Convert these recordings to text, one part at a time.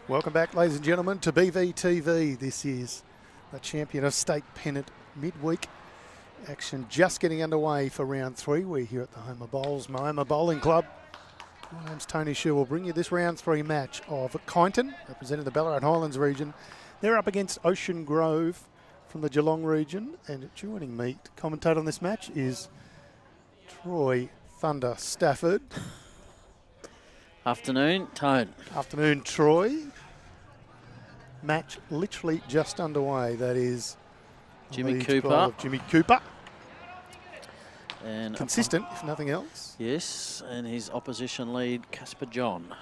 Welcome back, ladies and gentlemen, to BVTV. This is the Champion of State Pennant midweek action just getting underway for round 3. We're here at the home of bowls, Moama Bowling Club. My name's Tony Shear. We'll bring you this round 3 match of Kyneton, representing the Ballarat Highlands region. They're up against Ocean Grove from the Geelong region, and joining me to commentate on this match is Troy Thunder Stafford. Afternoon, Tone. Afternoon, Troy. Match literally just underway. That is Jimmy lead Cooper. goal of Jimmy Cooper. And Consistent, if nothing else. yes, and his opposition lead, Casper John.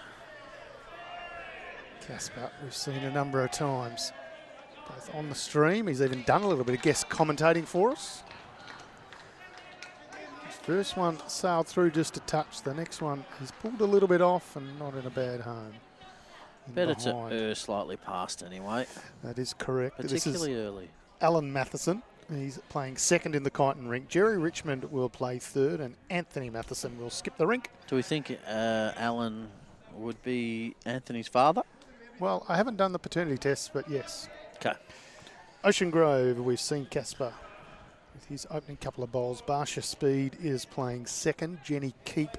Casper, we've seen a number of times, both on the stream. He's even done a little bit of guest commentating for us. His first one sailed through just a touch. The next one, he's pulled a little bit off and not in a bad home. Better to err slightly past anyway. That is correct. Particularly early. Alan Mathison. He's playing second in the Kyneton rink. Jerry Richmond will play third, and Anthony Mathison will skip the rink. Do we think Alan would be Anthony's father? Well, I haven't done the paternity test, but yes. Okay. Ocean Grove, we've seen Casper with his opening couple of bowls. Barsha Speed is playing second. Jenny Keep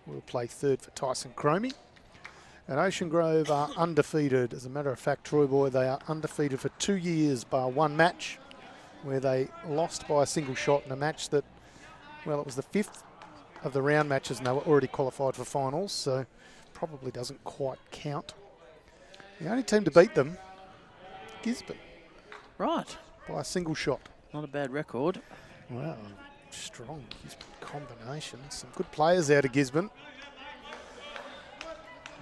will play third for Tyson Cromie. And Ocean Grove are undefeated. As a matter of fact, Troy Boy, they are undefeated for 2 years bar one match, where they lost by a single shot in a match that, well, it was the 5th of the round matches and they were already qualified for finals, so probably doesn't quite count. The only team to beat them, Gisborne, Right. by a single shot. Not a bad record. Wow, strong Gisborne combination. Some good players out of Gisborne.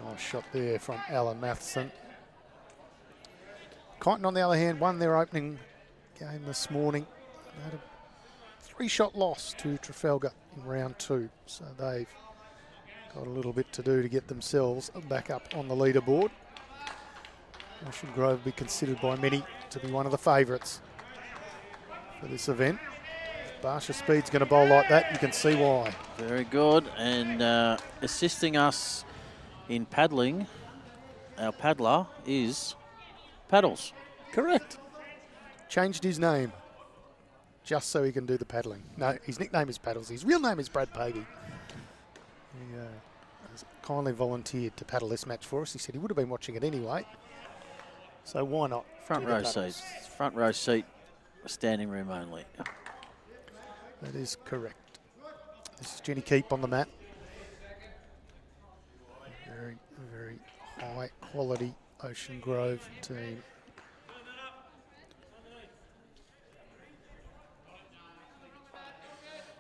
Nice shot there from Alan Mathison. Kyneton, on the other hand, won their opening game this morning. They had a 3-shot loss to Trafalgar in round 2. So they've got a little bit to do to get themselves back up on the leaderboard. Ocean Grove will be considered by many to be one of the favourites for this event. If Barsha Speed's going to bowl like that, you can see why. Very good. And assisting us in paddling, our paddler is Paddles. Correct. Changed his name just so he can do the paddling. No, his nickname is Paddles. His real name is Brad Pavey. He has kindly volunteered to paddle this match for us. He said he would have been watching it anyway. So why not? Front row seat. Front row seat, standing room only. That is correct. This is Jenny Keep on the mat. Very, very high quality Ocean Grove team.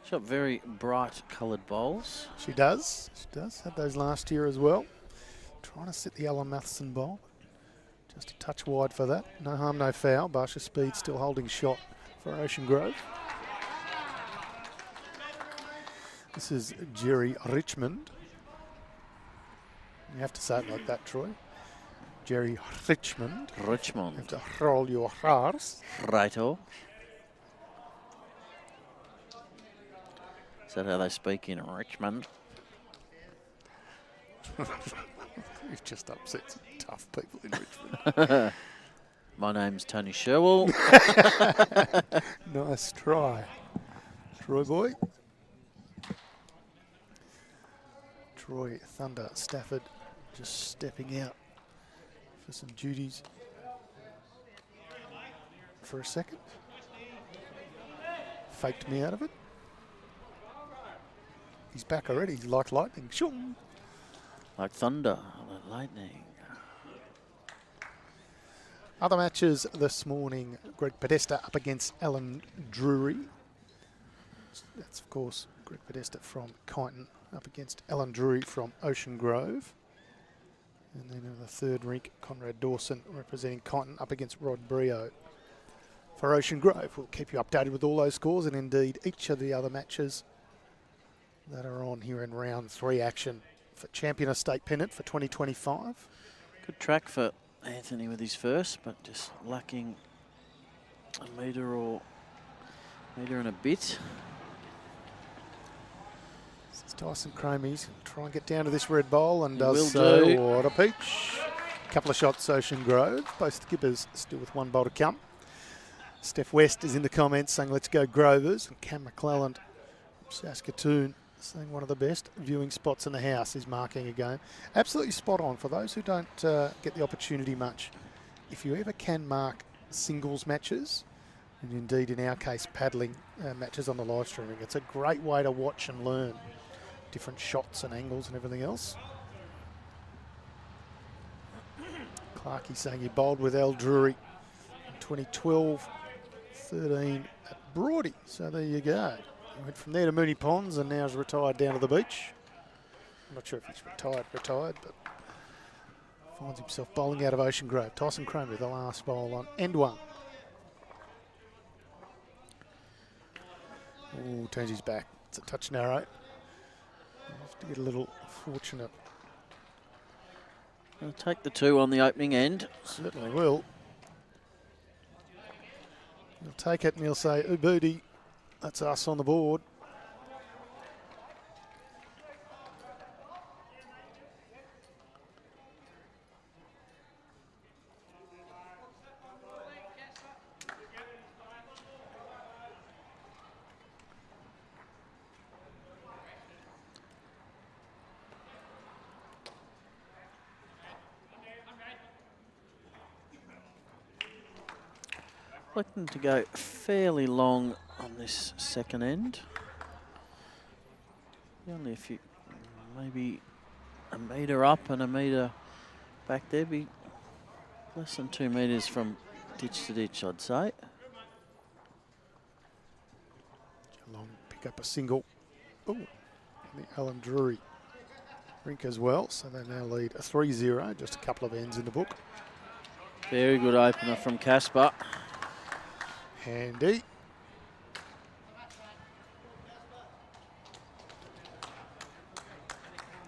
She's got very bright coloured bowls. She does. She does. Had those last year as well. Trying to sit the Alan Mathison bowl. Just a touch wide for that. No harm, no foul. Barsha Speed still holding shot for Ocean Grove. This is Jerry Richmond. You have to say it like that, Troy. Jerry Richmond. Richmond. You have to roll your R's. Righto. Is that how they speak in Richmond? You've just upset some tough people in Richmond. My name's Tony Sherwell. Nice try, Troy Boy. Troy Thunder Stafford just stepping out for some duties for a second. Faked me out of it. He's back already. He's like lightning. Shoom. Like thunder, like lightning. Other matches this morning, Greg Podesta up against Alan Drury. That's, of course, Greg Podesta from Kyneton up against Alan Drury from Ocean Grove. And then in the third rink, Conrad Dawson representing Kyneton up against Rod Brio for Ocean Grove. We'll keep you updated with all those scores and indeed each of the other matches that are on here in round 3 action for Champion of State Pennant for 2025. Good track for Anthony with his first, but just lacking a metre and a bit. This is Tyson Cromie. Try and get down to this red bowl and He does will so. do. What a peach. couple of shots, Ocean Grove. Both skippers still with one bowl to come. Steph West is in the comments saying, let's go Grovers. And Cam McClelland from Saskatoon saying one of the best viewing spots in the house is marking a game. Absolutely spot on for those who don't get the opportunity much. If you ever can mark singles matches, and indeed in our case paddling matches on the live streaming, it's a great way to watch and learn different shots and angles and everything else. Clarkey saying he bowled with Al Drury in 2012, 13 at Broady. So there you go. He went from there to Mooney Ponds and now is retired down to the beach. I'm not sure if he's retired, but finds himself bowling out of Ocean Grove. Tyson Cromie, the last bowl on end one. Ooh, turns his back. It's a touch narrow. Have to get a little fortunate. He'll take the 2 on the opening end. Certainly will. He'll take it and he'll say, Ubudi, that's us on the board. Looking to go fairly long on this second end. Only a few, maybe a metre up and a metre back there. Be less than 2 metres from ditch to ditch, I'd say. Geelong pick up a single. Ooh, the Alan Drury rink as well. So they now lead a 3-0, just a couple of ends in the book. Very good opener from Casper. Handy.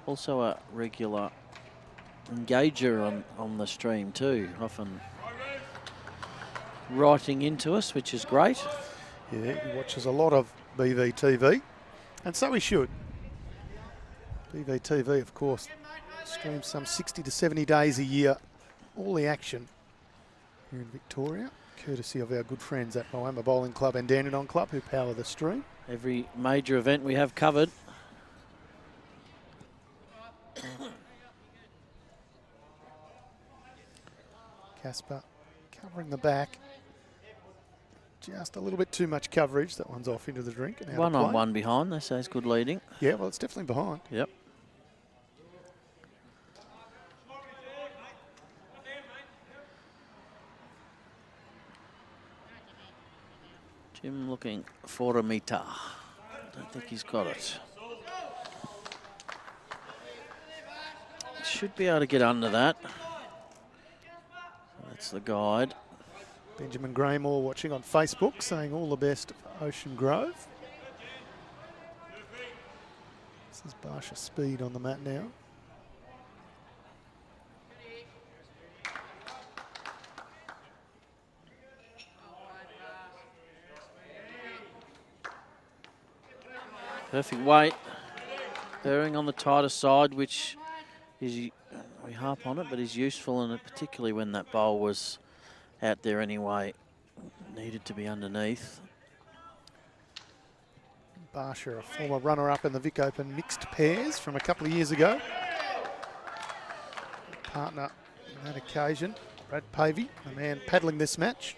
Also a regular engager on the stream too, often writing into us, which is great. Yeah, he watches a lot of BVTV, and so he should. BVTV, of course, streams some 60 to 70 days a year, all the action here in Victoria, courtesy of our good friends at Moama Bowling Club and Dandenong Club, who power the stream. Every major event we have covered. Casper covering the back. Just a little bit too much coverage. That one's off into the drink. And One on one behind, they say is good leading. Yeah, well, it's definitely behind. Yep. Jim looking for a metre. Don't think he's got it. Should be able to get under that. That's the guide. Benjamin Graymore watching on Facebook saying all the best for Ocean Grove. This is Barsha Speed on the mat now. Perfect weight. Erring on the tighter side, which is, we harp on it, but is useful, and particularly when that bowl was out there anyway, needed to be underneath. Barsha, a former runner-up in the Vic Open mixed pairs from a couple of years ago. Partner on that occasion, Brad Pavey, the man paddling this match.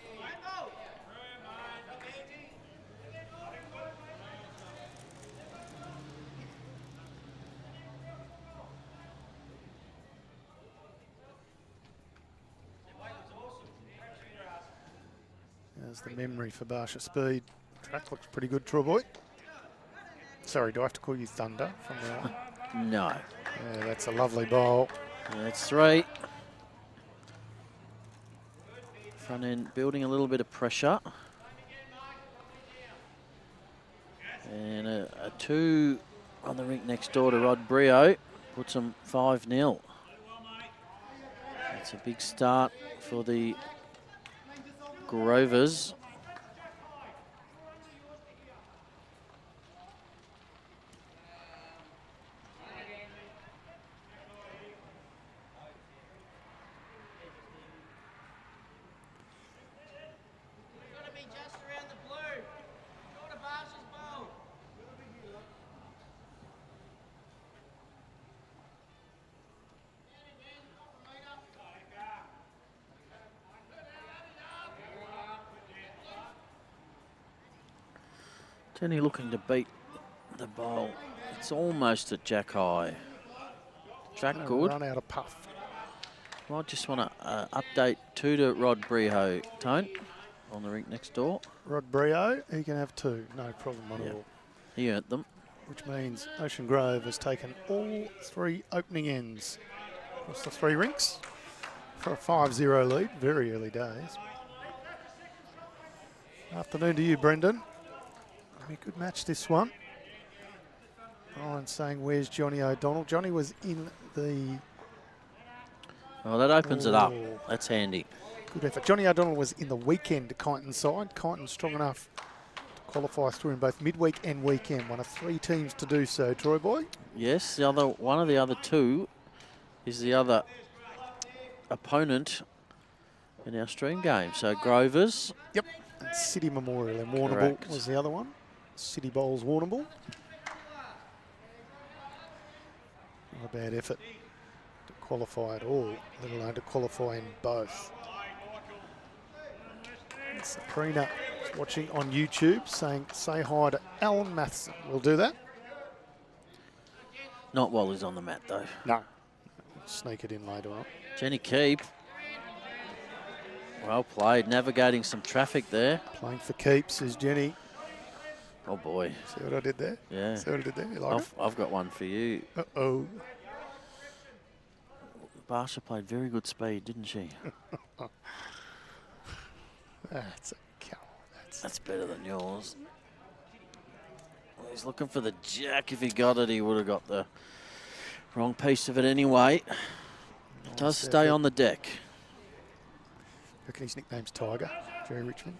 There's the memory for Barsha Speed. Track looks pretty good, Troy Boy. Sorry, do I have to call you Thunder from now on? No. Yeah, that's a lovely bowl. That's 3. Front end building a little bit of pressure. And a 2 on the rink next door to Rod Brio puts them 5-0. That's a big start for the Grovers. Jenny looking to beat the bowl. It's almost at Jack High. Track good. Run out of puff. I just want to update 2 to Rod Brio, Tone, on the rink next door. Rod Brio, he can have 2, no problem at all. He earned them. Which means Ocean Grove has taken all 3 opening ends across the 3 rinks for a 5-0 lead. Very early days. Afternoon to you, Brendan. Be a good match, this one. Ryan saying, where's Johnny O'Donnell? Johnny was in the... Oh, that opens it up. That's handy. Good effort. Johnny O'Donnell was in the weekend Kyneton side. Kyneton strong enough to qualify through in both midweek and weekend. One of 3 teams to do so, Troy Boy. Yes, one of the other 2 is the other opponent in our stream game. So Grovers. Yep. And City Memorial and Warrnambool was the other one. City Bowls Warrnambool. Not a bad effort to qualify at all, let alone to qualify in both. Sabrina is watching on YouTube saying, say hi to Alan Mathison. We'll do that. Not while he's on the mat, though. No. Sneak it in later on. Jenny Keep. Well played, navigating some traffic there. Playing for keeps is Jenny. Oh boy. See what I did there? Yeah. See what I did there? You like it? I've got one for you. Uh-oh. Barsha played very good speed, didn't she? That's a cow. That's better than yours. Well, he's looking for the jack. If he got it, he would have got the wrong piece of it anyway. It does stay on the deck. Reckon his nickname's Tiger, Jerry Richmond.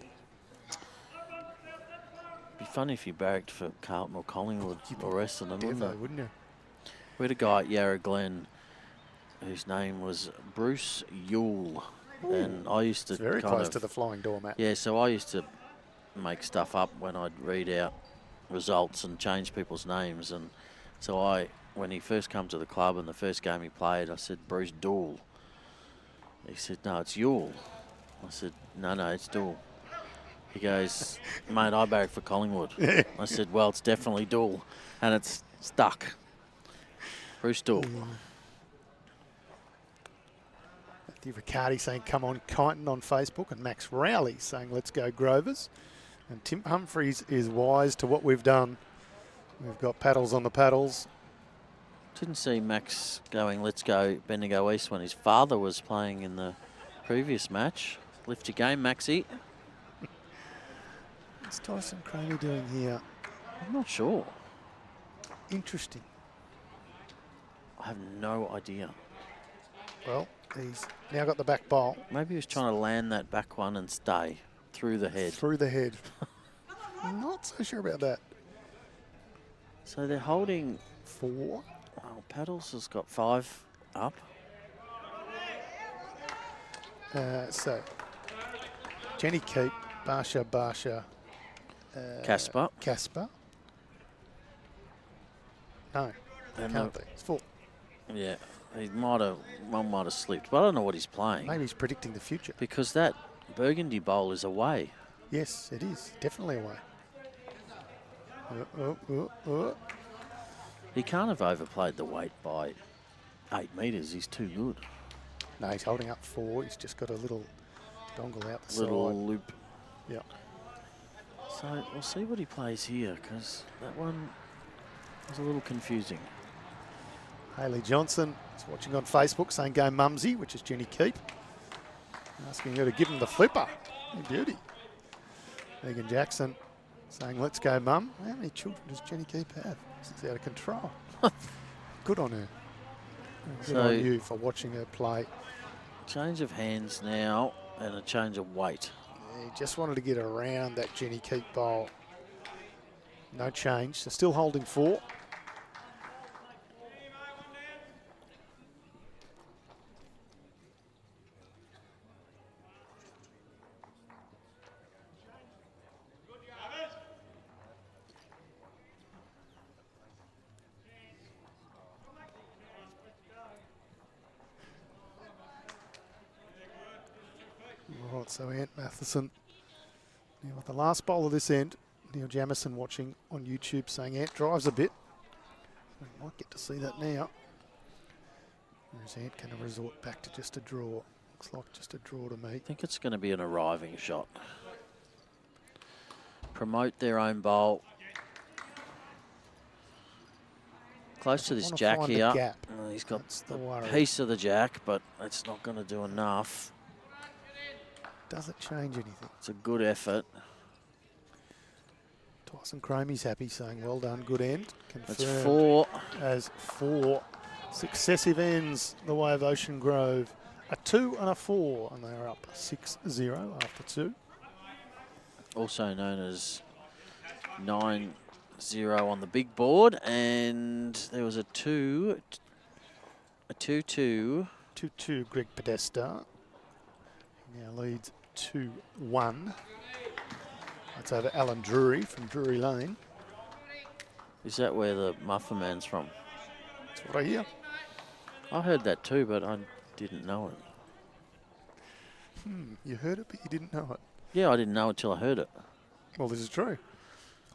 Be funny if you barracked for Carlton or Collingwood or rest of them, Wouldn't you? We had a guy at Yarra Glen whose name was Bruce Yule. Ooh. And I used to it's very close to the flying doormat. Yeah, so I used to make stuff up when I'd read out results and change people's names. And so when he first came to the club and the first game he played, I said, Bruce Dool. He said, no, it's Yule. I said, no, it's Dool. He goes, mate, I barrack for Collingwood. I said, well, it's definitely Dool. And it's stuck. Bruce Dool. Matthew Riccardi saying, come on, Kyneton on Facebook. And Max Rowley saying, let's go Grovers. And Tim Humphreys is wise to what we've done. We've got paddles on the paddles. Didn't see Max going, let's go Bendigo East when his father was playing in the previous match. Lift your game, Maxie. What's Tyson Cromie doing here? I'm not sure. Interesting. I have no idea. Well, he's now got the back bowl. Maybe he was trying to land that back one and stay through the head. Through the head. Not so sure about that. So they're holding 4. Oh, Paddles has got 5 up. So, Jenny Keep, Barsha, Casper. No, And can't be. It's 4. Yeah, one might have slipped, but I don't know what he's playing. Maybe he's predicting the future. Because that Burgundy Bowl is away. Yes, it is. Definitely away. He can't have overplayed the weight by 8 metres. He's too good. No, he's holding up 4. He's just got a little dongle out the Little side. loop. Yep. So we'll see what he plays here, because that one was a little confusing. Hayley Johnson is watching on Facebook saying go Mumsy, which is Jenny Keep. Asking her to give him the flipper. Hey, beauty. Megan Jackson saying let's go Mum. How many children does Jenny Keep have? This is out of control. Good on her. Good on you for watching her play. Change of hands now and a change of weight. Yeah, just wanted to get around that Jenny Keep bowl. No change, so still holding 4. Right, so Ant Mathison. Now with the last bowl of this end, Neil Jamison watching on YouTube saying Ant drives a bit. We might get to see that now. Or is Ant going to resort back to just a draw? Looks like just a draw to me. I think it's going to be an arriving shot. Promote their own bowl. Close to this jack here. He's got a piece of the jack, but it's not going to do enough. Does it change anything? It's a good effort. Tyson Cromie's happy, saying well done, good end. That's 4. As 4 successive ends the way of Ocean Grove. A 2 and a 4, and they are up 6-0 after 2. Also known as 9-0 on the big board, and there was a 2-2. 2-2, Greg Podesta. He now leads 2-1. That's over Alan Drury from Drury Lane. Is that where the Muffin Man's from? That's what I hear. I heard that too, but I didn't know it. You heard it, but you didn't know it. Yeah, I didn't know it till I heard it. Well, this is true.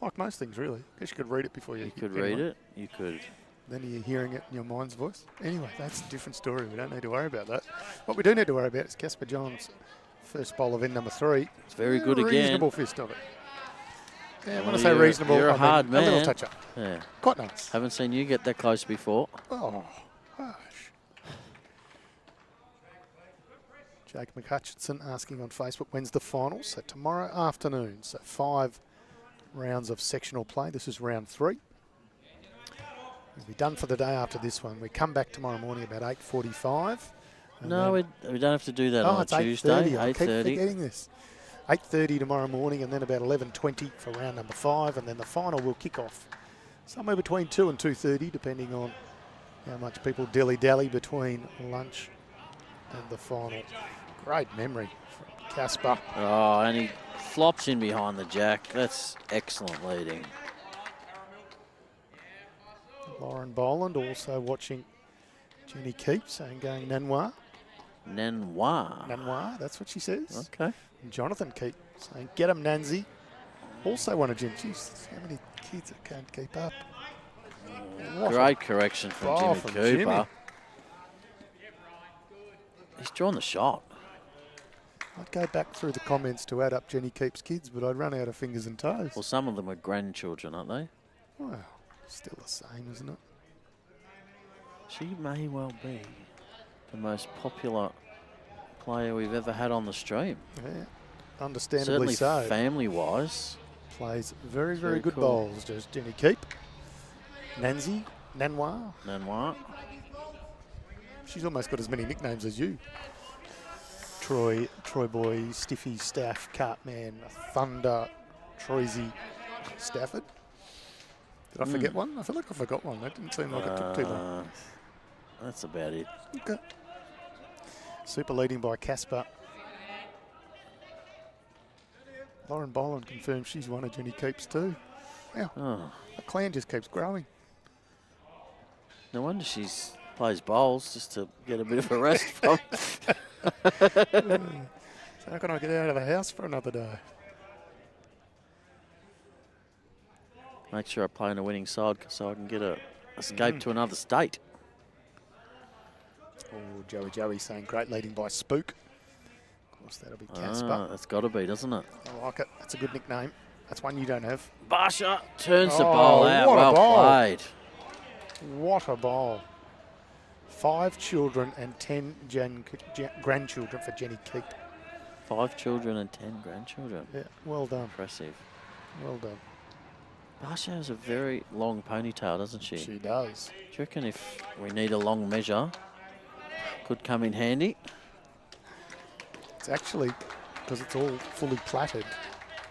Like most things, really. I guess you could read it before you... You could read it. You could... Then you're hearing it in your mind's voice. Anyway, that's a different story. We don't need to worry about that. What we do need to worry about is Casper John's first bowl of end number 3. It's very good again. Reasonable fist of it. Yeah, when I say reasonable, you're a hard man. A little touch up. Yeah. Quite nice. Haven't seen you get that close before. Oh, hush. Jake McHutchinson asking on Facebook, when's the final? So tomorrow afternoon. So 5 rounds of sectional play. This is round 3. We'll be done for the day after this one. We come back tomorrow morning about 8:45. No, we don't have to do that on a Tuesday. 8:30. I keep forgetting this. 8:30 tomorrow morning, and then about 11:20 for round number 5, and then the final will kick off somewhere between 2 and 2:30, depending on how much people dilly-dally between lunch and the final. Great memory from Casper. Oh, and he flops in behind the jack. That's excellent leading. Lauren Boland also watching Jenny Keep saying going Nanoir. Nanoir, that's what she says. Okay. And Jonathan Keep saying get 'em Nancy. Also one of Jen. Jeez, how many kids that can't keep up. Great correction from Jimmy Cooper. Jimmy. He's drawn the shot. I'd go back through the comments to add up Jenny Keep's kids, but I'd run out of fingers and toes. Well, some of them are grandchildren, aren't they? Well, still the same, isn't it? She may well be the most popular player we've ever had on the stream. Yeah, understandably certainly so. Family-wise. Plays very, very good cool. bowls, does Jenny Keep. Nancy, Nanoir. Nanoir. She's almost got as many nicknames as you. Troy Boy, Stiffy, Staff, Cartman, Thunder, Troisy, Stafford. Did I forget one? I feel like I forgot one. That didn't seem like it took too long. That's about it. Okay. Super leading by Casper. Lauren Boland confirms she's one of Jenny Keep's too. Wow, the clan just keeps growing. No wonder she's plays bowls just to get a bit of a rest from. So how can I get out of the house for another day? Make sure I play in a winning side so I can get a escape to another state. Oh, Joey saying great leading by Spook. Of course, that'll be Casper. That's got to be, doesn't it? I like it. That's a good nickname. That's one you don't have. Barsha turns the bowl out. What well a bowl. played. What a bowl. 5 children and 10 grandchildren for Jenny Keep. 5 children and 10 grandchildren. Yeah, well done. Impressive. Well done. Barsha has a very long ponytail, doesn't she? She does. Do you reckon if we need a long measure, could come in handy? It's actually, because it's all fully plaited,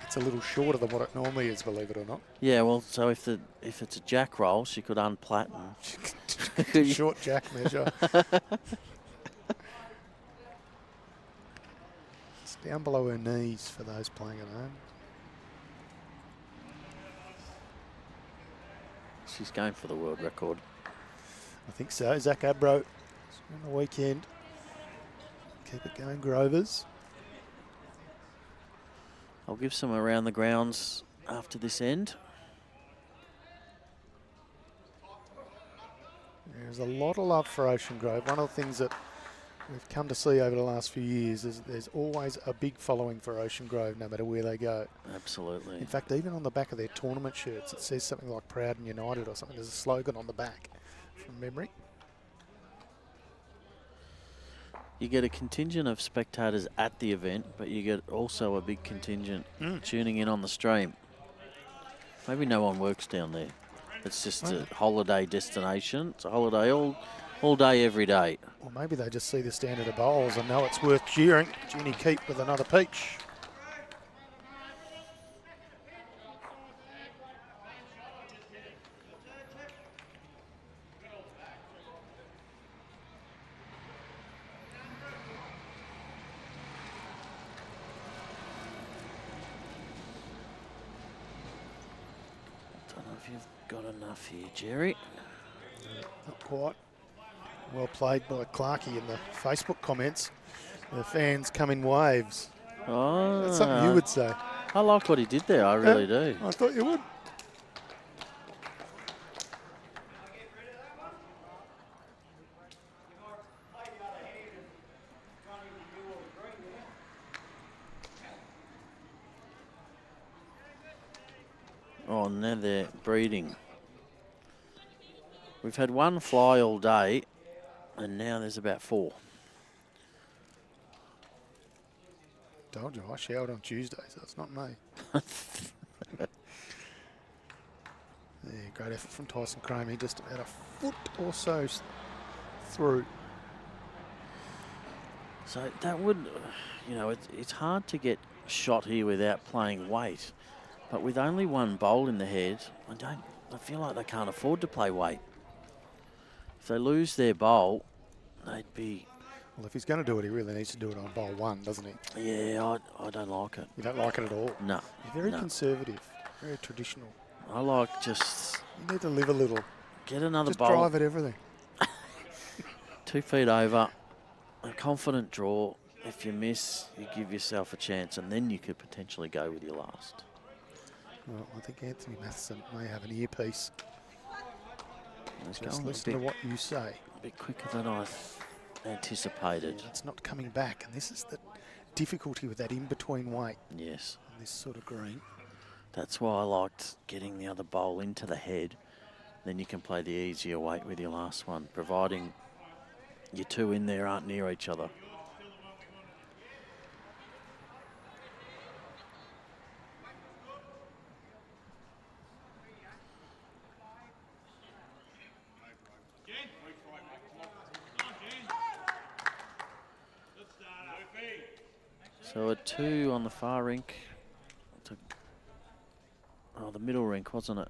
it's a little shorter than what it normally is, believe it or not. Yeah, well, so if it's a jack roll, she could unplait and short jack measure. It's down below her knees for those playing at home. She's going for the world record. I think so. Zach Abro on the weekend. Keep it going, Grovers. I'll give some around the grounds after this end. There's a lot of love for Ocean Grove. One of the things that we've come to see over the last few years is there's always a big following for Ocean Grove, no matter where they go. Absolutely. In fact, even on the back of their tournament shirts, it says something like Proud and United or something. There's a slogan on the back from memory. You get a contingent of spectators at the event, but you get also a big contingent tuning in on the stream. Maybe no one works down there. It's just a holiday destination. It's a holiday all day, every day. Or maybe they just see the standard of bowls and know it's worth cheering. Jenny Keep with another peach. Don't know if you've got enough here, Jerry. Not quite. Well played by Clarkey in the Facebook comments. The fans come in waves. Oh, That's something you would say. I like what he did there. I really do. I thought you would. Oh, now they're breeding. We've had one fly all day, and now there's about 4. Told you, I showered on Tuesday, so it's not me. Yeah, great effort from Tyson Cromie, just about a foot or so through. So that would, you know, it's hard to get shot here without playing weight. But with only one bowl in the head, I feel like they can't afford to play weight. If they lose their bowl, they'd be... Well, if he's going to do it, he really needs to do it on bowl 1, doesn't he? Yeah, I don't like it. You don't like it at all? No. You're very conservative, very traditional. I like just... You need to live a little. Get another just bowl. Just drive at everything. 2 feet over, a confident draw. If you miss, you give yourself a chance, and then you could potentially go with your last. Well, I think Anthony Mathison may have an earpiece. Just listen to what you say. A bit quicker than I anticipated. Yeah, it's not coming back, and this is the difficulty with that in-between weight. Yes. On this sort of green. That's why I liked getting the other bowl into the head. Then you can play the easier weight with your last one, providing your 2 in there aren't near each other. So a 2 on the far rink. Oh, the middle rink, wasn't it?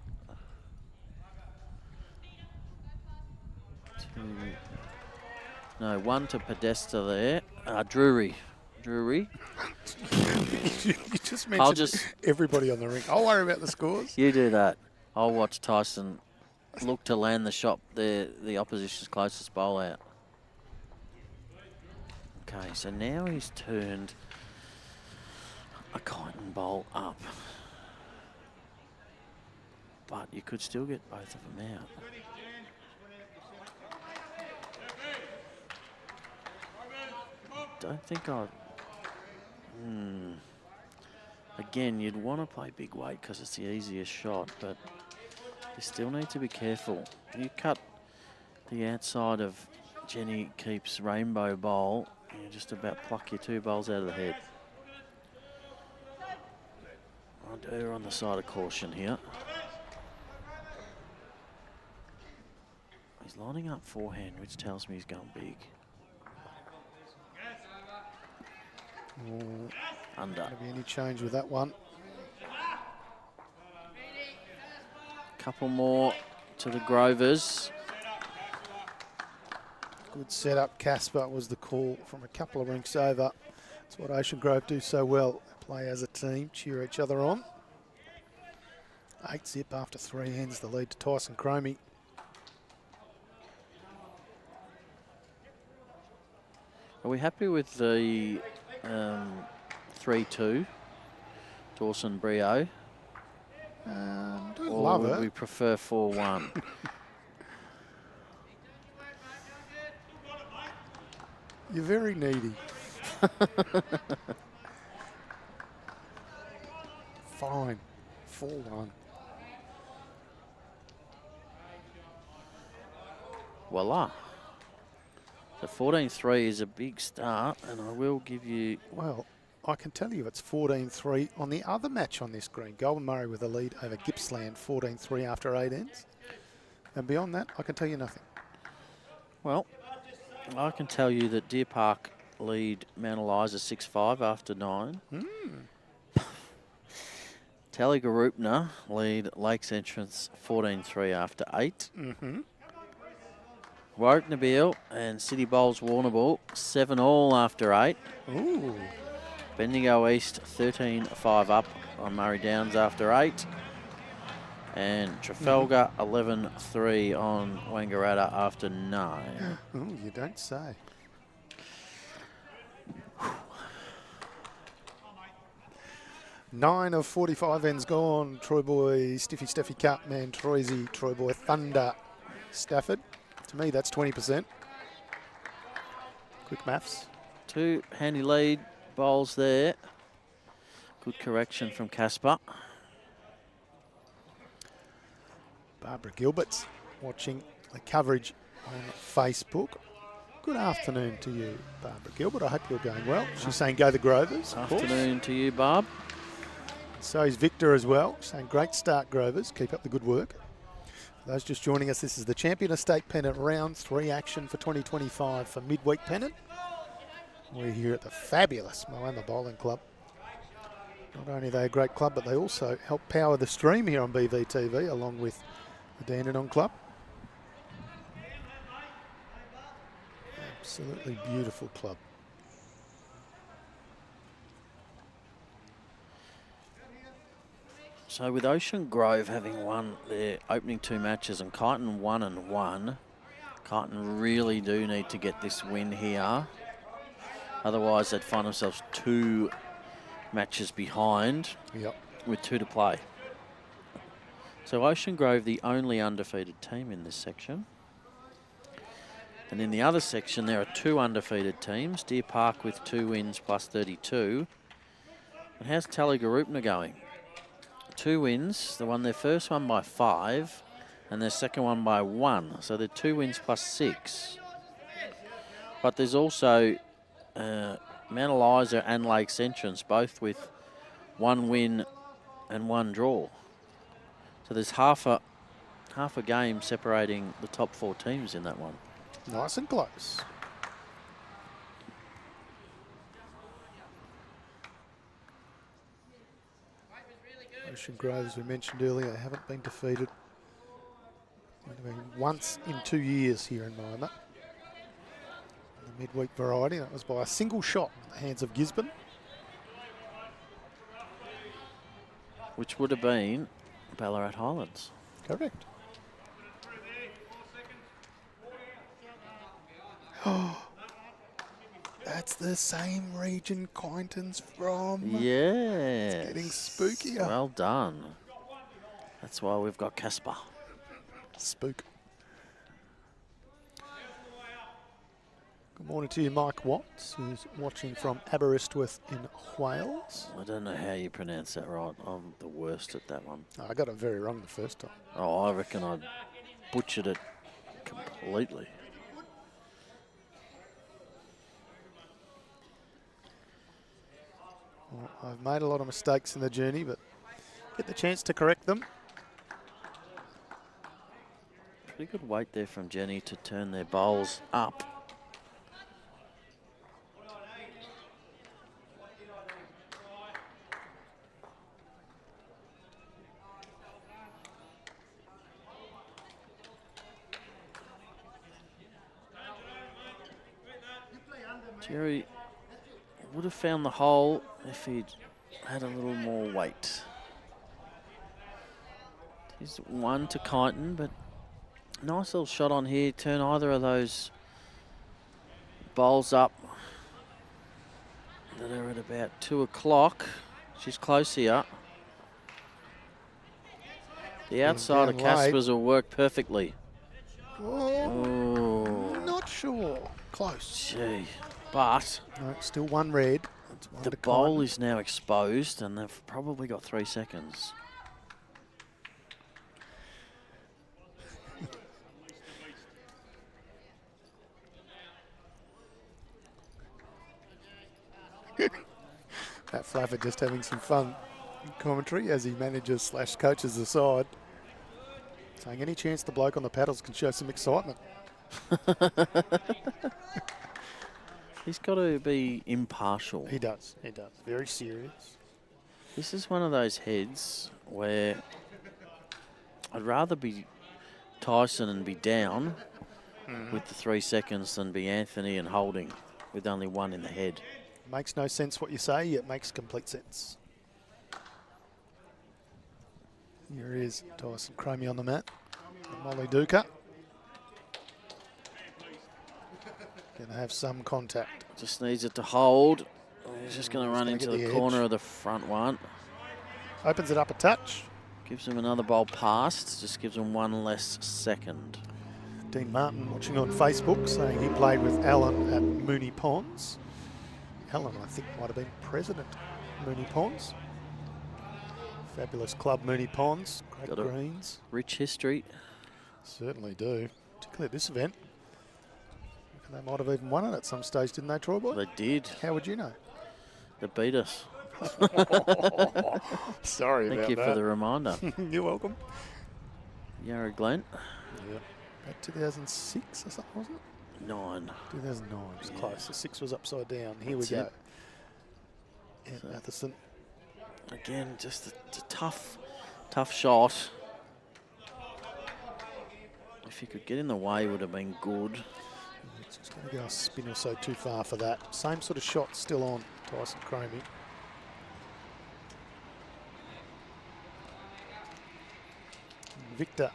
2. No, 1 to Podesta there. Drury. You just mentioned everybody on the rink. I'll worry about the scores. You do that. I'll watch Tyson look to land the shot there, the opposition's closest bowl out. Okay, so now he's turned a Kyneton bowl up. But you could still get both of them out. Don't think I'd... Again, you'd want to play big weight because it's the easiest shot, but you still need to be careful. You cut the outside of Jenny Keep's rainbow bowl, you just about pluck your 2 bowls out of the head. I'd err on the side of caution here. He's lining up forehand, which tells me he's going big. Under. Going to be any change with that one? Couple more to the Grovers. Good setup. Casper was the call from a couple of rinks over. That's what Ocean Grove do so well. Play as a team, cheer each other on. 8-zip after 3 ends, the lead to Tyson Cromie. Are we happy with the 3-2, Dawson Brio? Don't Or love would it. we prefer 4-1? You're very needy. Fine. 4-1. Voila. So 14-3 is a big start, and I will give you... Well, I can tell you it's 14-3 on the other match on this green. Golden Murray with a lead over Gippsland, 14-3 after 8 ends. And beyond that, I can tell you nothing. Well, I can tell you that Deer Park lead Mount Eliza 6-5 after 9. Tallygaroopna lead Lakes Entrance 14-3 after 8. Warwick Nabil and City Bowls Warrnambool 7-all after 8. Ooh. Bendigo East 13-5 up on Murray Downs after 8. And Trafalgar 11-3 on Wangaratta after 9. Oh, you don't say. Nine of 45 ends gone. Troy Boy, Steffi Cup, Man, Troisy, Troy Boy, Thunder, Stafford. To me, that's 20%. Quick maths. 2 handy lead bowls there. Good correction from Casper. Barbara Gilbert's watching the coverage on Facebook. Good afternoon to you, Barbara Gilbert. I hope you're going well. She's saying go the Grovers. Afternoon to you, Barb. So is Victor as well, saying great start, Grovers. Keep up the good work. For those just joining us, this is the Champion Estate Pennant Round 3 action for 2025 for Midweek Pennant. We're here at the fabulous Moama Bowling Club. Not only are they a great club, but they also help power the stream here on BVTV, along with the Dandenong Club. Absolutely beautiful club. So with Ocean Grove having won their opening 2 matches and Kyneton 1-1, Kyneton really do need to get this win here. Otherwise, they'd find themselves 2 matches behind with 2 to play. So Ocean Grove, the only undefeated team in this section. And in the other section, there are 2 undefeated teams. Deer Park with 2 wins plus 32. And how's Tallygaroopna going? 2 wins. They won their first one by 5 and their second one by 1. So they're 2 wins plus 6. But there's also Mount Eliza and Lakes Entrance, both with 1 win and 1 draw. So there's half a game separating the top 4 teams in that one. Nice and close. Ocean Grove, as we mentioned earlier, haven't been defeated. Only been once in 2 years here in Moama. The midweek variety, that was by a single shot in the hands of Gisborne. Which would have been Ballarat Highlands. Correct. Oh, that's the same region Kyneton's from. Yes. It's getting spookier. Well done. That's why we've got Casper. Spook. Good morning to you, Mike Watts, who's watching from Aberystwyth in Wales. I don't know how you pronounce that right. I'm the worst at that one. Oh, I got it very wrong the first time. Oh, I reckon I butchered it completely. Well, I've made a lot of mistakes in the journey, but get the chance to correct them. Pretty good weight there from Jenny to turn their bowls up. Jerry would have found the hole if he'd had a little more weight. He's 1 to Kyneton, but nice little shot on here. Turn either of those bowls up that are at about 2 o'clock. She's close here. The outside of down late. Casper's will work perfectly. Oh, not sure. Close. Gee. But No, still one red. One the to bowl Kyneton. is now exposed, and they've probably got 3 seconds. That flapper just having some fun in commentary as he manages / coaches the side. Saying any chance the bloke on the paddles can show some excitement. He's got to be impartial. He does. He does. Very serious. This is one of those heads where I'd rather be Tyson and be down with the 3 seconds than be Anthony and holding with only one in the head. Makes no sense what you say, it makes complete sense. Here is Tyson Cromie on the mat. Molly Duca. Going to have some contact. Just needs it to hold. He's just going to run gonna into get the the corner edge. of the front one. Opens it up a touch. Gives him another bowl past. Just gives him one less second. Dean Martin watching on Facebook saying he played with Alan at Mooney Ponds. Alan, I think, might have been president of Mooney Ponds. Fabulous club, Mooney Ponds. Great Got a greens. rich history. Certainly do. Particularly at this event. They might have even won it at some stage, didn't they, Troy Boy? They did. How would you know? They beat us. Sorry Thank about you that. for the reminder. You're welcome. Yarra Glen. Yeah. About 2006 or something, wasn't it? 9. 2009 was Yeah. close. The 6 was upside down. Here That's we go. it. Yeah, So- Mathison. Again, just a tough shot. If he could get in the way, would have been good. It's just going to go a spin or so too far for that. Same sort of shot still on Tyson Cromie. Victor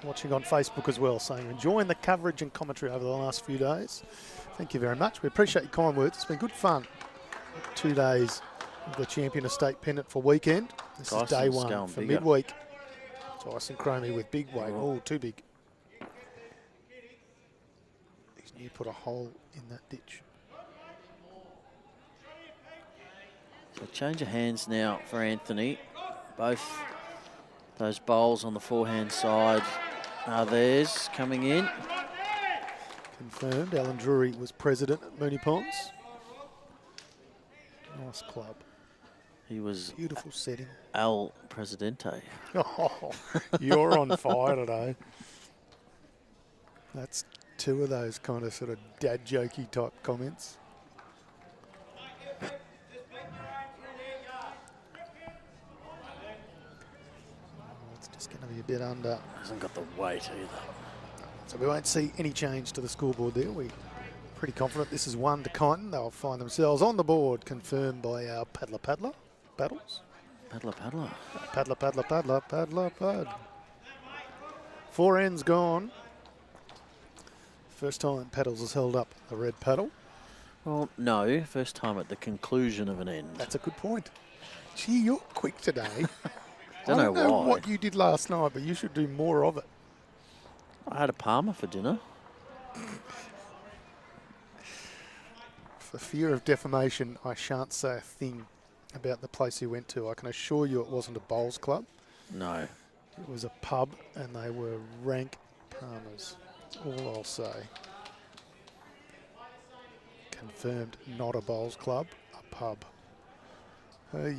watching on Facebook as well, saying enjoying the coverage and commentary over the last few days. Thank you very much. We appreciate your kind words. It's been good fun. 2 days of the Champion Estate Pennant for weekend. This is day Tyson's one going for bigger. midweek. Tyson Cromie with big weight. Oh. Oh, too big. He's near put a hole in that ditch. So change of hands now for Anthony. Both those bowls on the forehand side are theirs coming in. Confirmed. Alan Drury was president at Mooney Ponds. Nice club. He was Beautiful setting. El Presidente. Oh, you're on fire today. That's two of those kind of sort of dad jokey type comments. It's just going to be a bit under. Hasn't got the weight either. So we won't see any change to the scoreboard there. We're pretty confident this is one to Kyneton. They'll find themselves on the board, confirmed by our paddler battles. Paddler. Four ends gone. First time Paddles has held up the red paddle. Well, no. First time at the conclusion of an end. That's a good point. Gee, you're quick today. Don't know why. what you did last night, but you should do more of it. I had a Palmer for dinner. For fear of defamation, I shan't say a thing about the place you went to. I can assure you it wasn't a bowls club. No. It was a pub, and they were rank Palmers. That's all I'll say. Confirmed, not a bowls club, a pub. Ay.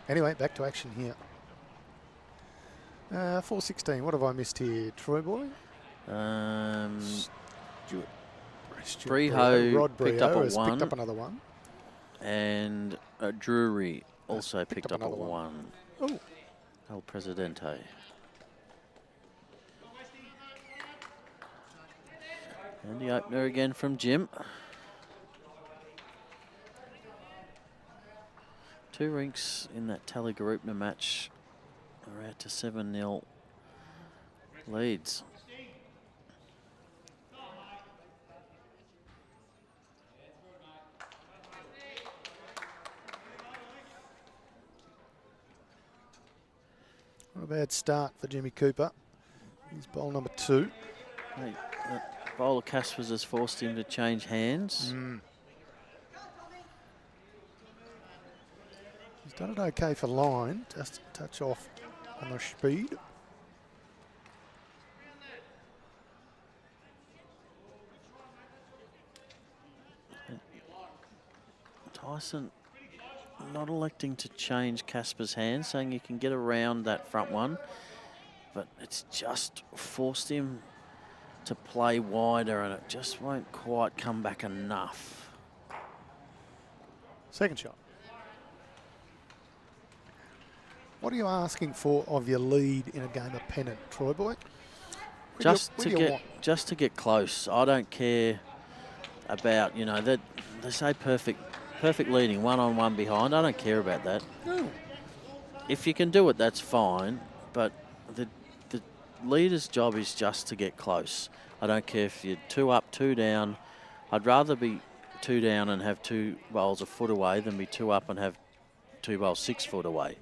Anyway, back to action here. 4:16. What have I missed here, Troy boy? Breho Rod picked up Breho a has one. picked up another one. And Drury also picked up a another one. Oh, El Presidente. And the opener again from Jim. 2 rinks in that Tallygaroopna match are out to 7-0 leads. a bad start for Jimmy Cooper. He's bowl number 2. Hey, that bowl of Casper's has forced him to change hands. He's done it okay for line, just a touch off on the speed. Tyson not electing to change Casper's hands, saying you can get around that front one, but it's just forced him to play wider and it just won't quite come back enough. Second shot. What are you asking for of your lead in a game of Pennant, Troy boy? Just to get close. I don't care about, you know, that they say perfect leading, 1-on-1 behind. I don't care about that. No. If you can do it, that's fine. But the leader's job is just to get close. I don't care if you're 2 up, 2 down. I'd rather be 2 down and have 2 bowls a foot away than be 2 up and have 2 bowls 6 foot away.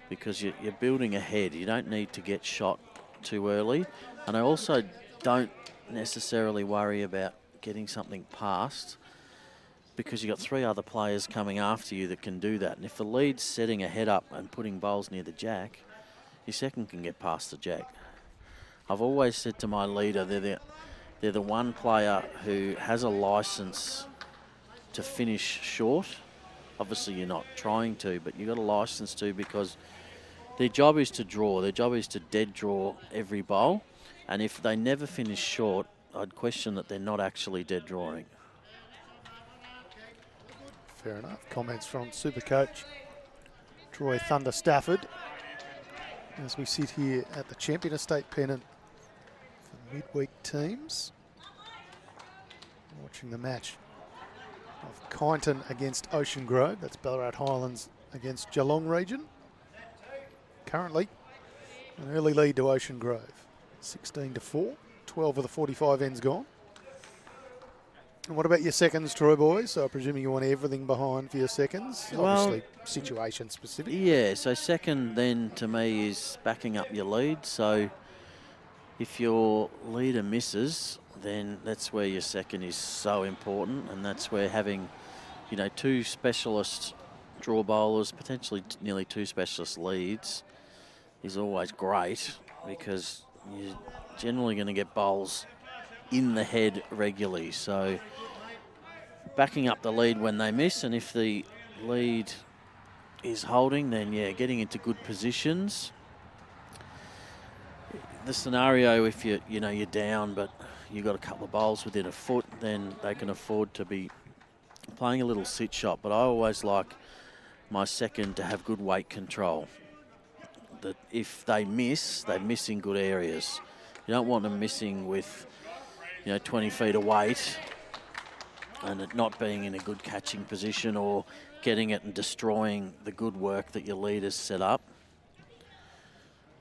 Because you're building ahead. You don't need to get shot too early. And I also don't necessarily worry about getting something past, because you've got 3 other players coming after you that can do that. And if the lead's setting a head up and putting bowls near the jack, your second can get past the jack. I've always said to my leader, they're the one player who has a license to finish short. Obviously you're not trying to, but you've got a license to, because their job is to draw. Their job is to dead draw every bowl. And if they never finish short, I'd question that they're not actually dead drawing. Fair enough. Comments from Supercoach Troy Thunder Stafford as we sit here at the Champion Estate Pennant for midweek teams. Watching the match of Kyneton against Ocean Grove. That's Ballarat Highlands against Geelong Region. Currently, an early lead to Ocean Grove, 16-4. 12 of the 45 ends gone. And what about your seconds, Troy boys? So I'm presuming you want everything behind for your seconds. Well, obviously situation specific. Yeah, so second then to me is backing up your lead. So if your leader misses, then that's where your second is so important, and that's where having, you know, 2 specialist draw bowlers, potentially nearly 2 specialist leads, is always great, because you're generally going to get bowls in the head regularly. So backing up the lead when they miss, and if the lead is holding, then yeah, getting into good positions. The scenario, if you're down, but you've got a couple of bowls within a foot, then they can afford to be playing a little sit shot. But I always like my second to have good weight control. That if they miss in good areas. You don't want them missing with, 20 feet of weight and it not being in a good catching position, or getting it and destroying the good work that your leaders set up.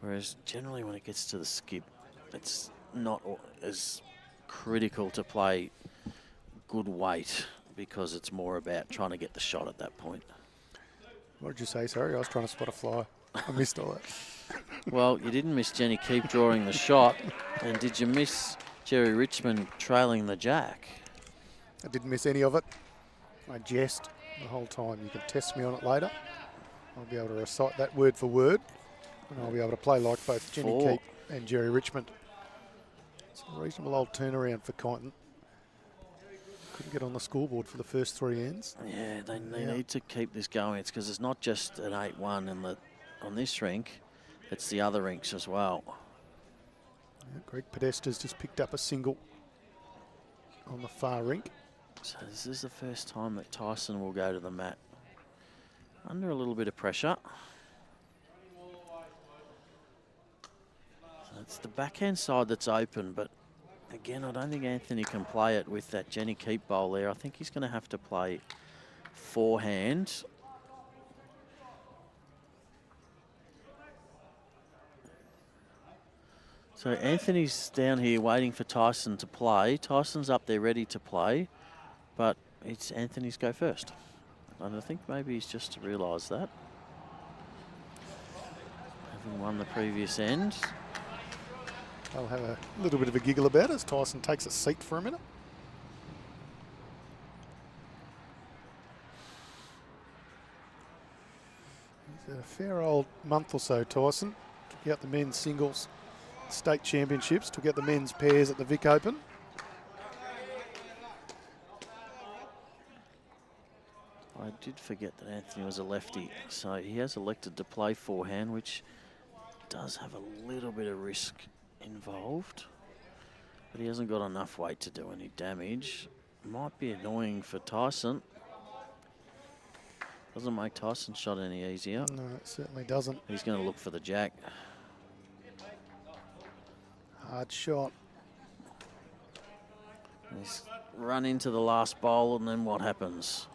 Whereas generally when it gets to the skip, it's not as critical to play good weight, because it's more about trying to get the shot at that point. What did you say? Sorry, I was trying to spot a fly. I missed all that. Well, you didn't miss Jenny Keep drawing the shot. And did you miss Jerry Richmond trailing the jack? I didn't miss any of it. I jest the whole time. You can test me on it later. I'll be able to recite that word for word, and I'll be able to play like both Jenny Keep and Jerry Richmond. It's a reasonable old turnaround for Kyneton. Couldn't get on the scoreboard for the first 3 ends. Yeah, they need to keep this going. It's because it's not just an 8-1 on this rink, it's the other rinks as well. Yeah, Greg Podesta's just picked up a single on the far rink. So this is the first time that Tyson will go to the mat under a little bit of pressure. So it's the backhand side that's open, but again, I don't think Anthony can play it with that Jenny Keep bowl there. I think he's going to have to play forehand. So Anthony's down here waiting for Tyson to play. Tyson's up there ready to play, but it's Anthony's go first. And I think maybe he's just realised that. Having won the previous end. I'll have a little bit of a giggle about it as Tyson takes a seat for a minute. He's had a fair old month or so, Tyson. Took out the men's singles state championships, took out the men's pairs at the Vic Open. I did forget that Anthony was a lefty, so he has elected to play forehand, which does have a little bit of risk involved, but he hasn't got enough weight to do any damage. Might be annoying for Tyson. Doesn't make Tyson's shot any easier. No, it certainly doesn't. He's going to look for the jack. Hard shot. He's run into the last bowl, and then what happens?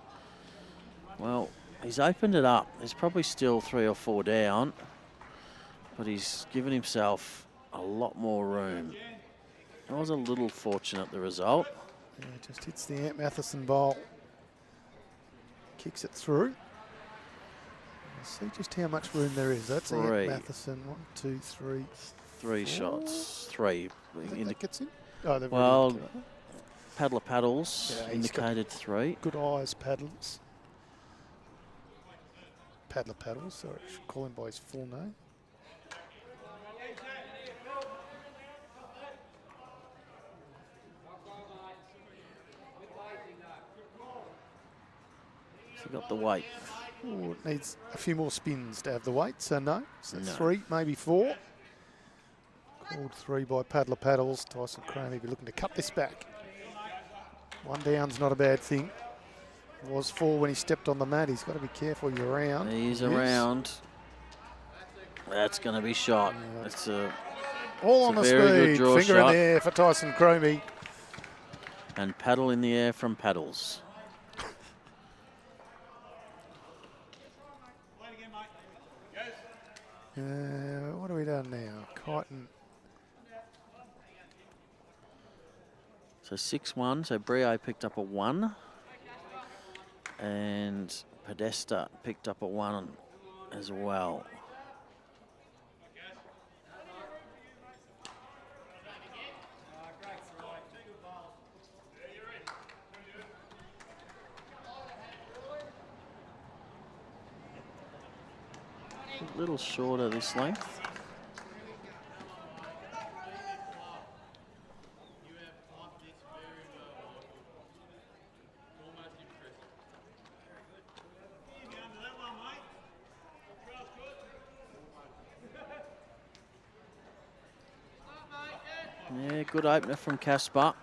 Well, he's opened it up. There's probably still 3 or 4 down, but he's given himself a lot more room. I was a little fortunate, the result. Yeah, just hits the Ant Mathison bowl. Kicks it through. Let's see just how much room there is. That's Ant Mathison. 1, 2, 3. 3 shots. 3. That gets in? Oh, well, Paddler Paddles indicated 3. Good eyes, Paddles. Paddler Paddles, sorry, I should call him by his full name. So got the weight. Ooh, it needs a few more spins to have the weight, so no. So No. 3, maybe 4. Called 3 by Paddler Paddles. Tyson Cromie be looking to cut this back. 1 down's not a bad thing. It was 4 when he stepped on the mat. He's got to be careful. He's around. He's around. That's going to be shot. Yeah. It's a all on the speed. Finger shot. In the air for Tyson Cromie. And paddle in the air from Paddles. What have we done now? Kyneton. So 6-1. So Brio picked up a 1. And Podesta picked up a 1 as well. A little shorter this length. Yeah, good opener from Casper.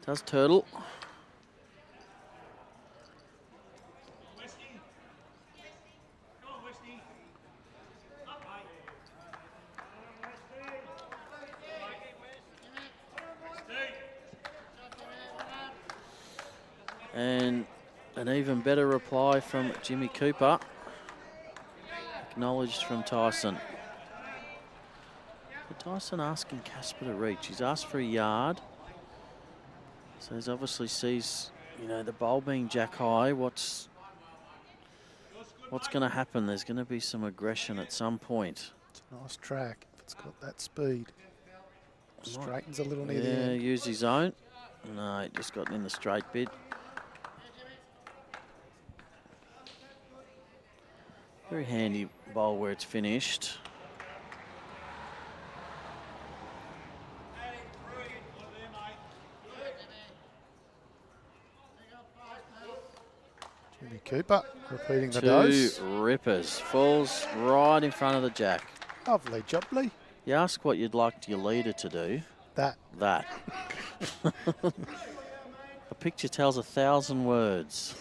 Does turtle. And an even better reply from Jimmy Cooper. Acknowledged from Tyson. But Tyson asking Casper to reach. He's asked for a yard. So he obviously sees, you know, the bowl being jack high. What's going to happen? There's going to be some aggression at some point. It's a nice track if it's got that speed. Straightens a little near the Yeah, end. use his own. No, it just got in the straight bit. Very handy bowl where it's finished. Jimmy Cooper repeating the 2 dose. rippers. Falls right in front of the jack. Lovely, jubbly. You ask what you'd like your leader to do. That. A picture tells 1,000 words.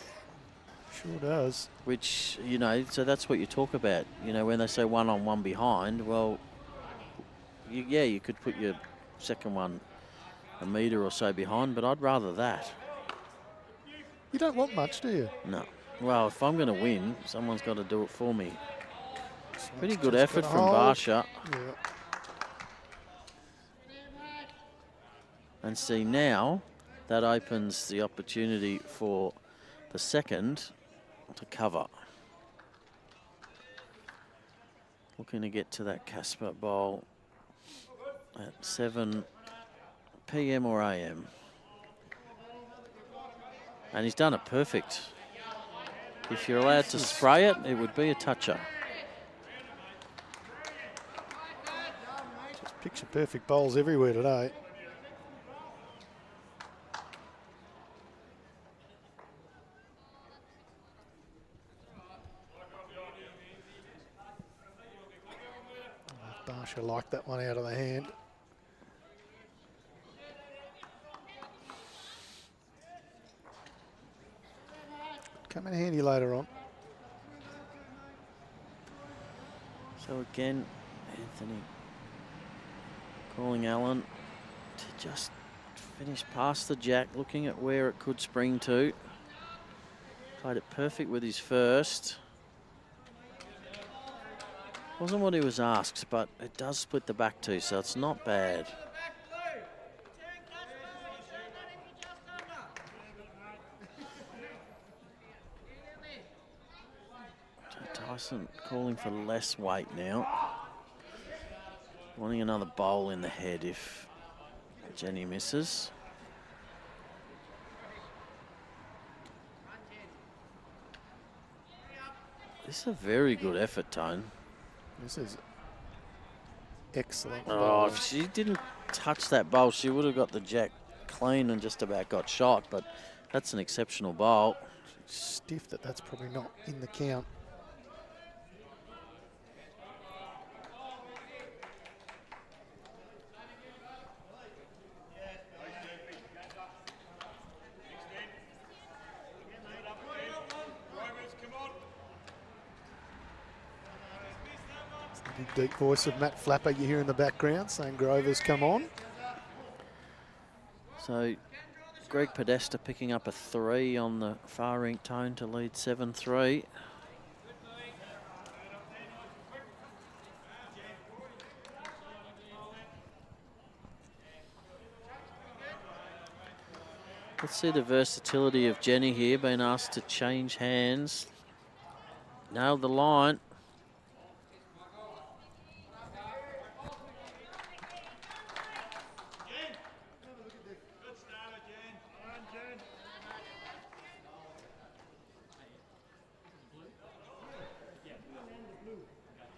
Sure does. Which, you know, so that's what you talk about. You know, when they say 1 on 1 behind, well, you could put your second one a metre or so behind, but I'd rather that. You don't want much, do you? No. Well, if I'm going to win, someone's got to do it for me. So Pretty it's good just effort gonna from hold. Barsha. Yeah. And see, now that opens the opportunity for the second to cover. Looking to get to that Casper bowl at 7 p.m. or a.m. And he's done it perfect. If you're allowed to spray it, it would be a toucher. Just picture perfect bowls everywhere today. Barsha liked that one out of the hand. Come in handy later on. So again, Anthony calling Allen to just finish past the jack, looking at where it could spring to. Played it perfect with his first. Wasn't what he was asked, but it does split the back two, so it's not bad. So Tyson calling for less weight now. Wanting another bowl in the head if Jenny misses. This is a very good effort, Tone. This is excellent. Oh, if she didn't touch that bowl, she would have got the jack clean and just about got shot, but that's an exceptional bowl. Stiff that's probably not in the count. Deep voice of Matt Flapper you hear in the background saying Grover's come on. So Greg Podesta picking up a 3 on the far rink, Tone, to lead 7-3. Let's see the versatility of Jenny here, being asked to change hands. Nailed the line.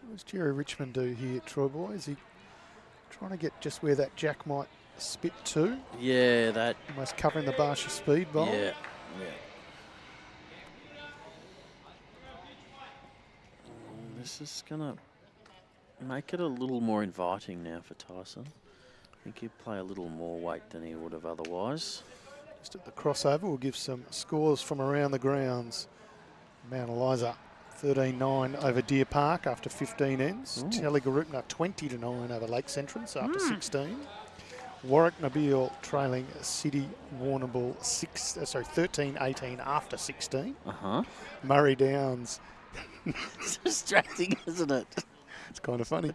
What does Jerry Richmond do here, Troy Boy? Is he trying to get just where that jack might spit to? Yeah, that. Almost covering the Barsha speed bowl. Yeah, this is going to make it a little more inviting now for Tyson. I think he'd play a little more weight than he would have otherwise. Just at the crossover, we'll give some scores from around the grounds. Mount Eliza 13-9 over Deer Park after 15 ends. Telligarupna 20-9 over Lakes Entrance after 16. Warwick Nabil trailing City Warrnambool 13-18 after 16. Murray Downs. It's distracting, isn't it? It's kind of funny.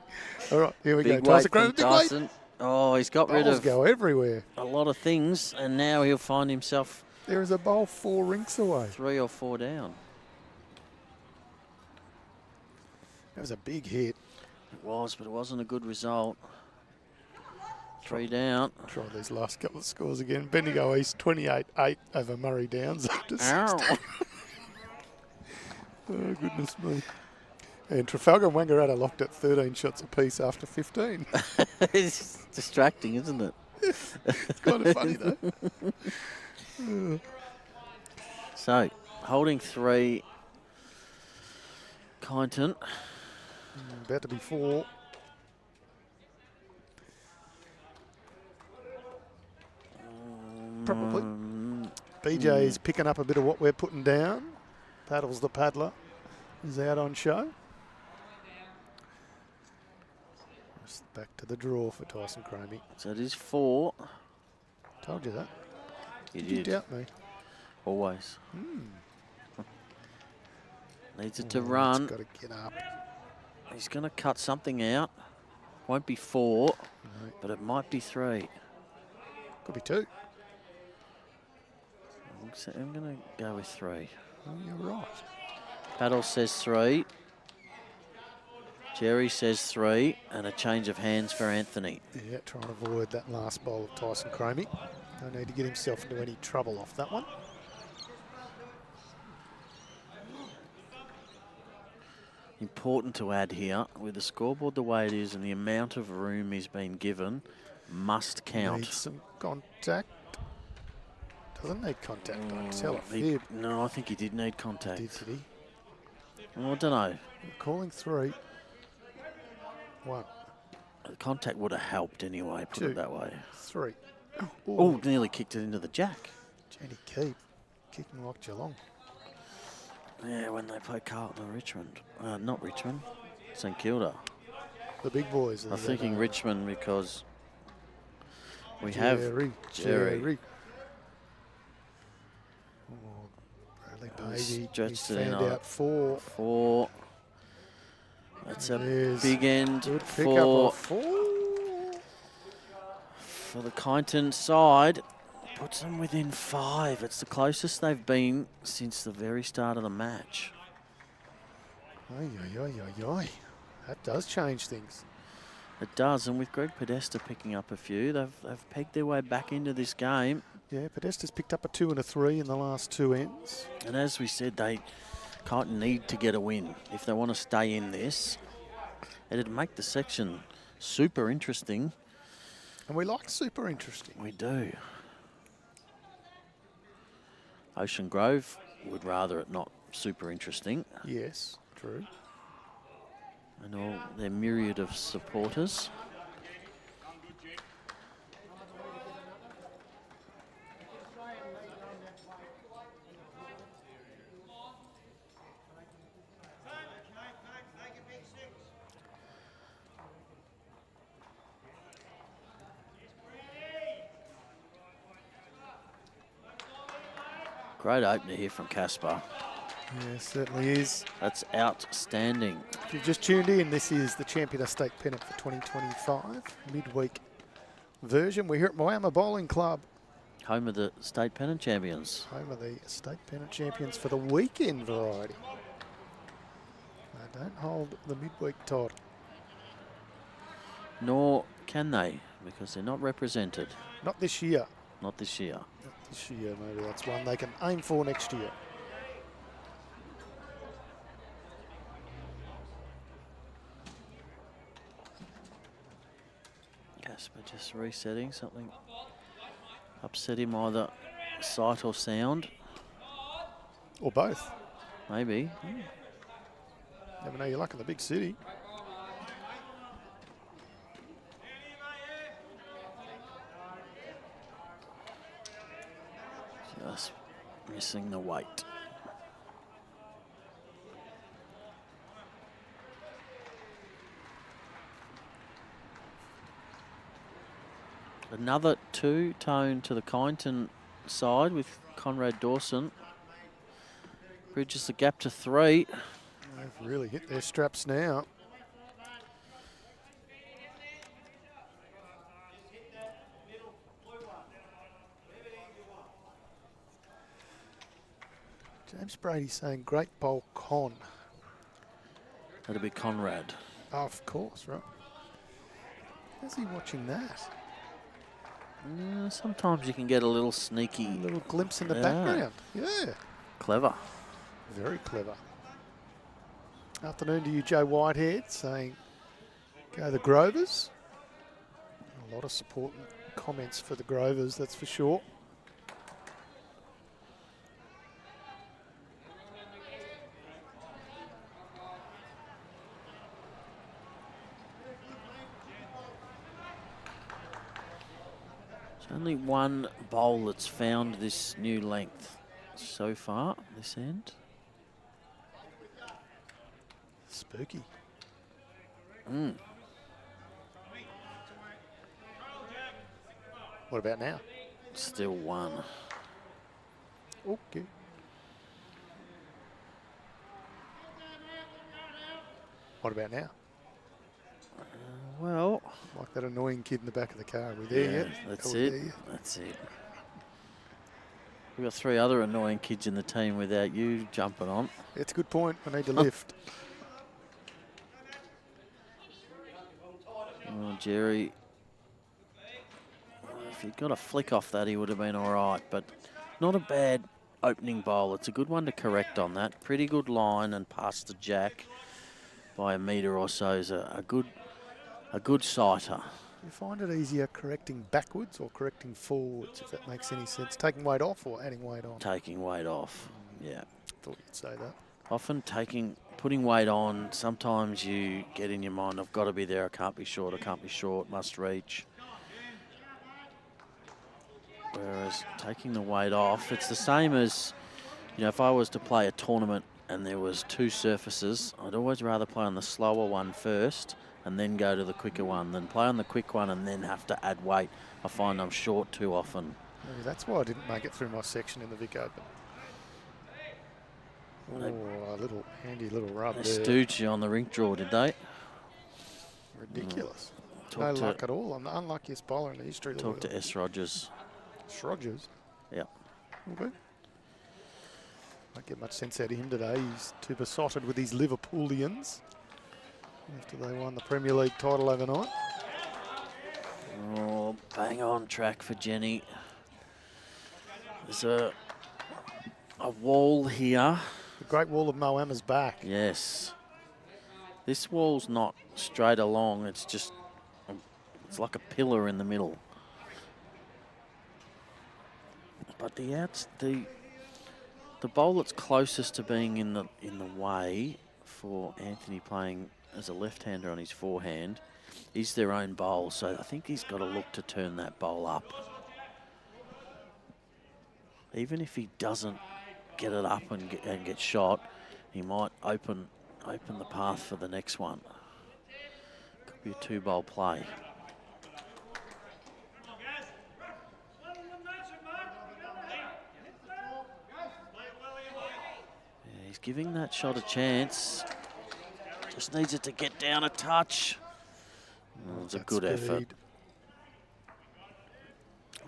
All right, here we Big go. weight from Tyson. Oh, he's got rid of go everywhere. A lot of things, and now he'll find himself. There is a bowl 4 rinks away. 3 or 4 down. That was a big hit. It was, but it wasn't a good result. 3 down. Try these last couple of scores again. Bendigo East 28-8 over Murray Downs after 16. Oh, goodness me. And Trafalgar and Wangaratta locked at 13 shots apiece after 15. It's distracting, isn't it? It's kind of funny, though. So, holding 3, Kyneton. About to be 4. Probably. BJ's picking up a bit of what we're putting down. Paddles the paddler is out on show. Just back to the draw for Tyson Cromie. So it is 4. Told you that. You did. You doubt me? Always. Needs it to run. He's got to get up. He's going to cut something out. Won't be 4, but it might be 3. Could be 2. I'm going to go with 3. Oh, you're right. Paddle says 3. Jerry says 3 and a change of hands for Anthony. Yeah, trying to avoid that last bowl of Tyson Cromie. No need to get himself into any trouble off that one. Important to add here, with the scoreboard the way it is and the amount of room he's been given, must count. Needs some contact. Doesn't need contact, I tell a fib. No, I think he did need contact. Did he? Well, I don't know. We're calling 3. 1. The contact would have helped anyway, put 2, it that way. 3. Oh, nearly kicked it into the jack. Jenny Keep, kicking like Geelong. Yeah, when they play Carlton or Richmond. Not Richmond, St Kilda. The big boys. I'm thinking Richmond because we Jerry. have Jerry. Oh, Bradley Pavey, Stretched he's it in found on out 4. 4. That's a There's big end good pick up of 4. For the Kyneton side. Puts them within 5. It's the closest they've been since the very start of the match. Ay, ay, ay, ay, ay. That does change things. It does, and with Greg Podesta picking up a few, they've pegged their way back into this game. Yeah, Podesta's picked up a 2 and a 3 in the last 2 ends. And as we said, they can't need to get a win if they want to stay in this. It'd make the section super interesting. And we like super interesting. We do. Ocean Grove would rather it not super interesting. Yes, true. And all their myriad of supporters. Great opener here from Casper. Yeah, certainly is. That's outstanding. If you've just tuned in, this is the Champion of State Pennant for 2025 midweek version. We're here at Moama Bowling Club, Home of the state pennant champions. home of the state pennant champions for the weekend variety. They don't hold the midweek title. Nor can they, because they're not represented. Not this year. Not this year. Not this year, maybe that's one they can aim for next year. Casper just resetting something. Upset him either sight or sound. Or both. Maybe. Never know your luck in the big city. Just missing the weight. Another 2-tone to the Kyneton side with Conrad Dawson. Bridges the gap to 3. They've really hit their straps now. James Brady saying great bowl con. That'll be Conrad. Oh, of course, right. How's he watching that? Sometimes you can get a little sneaky. A little glimpse in the Yeah. background. Yeah, Clever. very clever. Afternoon to you, Joe Whitehead, saying go the Grovers. A lot of support and comments for the Grovers, that's for sure. Only one bowl that's found this new length so far, this end. Spooky. What about now? Still one. Okay. What about now? Well, Like that annoying kid in the back of the car. Are we there yet? that's Are we it. there yet? That's it. We've got 3 other annoying kids in the team without you jumping on. It's a good point. I need to lift. Jerry, if he'd got a flick off that, he would have been all right. But not a bad opening bowl. It's a good one to correct on that. Pretty good line and past the jack by a metre or so is a good sighter. Do you find it easier correcting backwards or correcting forwards, if that makes any sense? Taking weight off or adding weight on? Taking weight off, yeah. Thought you'd say that. Often putting weight on, sometimes you get in your mind, I've got to be there, I can't be short, must reach. Whereas taking the weight off, it's the same as, if I was to play a tournament and there was 2 surfaces, I'd always rather play on the slower one first and then go to the quicker one than play on the quick one and then have to add weight. I find I'm short too often. Maybe that's why I didn't make it through my section in the Vic Open. Oh, a little handy little rub They there. stooge you on the rink draw, did they? Ridiculous. No luck at all. I'm the unluckiest bowler in the history of the world. Talk to S. Rogers. Rogers? Yeah. Okay. Won't get much sense out of him today. He's too besotted with his Liverpoolians after they won the Premier League title overnight. Oh, bang on track for Jenny. There's a wall here. The Great Wall of Moama's back. Yes. This wall's not straight along. It's just, it's like a pillar in the middle. But the bowl that's closest to being in the way for Anthony playing as a left-hander on his forehand is their own bowl. So I think he's got to look to turn that bowl up. Even if he doesn't get it up and get shot, he might open the path for the next one. Could be a 2-bowl play. Yeah, he's giving that shot a chance. Just needs it to get down a touch. Oh, it's a good effort.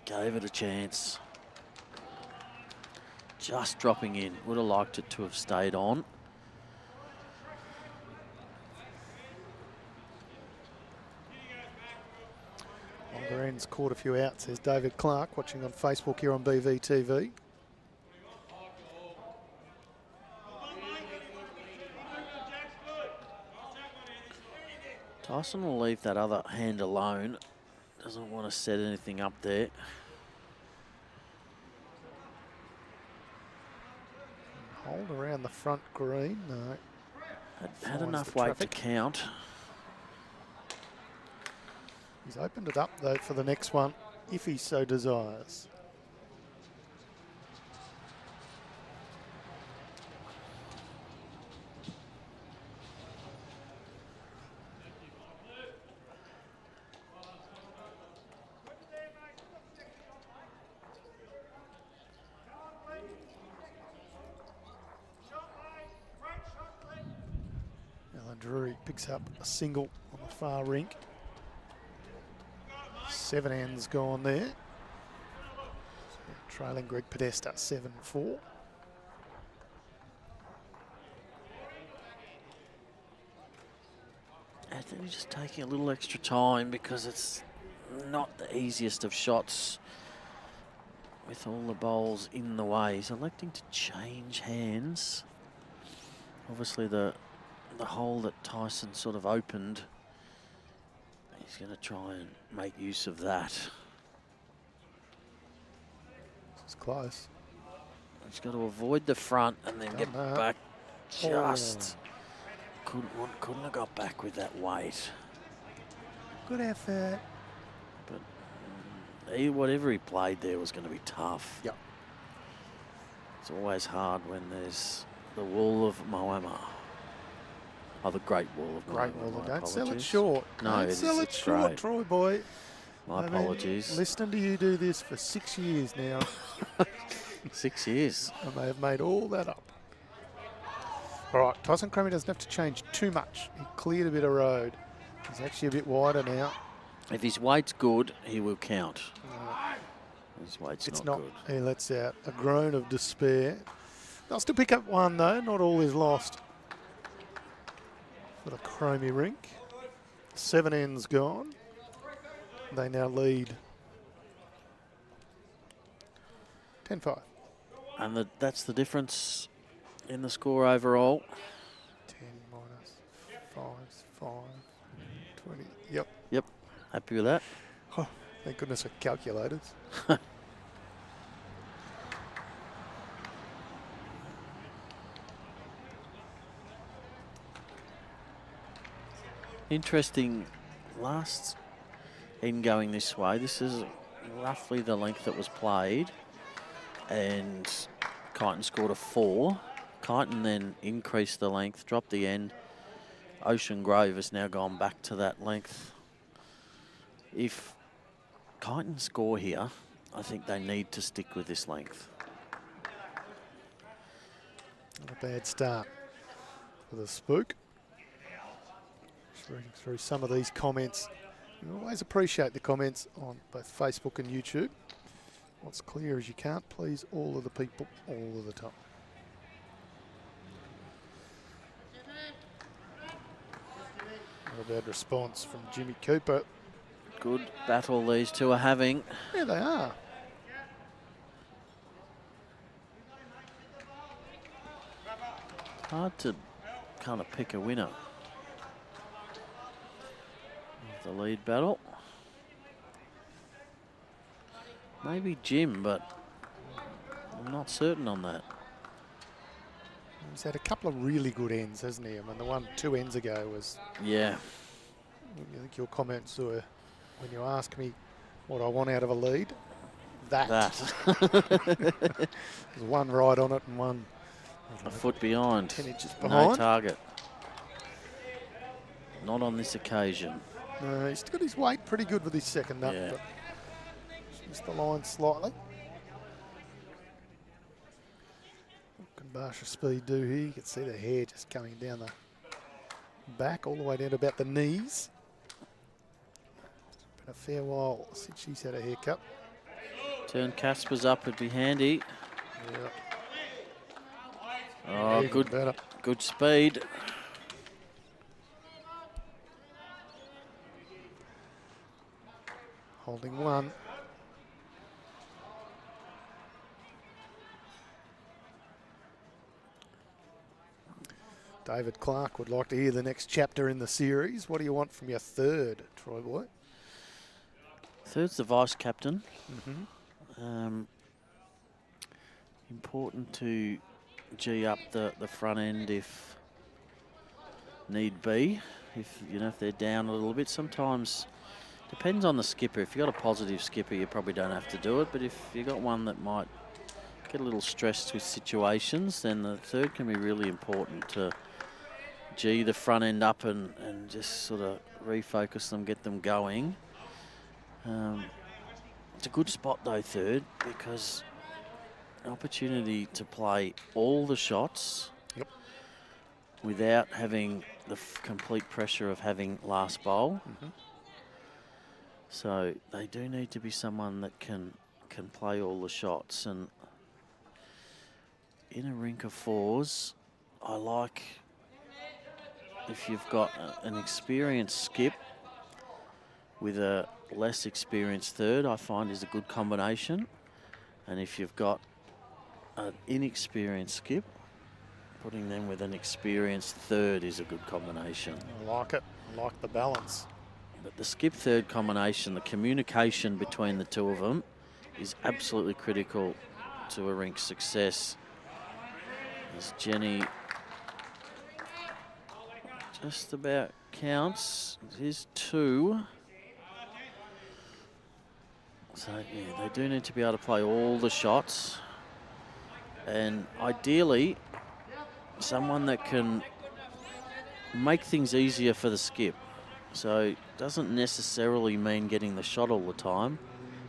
Gave it a chance. Just dropping in. Would have liked it to have stayed on. Longer ends caught a few out, says David Clark, watching on Facebook here on BVTV. Tyson will leave that other hand alone. Doesn't want to set anything up there. Hold around the front green, no. Had enough weight to count. He's opened it up though for the next one, if he so desires. Drury picks up a single on the far rink. 7 ends gone there. So trailing Greg Podesta 7-4. Anthony just taking a little extra time because it's not the easiest of shots with all the bowls in the way. He's electing to change hands. Obviously the hole that Tyson sort of opened, he's going to try and make use of that. It's close. He's got to avoid the front and then get back. Just couldn't have got back with that weight. Good effort. But whatever he played there was going to be tough. Yep. It's always hard when there's the wall of Moama. Oh, the Great Wall of Moama. Great Wall. Don't sell it short. No, don't sell it short, great. Troy boy. My apologies. Listening to you do this for 6 years now. 6 years. And they have made all that up. All right, Tyson Cromie doesn't have to change too much. He cleared a bit of road. He's actually a bit wider now. If his weight's good, he will count. His weight's not good. He lets out a groan of despair. They'll still pick up one, though. Not all is lost for the Cromie rink. 7 ends gone. They now lead 10-5. And that's the difference in the score overall. 10 minus 5 is 5. 20. Yep. Yep. Happy with that? Oh, thank goodness for calculators. Interesting. Last in going this way, this is roughly the length that was played, and Kyneton scored a 4. Kyneton then increased the length, dropped the end. Ocean Grove has now gone back to that length. If Kyneton score here, I think they need to stick with this length. Not a bad start for the Spook. Just reading through some of these comments. You always appreciate the comments on both Facebook and YouTube. What's clear is you can't please all of the people all of the time. Not a bad response from Jimmy Cooper. Good battle these two are having. Yeah, they are. Hard to kind of pick a winner of the lead battle. Maybe Jim, but I'm not certain on that. He's had a couple of really good ends, hasn't he? I mean, the one 2 ends ago was... Yeah. I think your comments were, when you ask me what I want out of a lead, that. There's one right on it and one... A foot behind. 10 inches behind. No target. Not on this occasion. No, he's got his weight pretty good with his second nut, Yeah. but missed the line slightly. What can Barsha Speed do here? You can see the hair just coming down the back all the way down to about the knees. It's been a fair while since she's had a haircut. Turn Casper's up would be handy. Yeah. Oh, Even good, better. good speed. Holding one. David Clark would like to hear the next chapter in the series. What do you want from your third, Troy Boy? Third's the vice captain. Mm-hmm. Important to G up the front end if need be. If they're down a little bit, sometimes depends on the skipper. If you've got a positive skipper, you probably don't have to do it. But if you've got one that might get a little stressed with situations, then the third can be really important to G the front end up and just sort of refocus them, get them going. It's a good spot though, third, because an opportunity to play all the shots. Yep. Without having the complete pressure of having last bowl. Mm-hmm. So they do need to be someone that can play all the shots. And in a rink of fours, I like if you've got an experienced skip with a less experienced third, I find is a good combination. And if you've got an inexperienced skip, putting them with an experienced third is a good combination. I like it. I like the balance. But the skip third combination, the communication between the two of them is absolutely critical to a rink's success. As Jenny just about counts, here's 2. So yeah, they do need to be able to play all the shots. And ideally, someone that can make things easier for the skip. So it doesn't necessarily mean getting the shot all the time,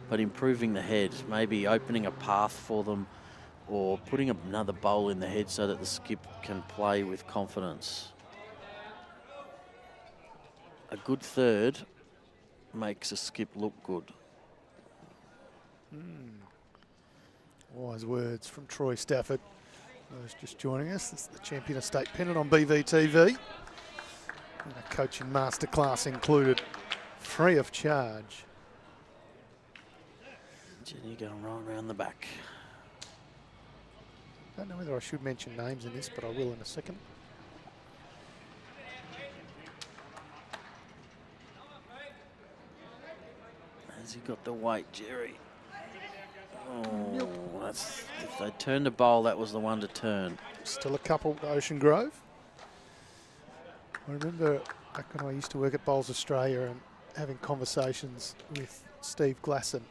but improving the head, maybe opening a path for them or putting another bowl in the head so that the skip can play with confidence. A good third makes a skip look good. Wise words from Troy Stafford. Those just joining us, this is the Champion of State Pennant on BVTV. And a coaching masterclass included, free of charge. Jenny going right around the back. I don't know whether I should mention names in this, but I will in a second. Has he got the weight, Jerry? Oh, that's, if they turned a bowl, that was the one to turn. Still a couple to Ocean Grove. I remember back when I used to work at Bowls Australia and having conversations with Steve Glasson,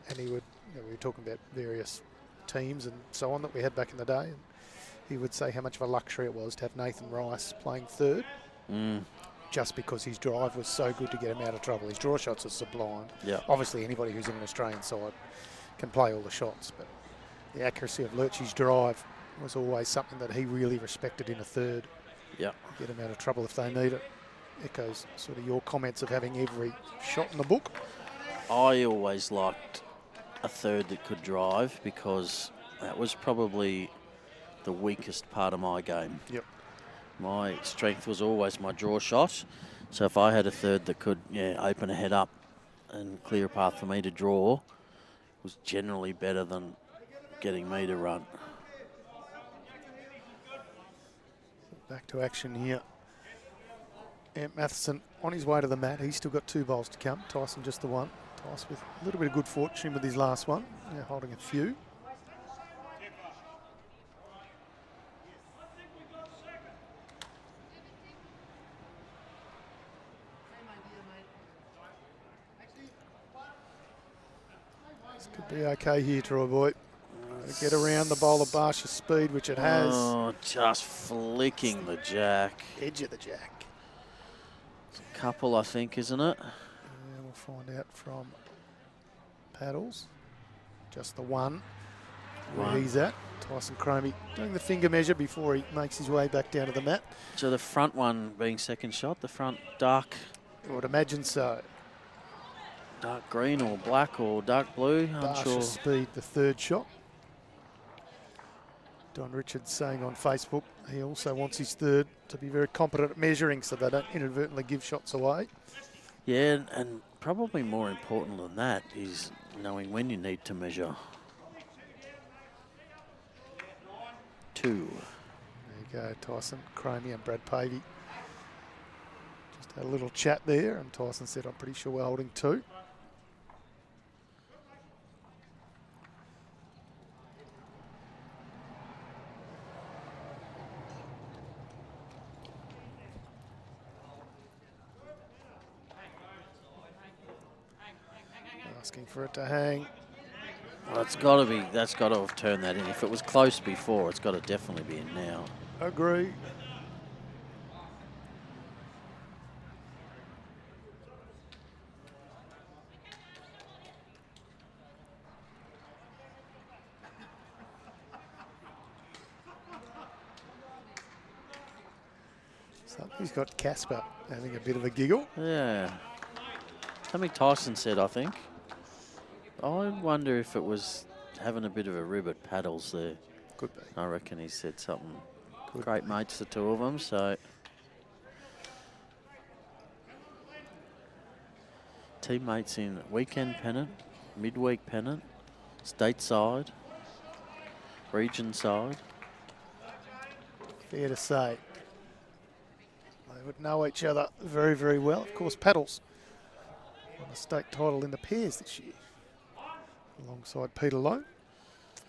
and he would, we were talking about various teams and so on that we had back in the day, and he would say how much of a luxury it was to have Nathan Rice playing third, just because his drive was so good to get him out of trouble. His draw shots are sublime. Yeah. Obviously, anybody who's in an Australian side can play all the shots, but the accuracy of Lurchie's drive was always something that he really respected in a third. Yeah. Get him out of trouble if they need it. Echoes sort of your comments of having every shot in the book. I always liked a third that could drive because that was probably the weakest part of my game. Yep. My strength was always my draw shot. So if I had a third that could open a head up and clear a path for me to draw, was generally better than getting me to run. Back to action here. And Mathison on his way to the mat. He's still got 2 bowls to come. Tyson just the one. Tyson with a little bit of good fortune with his last one. Now holding a few. This could be okay here, Troy boy. Get around the bowl of Barsha's speed, which it has. Oh, just flicking the jack. Edge of the jack. It's a couple, I think, isn't it? Yeah, we'll find out from Paddles. Just the one. Where he's at. Tyson Cromie doing the finger measure before he makes his way back down to the mat. So the front one being second shot, the front dark. I would imagine so. Dark green or black or dark blue, Barsha's unsure. speed, the third shot. Don Richards saying on Facebook he also wants his third to be very competent at measuring so they don't inadvertently give shots away. Yeah, and probably more important than that is knowing when you need to measure. 2. There you go, Tyson Cromie and Brad Pavey. Just had a little chat there, and Tyson said, I'm pretty sure we're holding 2. Asking for it to hang. Well, that's got to have turned that in. If it was close before, it's got to definitely be in now. Agree. Somebody's got Casper having a bit of a giggle. Yeah. Something Tyson said, I think. I wonder if it was having a bit of a rib at Paddles there. Could be. I reckon he said something. Could Great be. mates, the 2 of them, so. Teammates in weekend pennant, midweek pennant, stateside, region side. Fair to say. They would know each other very, very well. Of course, Paddles won the state title in the pairs this year, alongside Peter Lowe.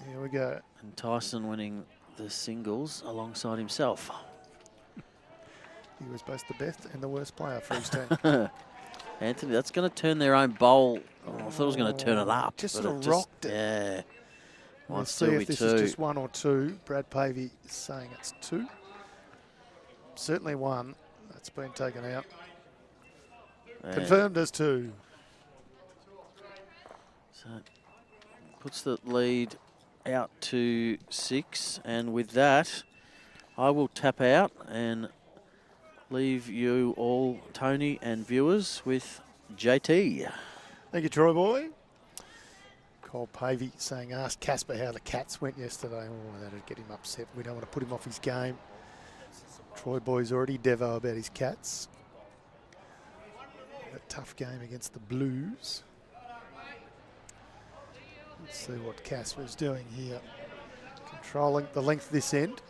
Here we go. And Tyson winning the singles alongside himself. He was both the best and the worst player for his team. Anthony, that's going to turn their own bowl. Oh, I thought it was going to turn it up. Just but sort of rocked it. Yeah. We'll Might see still be if this 2. is just 1 or 2. Brad Pavey is saying it's 2. Certainly 1. That's been taken out. And Confirmed as 2. so puts the lead out to 6. And with that, I will tap out and leave you all, Tony and viewers, with JT. Thank you, Troy boy. Cole Pavey saying, ask Casper how the Cats went yesterday. Oh, that'd get him upset. We don't want to put him off his game. Troy boy's already devo about his Cats. A tough game against the Blues. Let's see what Casper's doing here. Controlling the length of this end.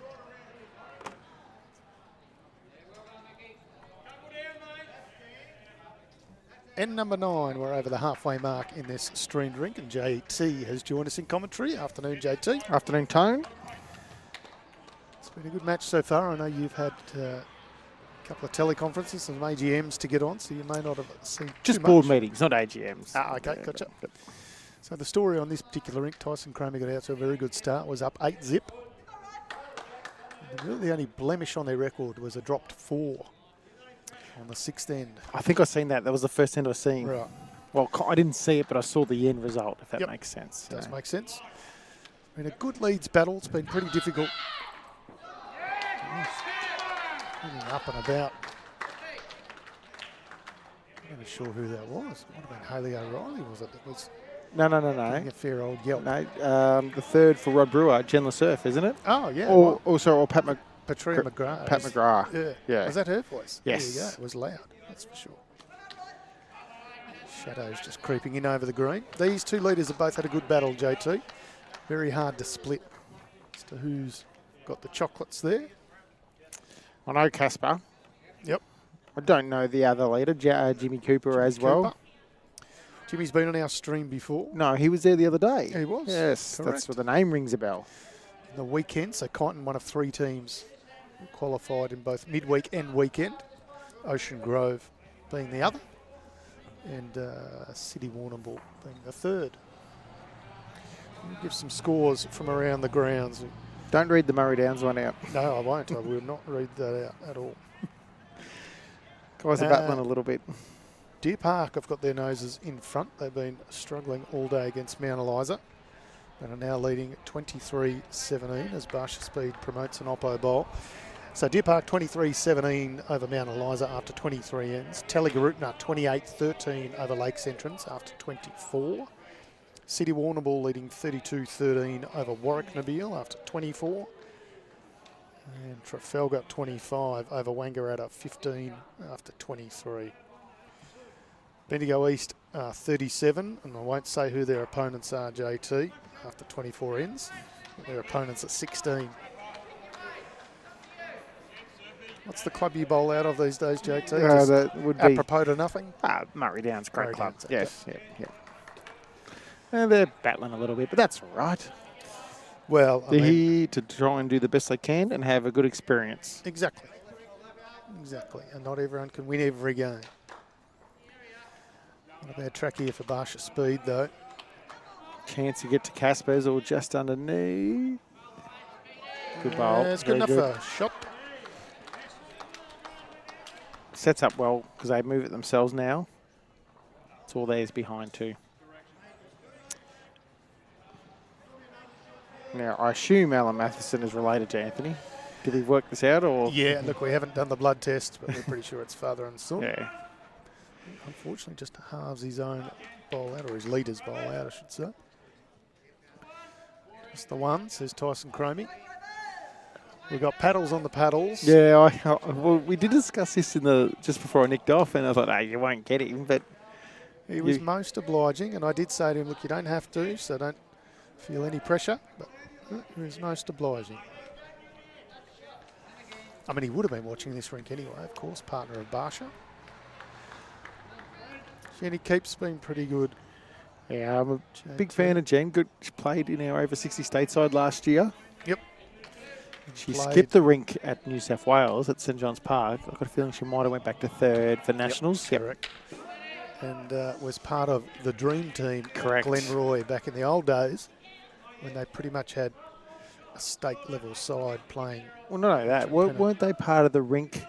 End number 9, we're over the halfway mark in this streamed rink, and JT has joined us in commentary. Afternoon, JT. Afternoon, Tone. It's been a good match so far. I know you've had a couple of teleconferences, some AGMs to get on, so you may not have seen Just too board much. meetings, not AGMs. Ah, okay, gotcha. So the story on this particular rink, Tyson Cromie got out to a very good start, was up 8-zip. And really the only blemish on their record was a dropped 4 on the 6th end. I think I've seen that. That was the first end I've seen. Right. Well, I didn't see it, but I saw the end result, if that Yep. makes sense. Does make sense. Been a good leads battle. It's been pretty difficult. Moving up and about. I'm not sure who that was. Might have been Hayley O'Reilly, was it? That was No. giving a fair old yelp. No, the third for Rod Brewer, Jen Surf, isn't it? Oh, yeah. Or Pat Patria McGrath. Pat McGrath. Yeah. Yeah. Was that her voice? Yes. There you go. It was loud, that's for sure. Shadows just creeping in over the green. These two leaders have both had a good battle, JT. Very hard to split as to who's got the chocolates there. I know Casper. Yep. I don't know the other leader, Jimmy Cooper as well. Cooper. Jimmy's been on our stream before. No, he was there the other day. He was. Yes, Correct. that's what the name rings a bell. In the weekend, so Kyneton, one of 3 teams who qualified in both midweek and weekend. Ocean Grove being the other, and City Warrnambool being the third. We'll give some scores from around the grounds. Don't read the Murray Downs one out. No, I won't. I will not read that out at all. Guys are battling a little bit. Deer Park have got their noses in front. They've been struggling all day against Mount Eliza and are now leading 23-17 as Barsha Speed promotes an Oppo bowl. So Deer Park 23-17 over Mount Eliza after 23 ends. Tallygaroopna 28-13 over Lakes Entrance after 24. City Warrnambool leading 32-13 over Warwick Nabil after 24. And Trafalgar 25 over Wangaratta 15 after 23. Bendigo East 37, and I won't say who their opponents are, JT, after 24 ends. Their opponents at 16. What's the club you bowl out of these days, JT? Just That would be apropos to nothing? Murray Downs, great Murray club. Downs, Yes, yeah. And they're battling a little bit, but that's all right. Well, I They're mean, here to try and do the best they can and have a good experience. exactly. Exactly. And not everyone can win every game. Not a bad track here for Barsha Speed, though. Chance to get to Casper's or just underneath. Good bowl. It's good enough for a shot. Sets up well because they move it themselves now. It's all theirs behind too. Now, I assume Alan Mathison is related to Anthony. Did he work this out or? Yeah, look, we haven't done the blood test, but we're pretty sure it's father and son. Yeah. Unfortunately, just halves his own bowl out, or his leader's bowl out, I should say. Just the one, says Tyson Cromie. We've got paddles on the paddles. Yeah, well, we did discuss this just before I nicked off, and I thought, you won't get him, but He was most obliging, and I did say to him, look, you don't have to, so don't feel any pressure, but he was most obliging. I mean, he would have been watching this rink anyway, of course, partner of Barsha. Jenny Keep's been pretty good. yeah, I'm a big fan of Jen. Good, she played in our over 60 stateside last year. Yep. She Played- skipped the rink at New South Wales at St John's Park. I've got a feeling she might have went back to third for nationals. Yep, correct. And was part of the dream team Correct. at Glenroy back in the old days when they pretty much had a state level side playing. Well, not only that, Pennant. weren't they part of the rink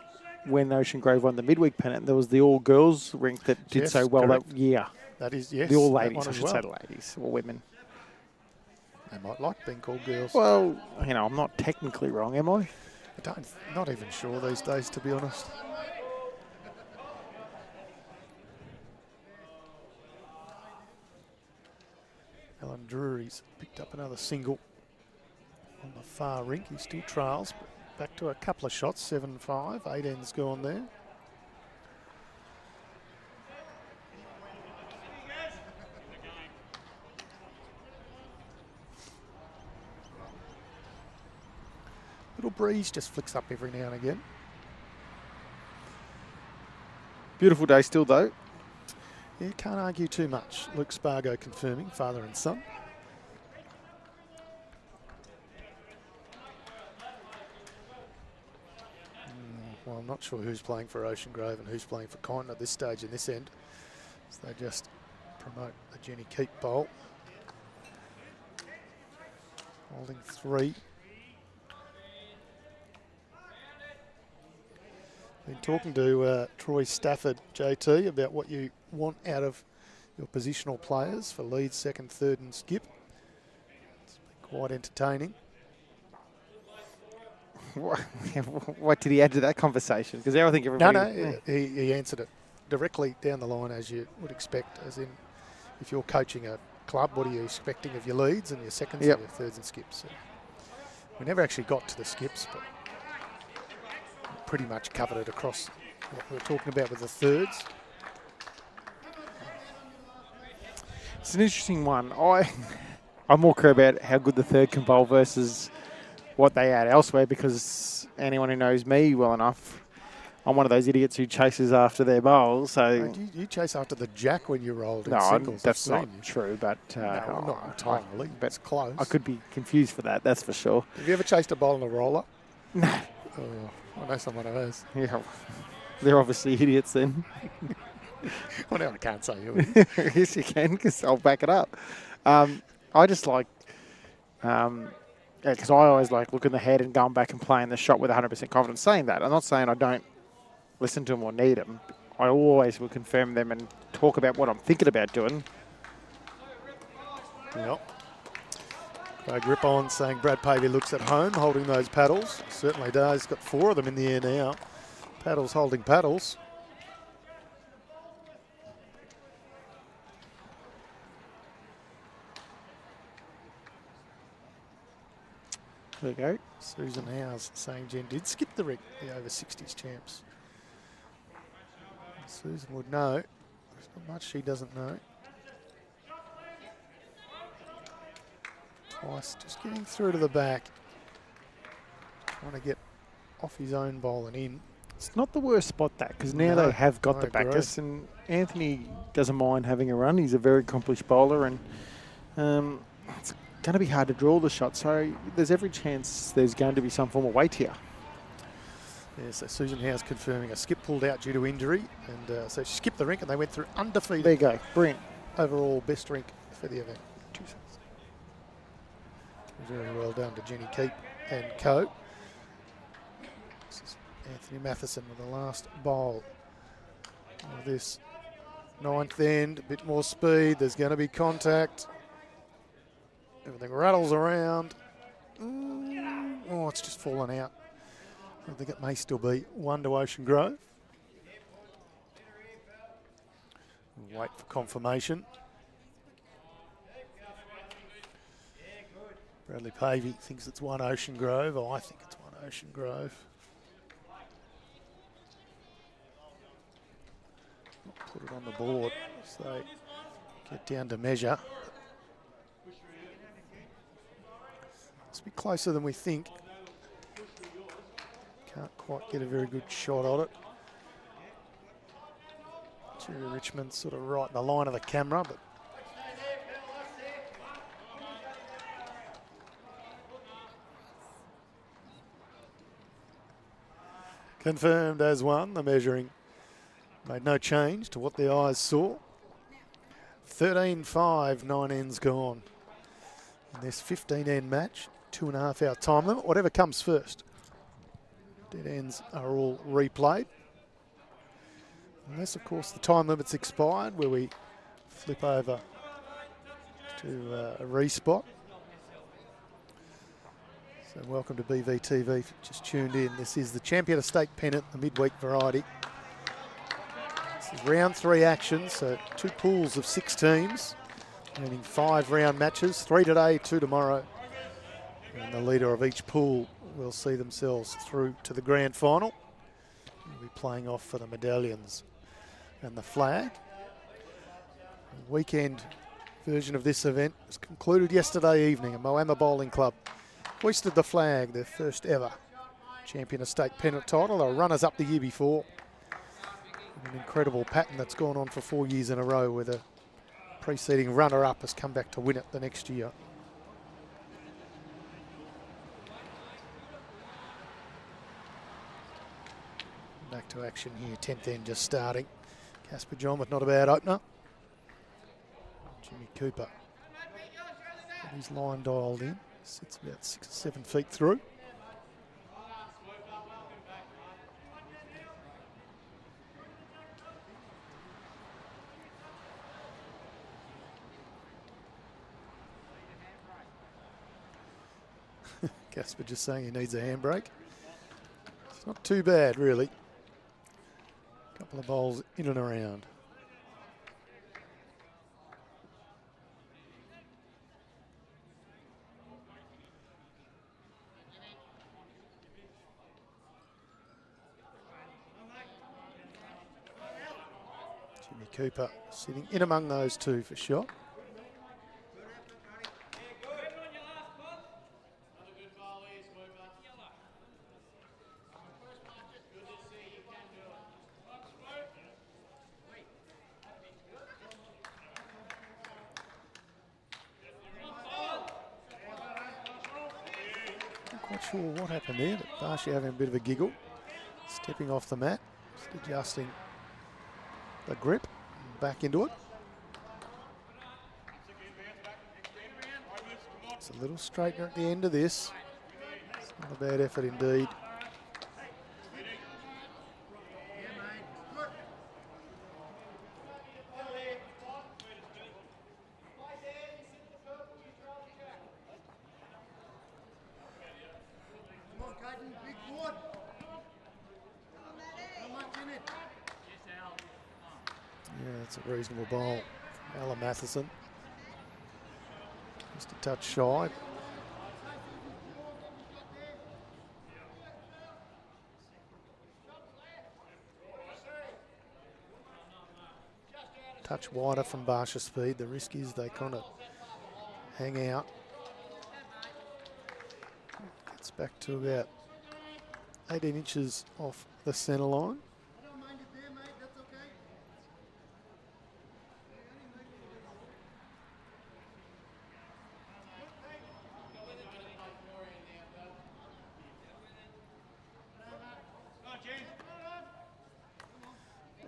when Ocean Grove won the Midweek Pennant? There was the all-girls rink that did Yes, so well correct. that year. That is, yes. The that all-ladies, one I as should well. say the ladies, or women. They might like being called girls. Well, I'm not technically wrong, am I? Not even sure these days, to be honest. Alan Drury's picked up another single on the far rink. He still trails, but back to a couple of shots, 7-5, 8 ends gone there. Little breeze just flicks up every now and again. Beautiful day still, though. Yeah, can't argue too much. Luke Spargo confirming, father and son. Well, I'm not sure who's playing for Ocean Grove and who's playing for Kyneton at this stage in this end. So they just promote the Jenny Keep Bowl. Holding 3. Been talking to Troy Stafford, JT, about what you want out of your positional players for lead, second, third and skip. It's been quite entertaining. What did he add to that conversation? Because I think everybody... He answered it directly down the line as you would expect, as in if you're coaching a club, what are you expecting of your leads and your seconds and your thirds and skips? So we never actually got to the skips, but pretty much covered it across what we were talking about with the thirds. It's an interesting one. I'm more clear about how good the third can bowl versus what they add elsewhere, because anyone who knows me well enough, I'm one of those idiots who chases after their bowls. So you chase after the jack when you rolled in no, singles. that's not true, but no, not entirely. But it's close. I could be confused for that, that's for sure. Have you ever chased a bowl in a roller? No. I know someone who has. Yeah, they're obviously idiots then. Well, now I can't say who. Yes, you can, because I'll back it up. I just like, because I always like looking ahead and going back and playing the shot with 100% confidence. Saying that, I'm not saying I don't listen to them or need them. I always will confirm them and talk about what I'm thinking about doing. Yep. Craig Rippon saying Brad Pavey looks at home holding those paddles. Certainly does. He's got 4 of them in the air now. Paddles holding paddles. There you go. Susan Howes saying Jen did skip the rig, the over 60s champs. Susan would know. There's not much she doesn't know. Twice just getting through to the back. Trying to get off his own bowl and in. It's not the worst spot, that, because now they have got the agree. backers, and Anthony doesn't mind having a run. He's a very accomplished bowler, and it's going to be hard to draw the shot, so there's every chance there's going to be some form of weight here. Yeah, so Susan Howe's confirming a skip pulled out due to injury, and so she skipped the rink and they went through undefeated. There you go, brilliant. Overall best rink for the event. Very well done to Jenny Keep and co. This is Anthony Mathison with the last bowl of this 9th end. A bit more speed, there's going to be contact. Everything rattles around. Oh, it's just fallen out. I think it may still be 1 to Ocean Grove. Wait for confirmation. Bradley Pavey thinks it's 1 Ocean Grove. I think it's 1 Ocean Grove. Not put it on the board as they get down to measure. Must be closer than we think. Can't quite get a very good shot on it. Jerry Richmond's sort of right in the line of the camera, but confirmed as 1. The measuring made no change to what the eyes saw. 13-5, 9 ends gone. In this 15-end match, 2.5 hour time limit, whatever comes first. Dead ends are all replayed. Unless, of course, the time limit's expired, where we flip over to a respot. So welcome to BVTV if you just tuned in. This is the Champion Estate Pennant, the midweek variety. This is round 3 action, so 2 pools of 6 teams, meaning 5 round matches, 3 today, 2 tomorrow. And the leader of each pool will see themselves through to the grand final. We'll be playing off for the medallions and the flag. The weekend version of this event was concluded yesterday evening. A Moama Bowling Club hoisted the flag, their first ever champion of state Pennant title. They were runners up the year before. An incredible pattern that's gone on for 4 years in a row, where the preceding runner-up has come back to win it the next year. Back to action here, 10th end just starting. Casper John with not a bad opener. Jimmy Cooper. He's line dialed in. Sits about 6 or 7 feet through. Casper just saying he needs a handbrake. It's not too bad, really. Couple of bowls in and around. Jimmy Cooper sitting in among those two for shot. Not sure what happened there, but Barshi having a bit of a giggle. Stepping off the mat, just adjusting the grip, back into it. It's a little straightener at the end of this. It's not a bad effort indeed. Yeah, it's a reasonable bowl from Alan Mathison. Just a touch shy. Touch wider from Barsha speed. The risk is they kind of hang out. Gets back to about 18 inches off the centre line.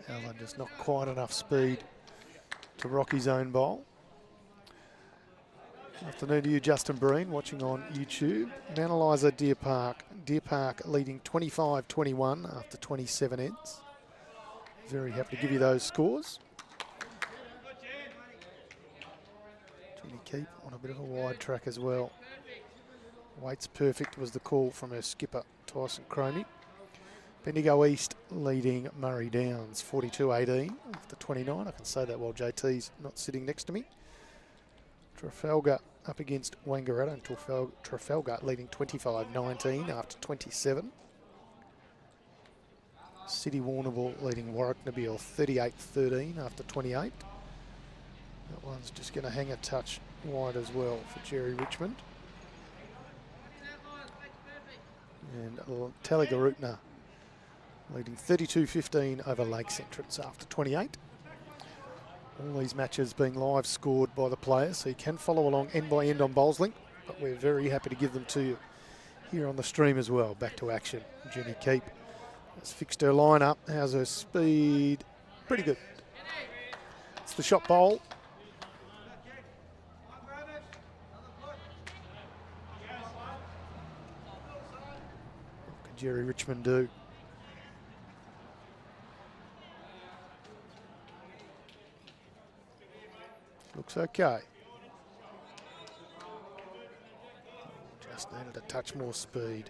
Alan just not quite enough speed to rock his own bowl. Afternoon to you, Justin Breen, watching on YouTube. Manalizer Deer Park. Deer Park leading 25-21 after 27 ends. Very happy to give you those scores. Jenny Keep on a bit of a wide track as well. Weight's perfect was the call from her skipper, Tyson Cromie. Bendigo East leading Murray Downs 42-18 after 29. I can say that while JT's not sitting next to me. Trafalgar up against Wangaratta, and Trafalgar leading 25-19 after 27. City Warrnambool leading Warwick Nabil 38-13 after 28. That one's just going to hang a touch wide as well for Jerry Richmond. And Tallygarootna leading 32-15 over Lakes Entrance after 28. All these matches being live scored by the players, so you can follow along end by end on Bowlslink, but we're very happy to give them to you here on the stream as well. Back to action. Jenny Keep has fixed her line up. How's her speed? Pretty good. It's the shot bowl. What can Jerry Richmond do? Looks okay. Just needed a touch more speed.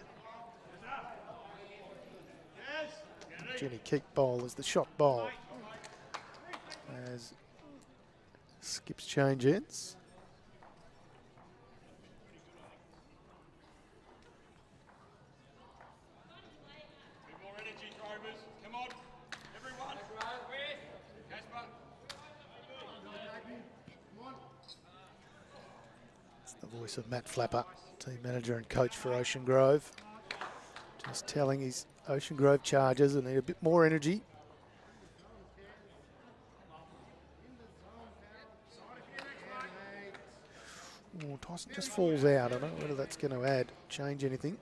Jenny Keep bowl is the shot bowl. As skips change ends. Voice of Matt Flapper, team manager and coach for Ocean Grove. Just telling his Ocean Grove Chargers they need a bit more energy. Oh, Tyson just falls out. I don't know whether that's going to change anything.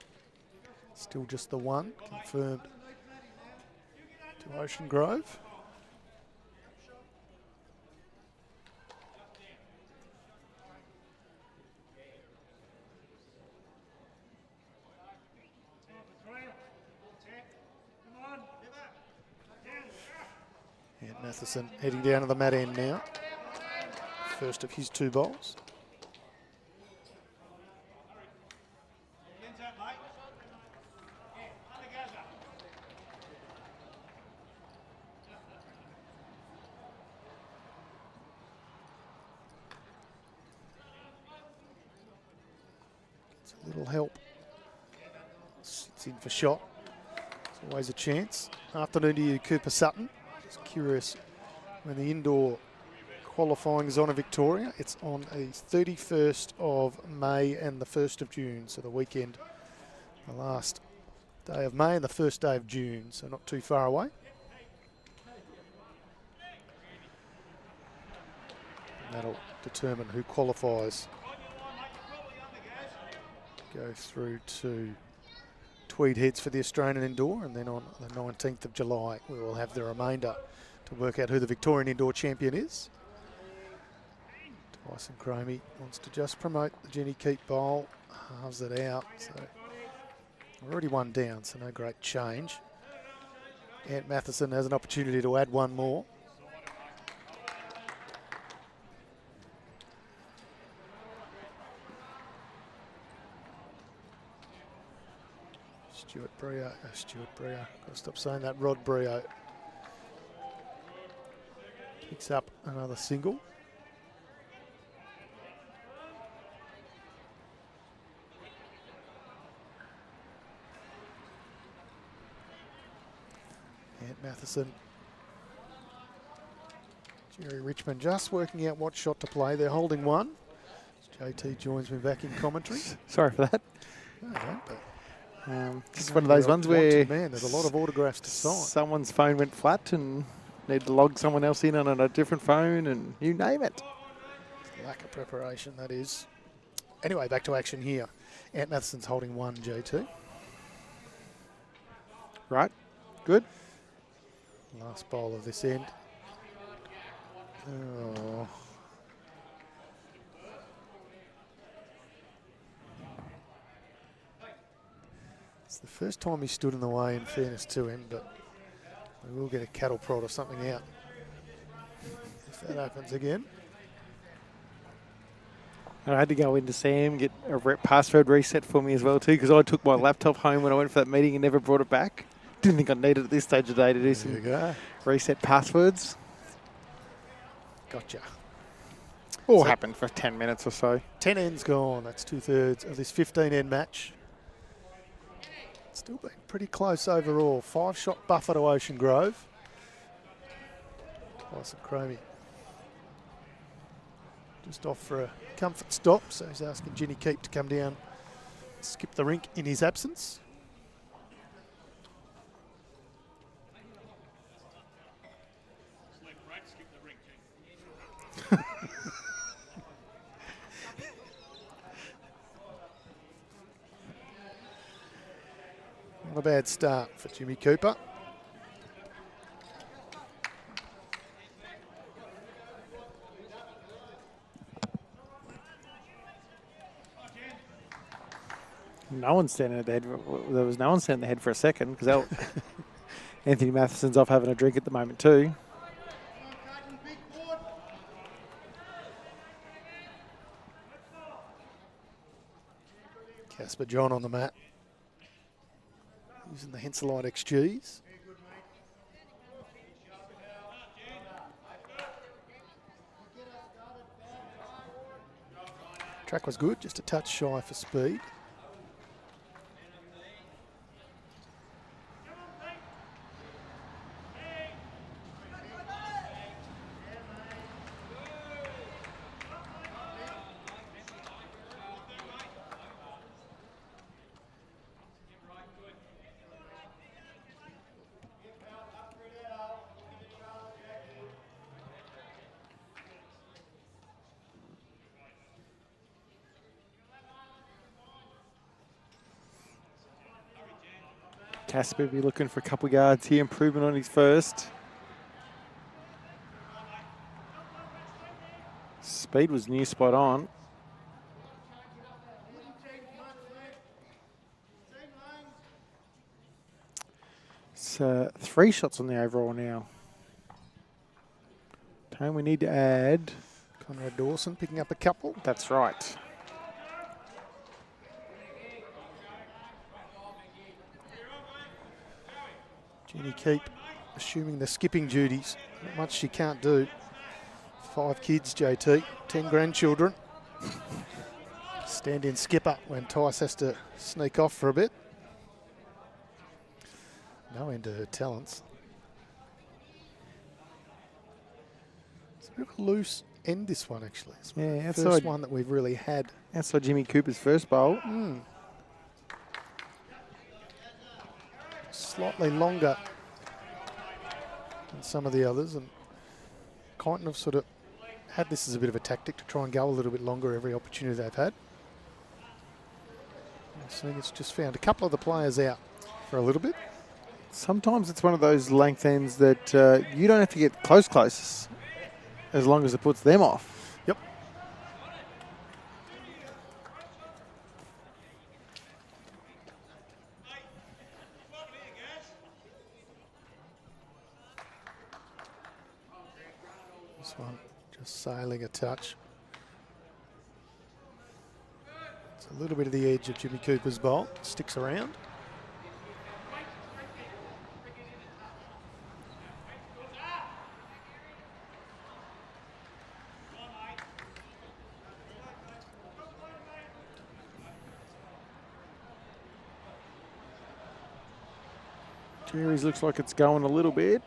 Still just the one confirmed to Ocean Grove. And Mathison heading down to the mat end now. First of his 2 bowls. It's a little help. Sits in for shot. It's always a chance. Afternoon to you, Cooper Sutton. Just curious when the indoor qualifying is on in Victoria. It's on the 31st of May and the 1st of June, so the weekend, the last day of May and the first day of June, so not too far away. And that'll determine who qualifies. Go through to Tweed Heads for the Australian Indoor, and then on the 19th of July we will have the remainder to work out who the Victorian Indoor champion is. Tyson Cromie wants to just promote the Jenny Keep bowl, halves it out, so we're already 1 down, so no great change. Ant Mathison has an opportunity to add 1 more. Stuart Brio, got to stop saying that, Rod Brio. Picks up another single. And Mathison. Jerry Richmond just working out what shot to play. They're holding 1. JT joins me back in commentary. Sorry for that. No, don't be. Just one of those ones where man, there's a lot of autographs to sign. Someone's phone went flat and need to log someone else in on a different phone and you name it. Lack of preparation, that is. Anyway, back to action here. Ant Mathison's holding 1, JT. Right, good. Last bowl of this end. Oh. It's the first time he stood in the way, in fairness to him, but we will get a cattle prod or something out if that happens again. I had to go into Sam, get a password reset for me as well too, because I took my laptop home when I went for that meeting and never brought it back. Didn't think I needed at this stage of the day to do some reset passwords. Gotcha. All So happened for 10 minutes or so. 10 ends gone. That's 2/3 of this 15-end match. Still been pretty close overall. 5-shot buffer to Ocean Grove. Tyson Cromie just off for a comfort stop, so he's asking Jenny Keep to come down, skip the rink in his absence. Not a bad start for Jimmy Cooper. No one's standing at the head. There was no one standing at the head for a second because Anthony Mathison's off having a drink at the moment too. Casper John on the mat. Using the Henselite XGs. Track was good, just a touch shy for speed. Casper be looking for a couple of yards here, improvement on his first. Speed was near spot on. It's 3 shots on the overall now. Tone, we need to add. Conrad Dawson picking up a couple. That's right. Jenny Keep assuming the skipping duties. Not much she can't do. 5 kids, JT, 10 grandchildren. Stand-in skipper when Tice has to sneak off for a bit. No end to her talents. It's a bit of a loose end, this one, actually. It's the first one that we've really had. Outside Jimmy Cooper's first bowl. Slightly longer than some of the others, and Kyneton have sort of had this as a bit of a tactic to try and go a little bit longer every opportunity they've had. I think it's just found a couple of the players out for a little bit. Sometimes it's one of those length ends that you don't have to get close as long as it puts them off. Yep. This one just sailing a touch. It's a little bit of the edge of Jimmy Cooper's bowl. Sticks around. Jerry's looks like it's going a little bit.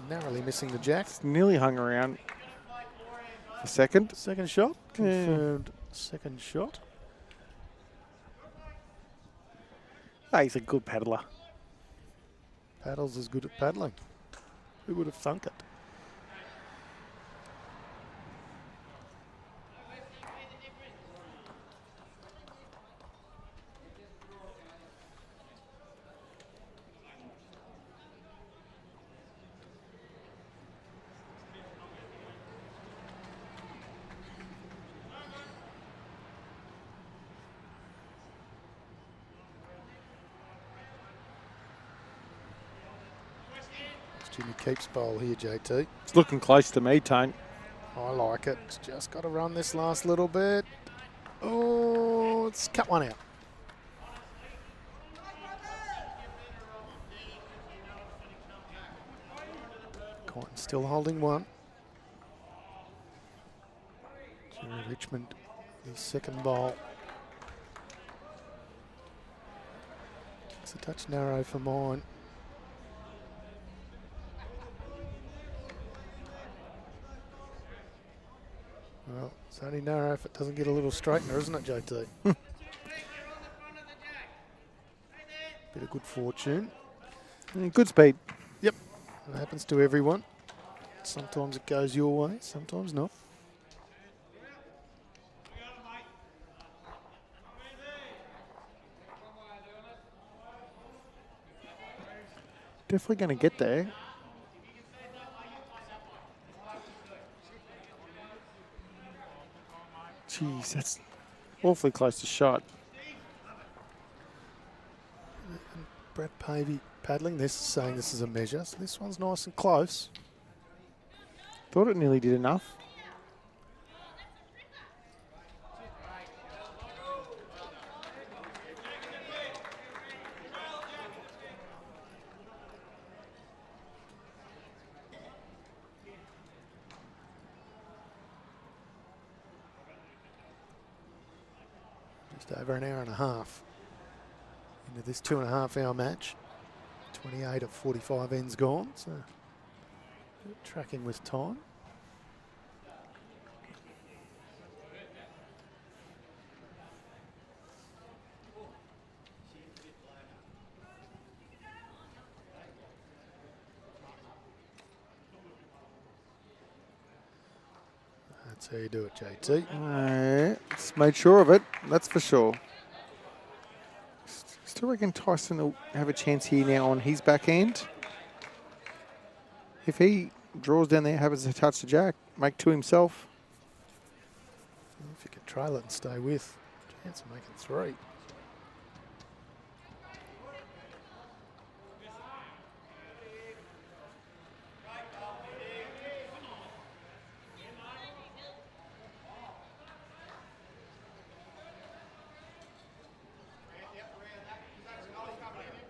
Narrowly missing the jack. It's nearly hung around for second. Second shot. Confirmed second shot. Oh, he's a good paddler. Paddles is good at paddling. Who would have thunk it? Jimmy Keeps bowl here, JT. It's looking close to me, Tone. I like it. It's just got to run this last little bit. Oh, it's cut one out. Kyneton still holding one. Jerry Richmond, his second bowl. It's a touch narrow for mine. Well, it's only narrow if it doesn't get a little straightener, isn't it, JT? Bit of good fortune. Good speed. Yep, it happens to everyone. Sometimes it goes your way, sometimes not. Definitely going to get there. Jeez, that's awfully close to shot. Brett Pavey paddling this, saying this is a measure. So this one's nice and close. Thought it nearly did enough. Just over an hour and a half into this 2.5 hour match. 28 of 45 ends gone, so tracking with time. That's how you do it, JT. Just made sure of it, that's for sure. still reckon Tyson will have a chance here now on his backhand. If he draws down there, happens to touch the jack, make two himself. If you can trail it and stay with, chance of making three.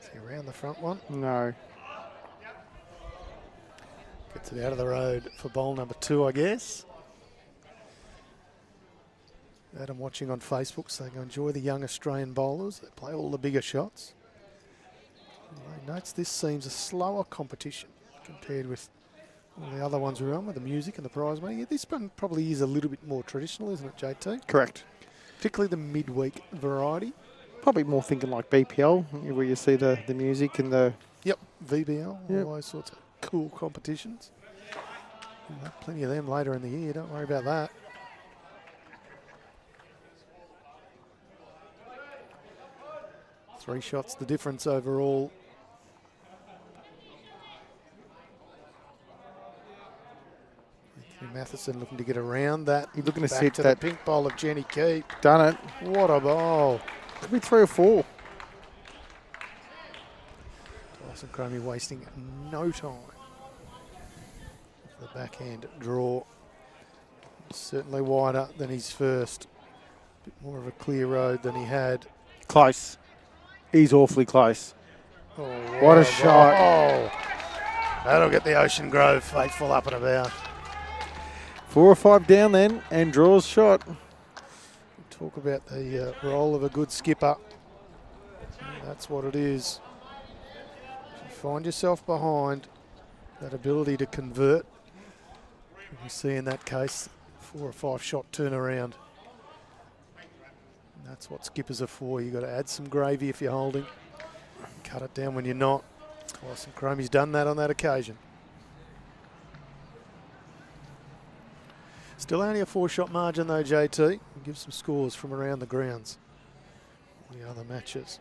Is he around the front one? No. Gets it out of the road for bowl number 2, I guess. Adam watching on Facebook saying, enjoy the young Australian bowlers. They play all the bigger shots. He notes this seems a slower competition compared with all the other ones we're on with the music and the prize money. Yeah, this one probably is a little bit more traditional, isn't it, JT? Correct. Particularly the midweek variety. Probably more thinking like BPL, where you see the music and the... Yep, VBL, Yep. all those sorts of cool competitions. We'll have plenty of them later in the year, don't worry about that. Three shots the difference overall. Anthony Mathison looking to get around that. He's looking to Back sit to that. the pink bowl of Jenny Keep. Done it. What a bowl. Could be 3 or 4. Tyson Cromie wasting no time. The backhand draw. Certainly wider than his first. Bit more of a clear road than he had. Close. He's awfully close. Oh, What a shot. Oh, that'll get the Ocean Grove faithful up and about. 4 or 5 down then, and draws shot. Talk about the role of a good skipper. That's what it is. If you find yourself behind, that ability to convert, we see in that case 4 or 5 shot turnaround. And that's what skippers are for. You've got to add some gravy if you're holding. Cut it down when you're not. Tyson Cromie's done that on that occasion. Still only a 4-shot margin though, JT. We'll give some scores from around the grounds. The other matches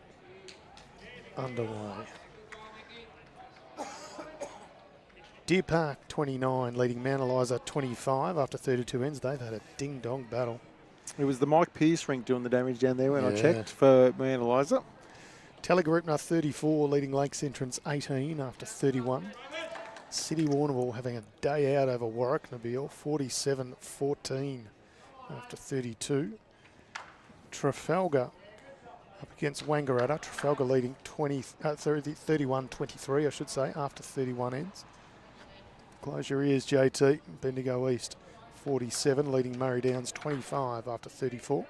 underway. Deer Park 29 leading Mount Eliza 25 after 32 ends. They've had a ding-dong battle. It was the Mike Pearce rink doing the damage down there when I Yeah. checked for Mount Eliza. Telegarupna 34 leading Lakes Entrance 18 after 31. City Warrnambool having a day out over Warwick Nabil 47-14 after 32. Trafalgar up against Wangaratta. Trafalgar leading 31-23 I should say after 31 ends. Close your ears JT. Bendigo East 47 leading Murray Downs 25 after 34.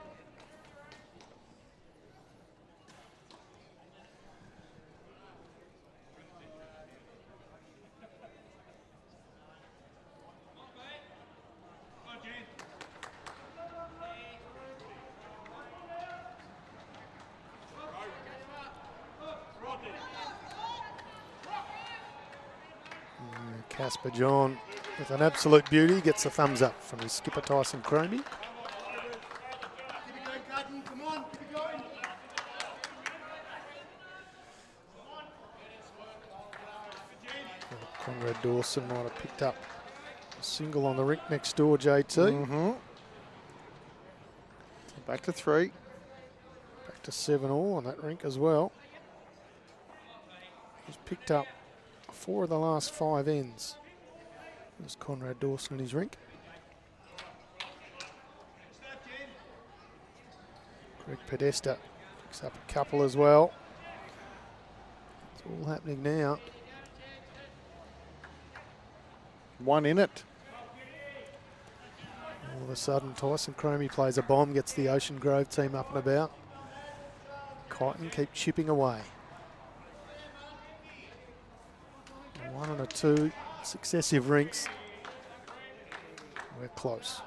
Casper John with an absolute beauty gets a thumbs up from his skipper Tyson Cromie. Conrad Dawson might have picked up a single on the rink next door, JT. Back to 3. Back to 7 all on that rink as well. He's picked up 4 of the last 5 ends. There's Conrad Dawson in his rink. Greg Podesta picks up a couple as well. It's all happening now. 1 in it. All of a sudden, Tyson Cromie plays a bomb, gets the Ocean Grove team up and about. Kyneton keep chipping away. 1 and a 2, successive rinks. We're close.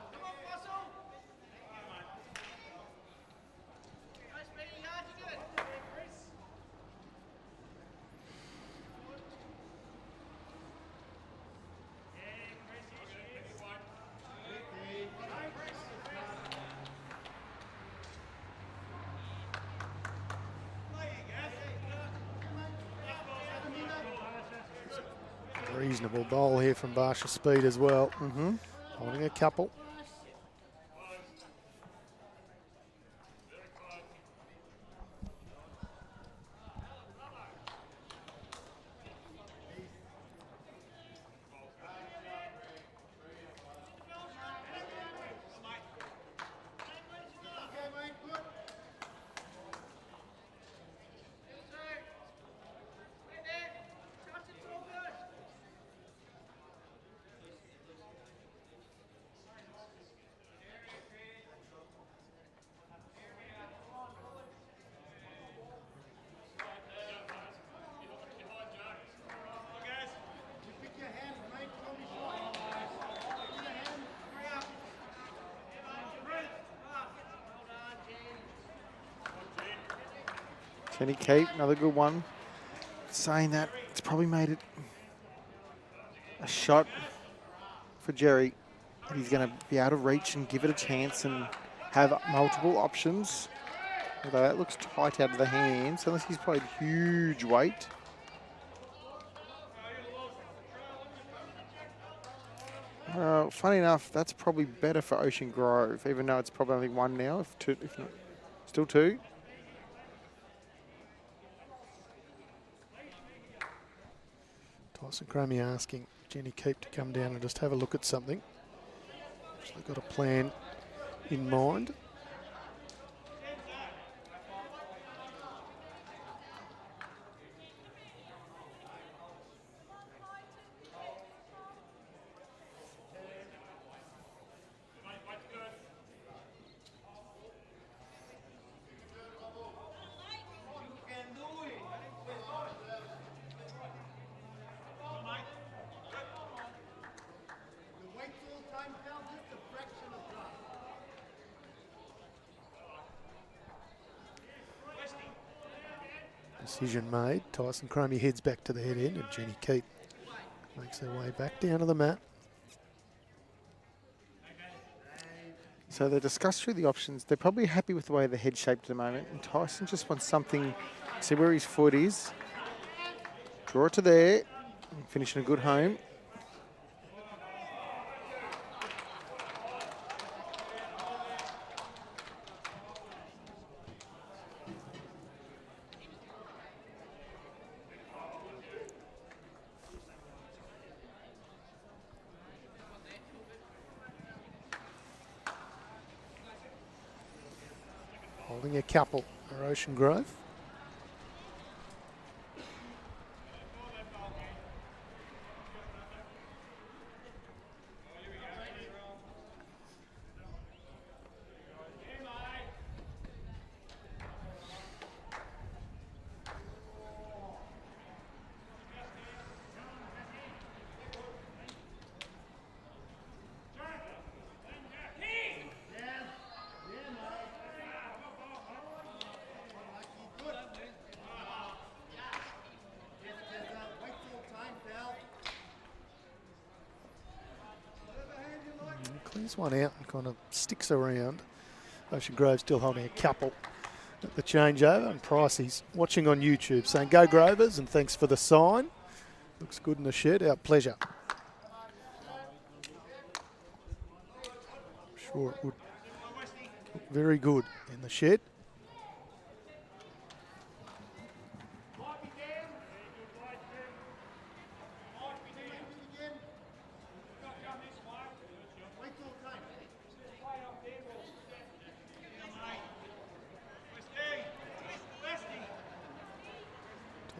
Reasonable bowl here from Barsha Speed as well. Holding a couple. Jenny Keep, another good one. Saying that, it's probably made it a shot for Jerry. He's going to be able to reach and give it a chance and have multiple options. Although that looks tight out of the hands, unless he's played huge weight. Funny enough, that's probably better for Ocean Grove, even though it's probably only one now, if not, still two. Tyson Cromie asking Jenny Keep to come down and just have a look at something. So they've got a plan in mind. Decision made. Tyson Cromie heads back to the head end and Jenny Keep makes their way back down to the mat. So they discussed through the options. They're probably happy with the way the head's shaped at the moment. And Tyson just wants something, see where his foot is. Draw it to there and finish in a good home. Holding a couple for Ocean Grove. Clears one out and kind of sticks around. Ocean Grove still holding a couple at the changeover, and Pricey's watching on YouTube saying, "Go Grovers," and thanks for the sign. Looks good in the shed, our pleasure. Sure it would look very good in the shed.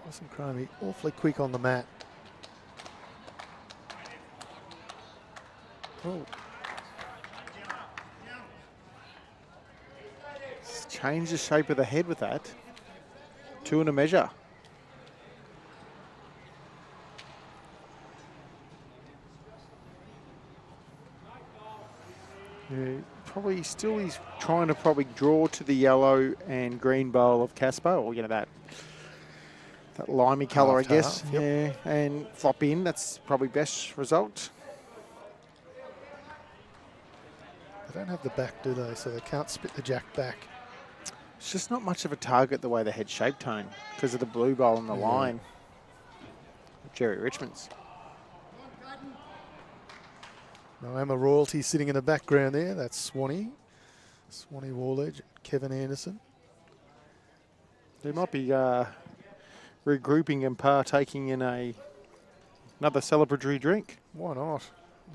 Tyson Cromie awfully quick on the mat. Oh. Change the shape of the head with that. Two and a measure. Yeah, probably still he's trying to probably draw to the yellow and green bowl of Casper, or you know that limey colour, I guess. Half, yep. Yeah, and flop in. That's probably best result. They don't have the back, do they? So they can't spit the jack back. It's just not much of a target the way the head shape tone because of the blue bowl and the line of Jerry Richmond's. Moama royalty sitting in the background there. That's Swanee War Legend, Kevin Anderson. They might be regrouping and partaking in another celebratory drink. Why not?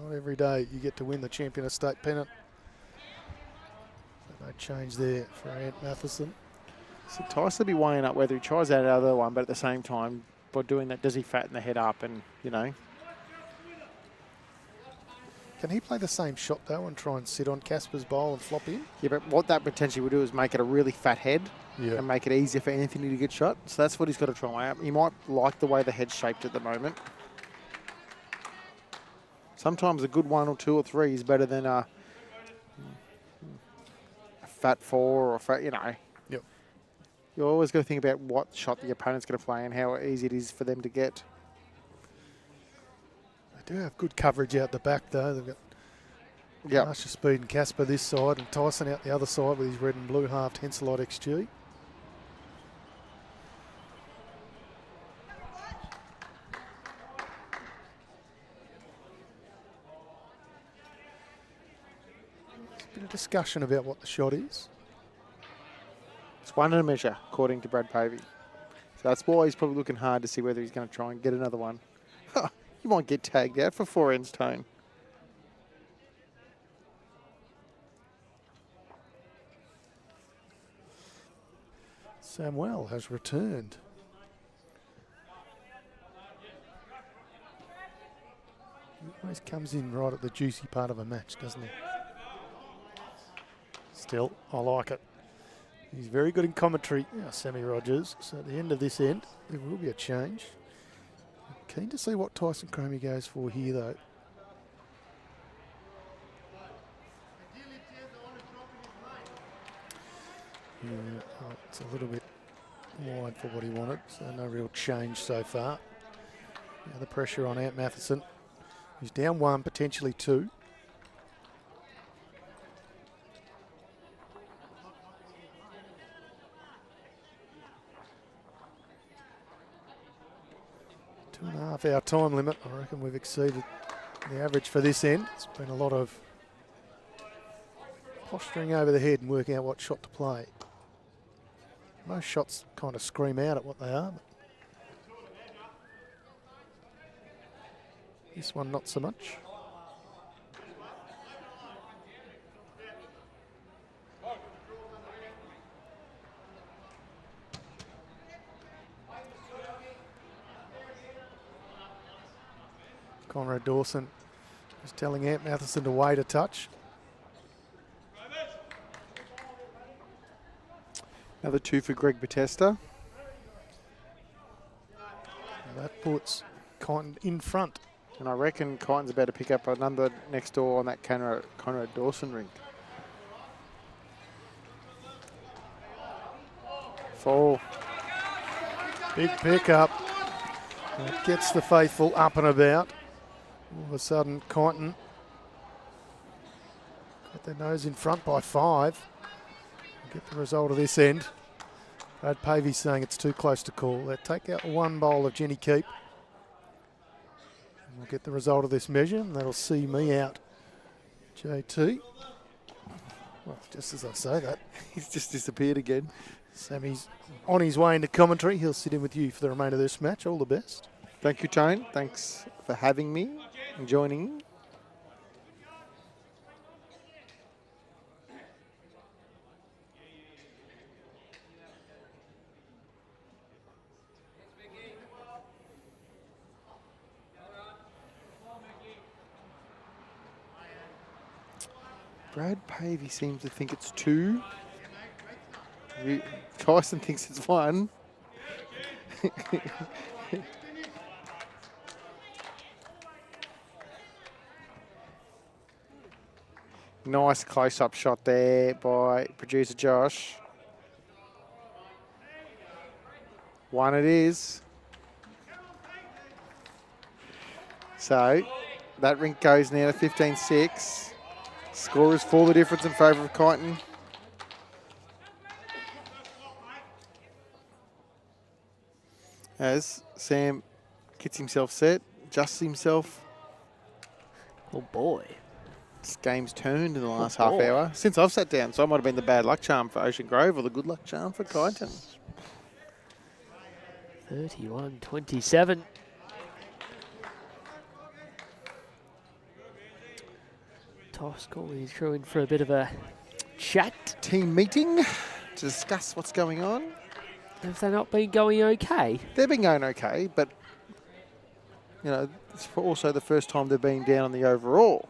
Not every day you get to win the Champion of State pennant. So no change there for Ant Mathison. So Tyson will be weighing up whether he tries that other one, but at the same time, by doing that, does he fatten the head up and, you know? Can he play the same shot, though, and try and sit on Casper's bowl and flop in? Yeah, but what that potentially would do is make it a really fat head and make it easier for Anthony to get shot. So that's what he's got to try and weigh up. He might like the way the head's shaped at the moment. Sometimes a good 1 or 2 or 3 is better than a fat 4 or a fat, you know. Yep. You always got to think about what shot the opponent's going to play and how easy it is for them to get. They do have good coverage out the back, though. They've got Marsha Speed and Casper this side, and Tyson out the other side with his red and blue halved Henselite XG. There's a bit of discussion about what the shot is. It's 1 and a measure, according to Brad Pavey. So that's why he's probably looking hard to see whether he's going to try and get another one. You might get tagged out for 4 ends tone. Samuel has returned. He always comes in right at the juicy part of a match, doesn't he? Still, I like it. He's very good in commentary, Sammy Rogers. So at the end of this end, there will be a change. Keen to see what Tyson Cromie goes for here, though. Yeah, it's a little bit wide for what he wanted, so no real change so far. Now the pressure on Ant Mathison. He's down 1, potentially 2. Two and a half hour time limit. I reckon we've exceeded the average for this end. It's been a lot of posturing over the head and working out what shot to play. Most shots kind of scream out at what they are. But this one, not so much. Conrad Dawson is telling Ant Mathison to wait a touch. Another 2 for Greg Batesta. And that puts Kyneton in front. And I reckon Kyneton's about to pick up a number next door on that Conrad Dawson ring. 4. Big pickup. That gets the faithful up and about. All of a sudden, Kyneton got their nose in front by 5. Get the result of this end. Brad Pavey saying it's too close to call. They take out 1 bowl of Jenny Keep. And we'll get the result of this measure, and that'll see me out. JT. Well, just as I say that, He's just disappeared again. Sammy's on his way into commentary. He'll sit in with you for the remainder of this match. All the best. Thank you, Tone. Thanks for having me and joining. Brad Pavey seems to think it's 2. Tyson thinks it's 1. Nice close-up shot there by producer Josh. 1 it is. So that rink goes now to 15-6. Score is 4 the difference in favour of Kyneton. As Sam gets himself set, adjusts himself, Oh, boy. This game's turned in the last Oh, half boy. hour since I've sat down. So I might have been the bad luck charm for Ocean Grove or the good luck charm for Kyneton. 31-27. Toss calling his crew in for a bit of a chat. Team meeting to discuss what's going on. Have they not been going okay? They've been going okay, but you know, it's also the first time they've been down on the overall.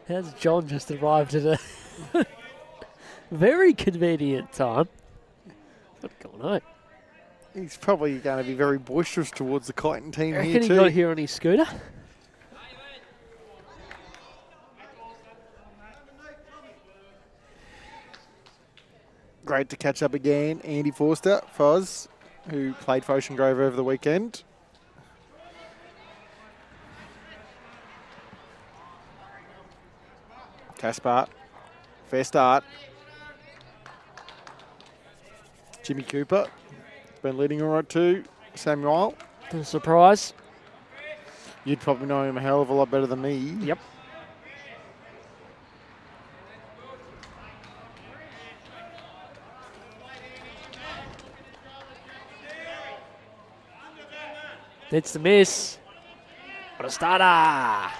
Has John just arrived at a very convenient time? What's going on? He's probably going to be very boisterous towards the Kyneton team I here reckon he too. got here on his scooter. Great to catch up again. Andy Forster, Foz, who played for Ocean Grove over the weekend. Caspar, fair start. Jimmy Cooper, been leading all right too. Samuel, A surprise. you'd probably know him a hell of a lot better than me. Yep. That's the miss. What a starter.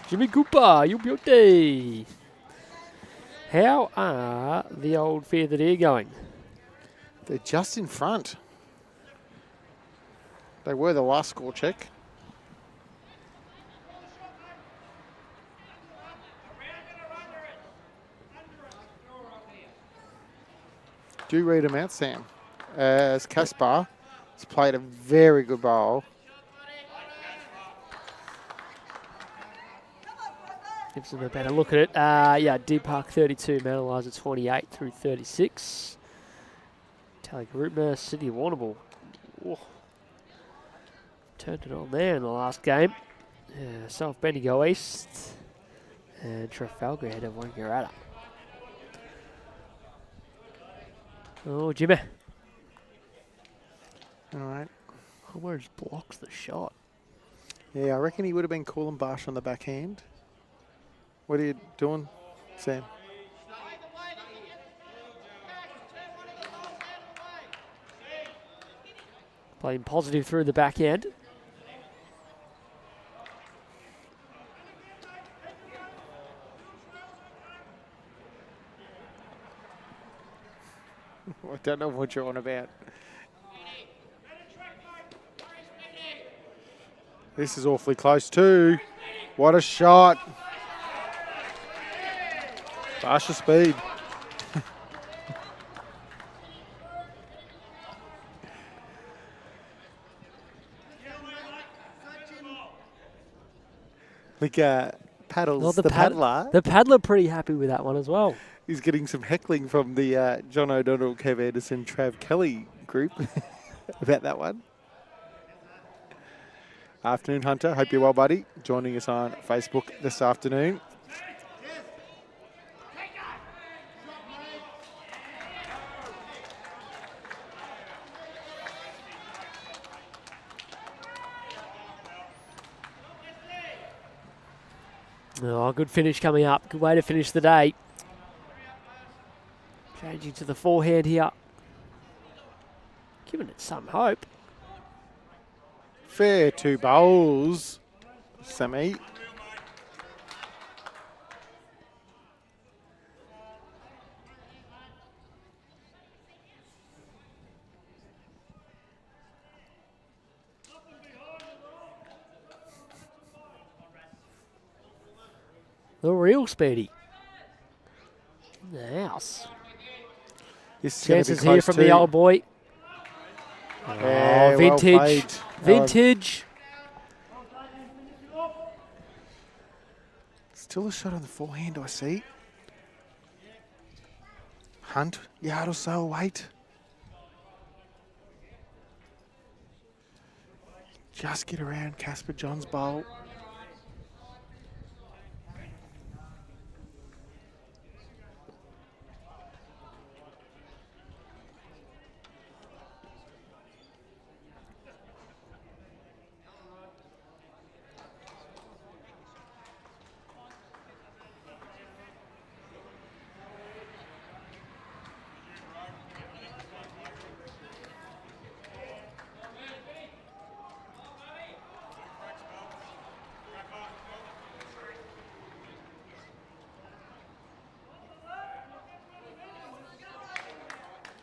Jimmy Cooper, you beauty. How are the old Fear the Deer going? They're just in front. They were the last score check. Do read them out, Sam. As Caspar has played a very good bowl. Gives them a better look at it. Yeah, Deer Park 32, Mount Eliza 28 through 36. Talagarutma, City of Warrnambool. Oh. Turned it on there in the last game. South Bendigo East and Trafalgar ahead of Wangaratta. Oh, Jimmy. All right. Homer just blocks the shot. Yeah, I reckon he would have been calling Barsh on the backhand. What are you doing, Sam? Playing positive through the back end. I don't know what you're on about. This is awfully close too. What a shot. Barsha speed. Like Paddles, Well, the paddler, The paddler pretty happy with that one as well. is getting some heckling from the John O'Donnell, Kev Anderson, Trav Kelly group about that one. Afternoon, Hunter. Hope you're well, buddy. Joining us on Facebook this afternoon. Oh, good finish coming up. Good way to finish the day. Changing to the forehand here. Giving it some hope. Fair two bowls, Sammy. The real Speedy. In the house. This is gonna be Chances close here from too. the old boy. Yeah, Oh, well vintage. played. Vintage. Still a shot on the forehand, I see. Hunt, yard or so, wait. just get around Casper John's bowl.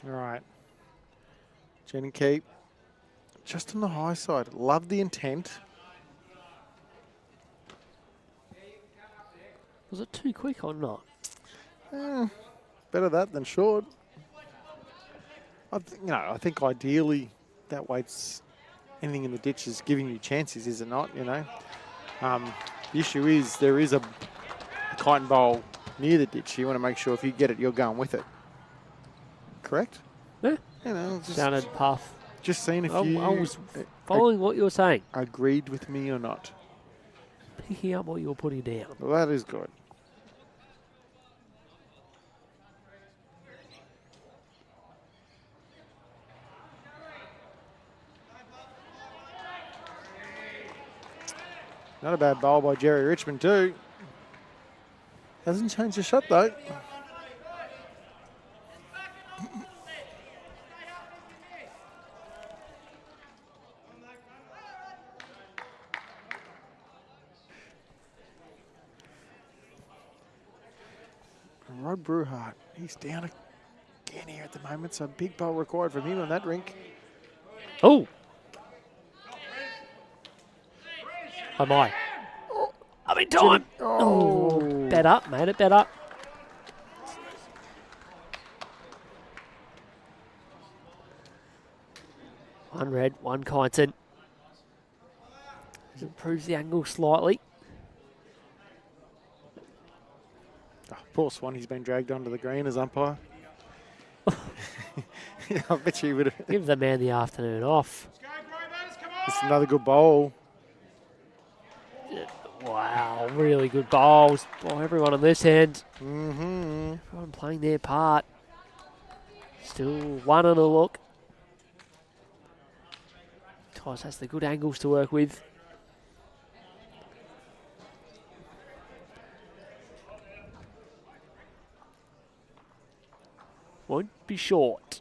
All right. Jen and Keep. Just on the high side. Love the intent. Was it too quick or not? Better that than short. I think ideally that waits anything in the ditch is giving you chances, is it not? The issue is there is a Kyneton bowl near the ditch. You want to make sure if you get it, you're going with it. Correct? Yeah. Sounded puff. Just seeing if I you was following what you were saying. Agreed with me or not. Picking up what you were putting down. Well, that is good. Not a bad bowl by Jerry Richmond too. Hasn't changed the shot though. Rod Brewhart, he's down again here at the moment, so big bowl required from him on that rink. Oh! Oh my. Oh, I'm in time. Oh, better, made it better. One red, one Kyneton. Improves the angle slightly. Oh, poor Swan, he's been dragged onto the green as umpire. Yeah, I bet you would have. Give the man the afternoon off. It's another good bowl. Wow, really good bowls by everyone on this end. Mm-hmm. Everyone playing their part. Still one on a look. Tice has the good angles to work with. Won't be short.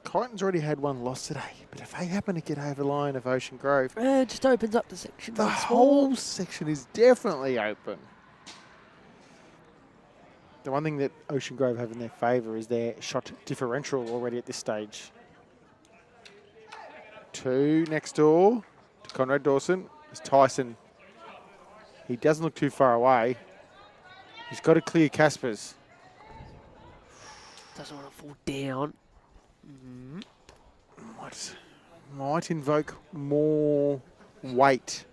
Kyneton's already had one loss today, but if they happen to get over the line of Ocean Grove, It just opens up the section. the once whole more. section is definitely open. The one thing that Ocean Grove have in their favour is their shot differential already at this stage. 2 next door to Conrad Dawson is Tyson. He doesn't look too far away. He's got to clear Casper's. Doesn't want to fall down. Might invoke more weight.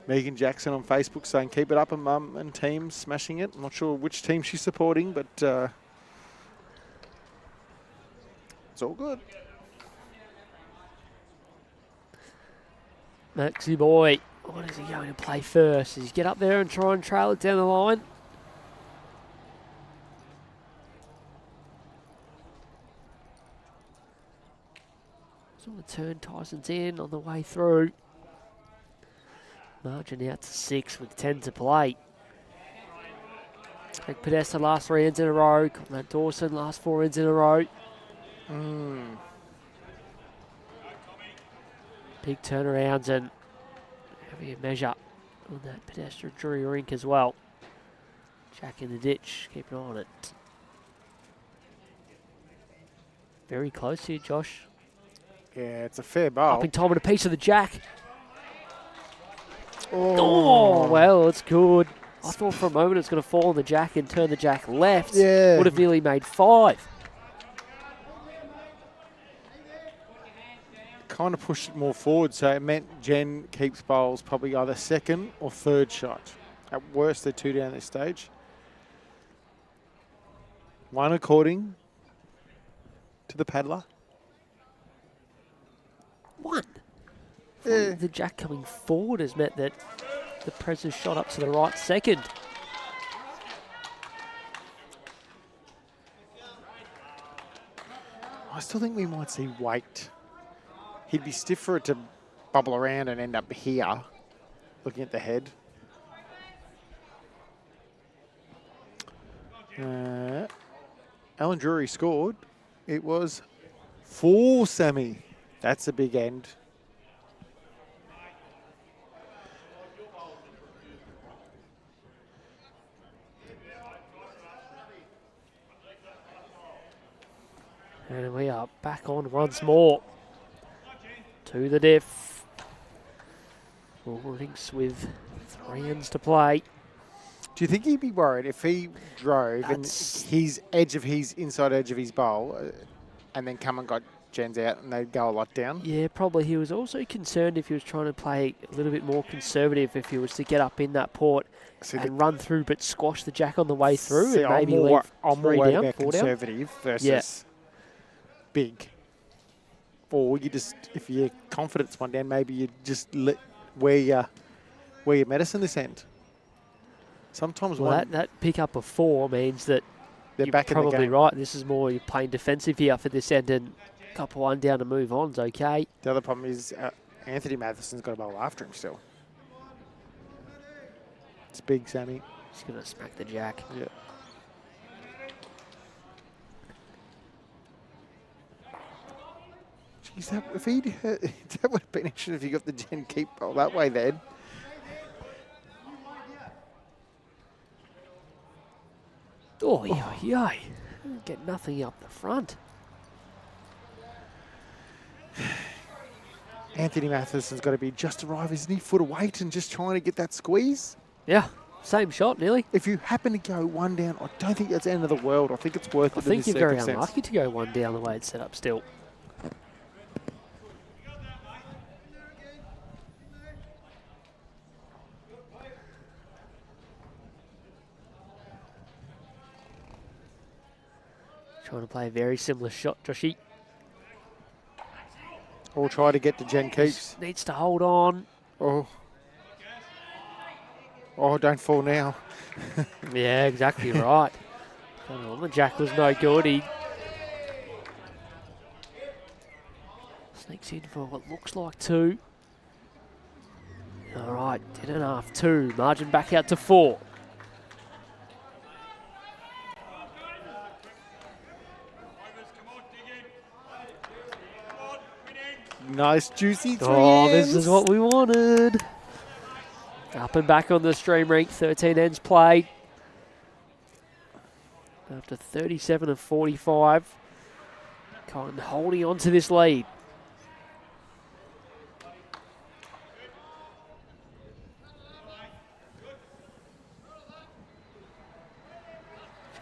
Megan Jackson on Facebook saying, keep it up, and mum and team smashing it. I'm not sure which team she's supporting, but it's all good. Maxi boy, what is he going to play first? Does he get up there and try and trail it down the line? So on the turn, Tyson's in on the way through. Margin out to 6 with 10 to play. Like Podesta last 3 ends in a row. Conrad Dawson last 4 ends in a row. Big turnarounds and having a measure on that pedestrian rink as well. Jack in the ditch, keep an eye on it. Very close here, Josh. Yeah, it's a fair bowl. Up in time and a piece of the Jack. Oh, well, it's good. I thought for a moment it was going to fall on the Jack and turn the Jack left. Yeah. Would have nearly made 5. Kind of pushed it more forward, so it meant Jen keeps bowls probably either second or third shot. At worst, they're 2 down this stage. 1 according to the paddler. The jack coming forward has meant that the press has shot up to the right second. I still think we might see weight. He'd be stiff for it to bubble around and end up here, looking at the head. Alan Drury scored. It was 4 semi. That's a big end. And we are back on once more. To the diff. Rinks with 3 ends to play. Do you think he'd be worried if he drove and his inside edge of his bowl and then come and got Jens out and they'd go a lot down? Yeah, probably. He was also concerned if he was trying to play a little bit more conservative, if he was to get up in that port and run through but squash the jack on the way through and maybe leave I'm more worried down, about 4 down. conservative versus big. Or you just, if you're confident it's 1 down, maybe you just wear your medicine this end. Sometimes that pick up of 4 means that they're you're back in the probably game. right. This is more you're playing defensive here for this end, and a couple 1 down to move on is okay. The other problem is Anthony Mathison's got a bowl after him still. It's big, Sammy. He's going to smack the jack. Yeah. Jeez, that would have been interesting if you got the Gen keep bowl that way then. Oh, yeah. Get nothing up the front. Anthony Mathison's got to be just arrived, isn't he? Foot of weight and just trying to get that squeeze. Yeah, same shot nearly. If you happen to go 1 down, I don't think that's the end of the world. I think it's worth it. I think you're very unlucky to go 1 down the way it's set up still. Trying to play a very similar shot, Joshy. Or try to get to Jen Keeps. Needs to hold on. Oh, don't fall now. Yeah, exactly right. The jack was no good. He sneaks in for what looks like 2. All right, 10.5, 2. Margin back out to 4. Nice, juicy 3 Oh, ends. this is what we wanted. Up and back on the stream rank, 13 ends played. After 37 of 45. Kyneton holding on to this lead.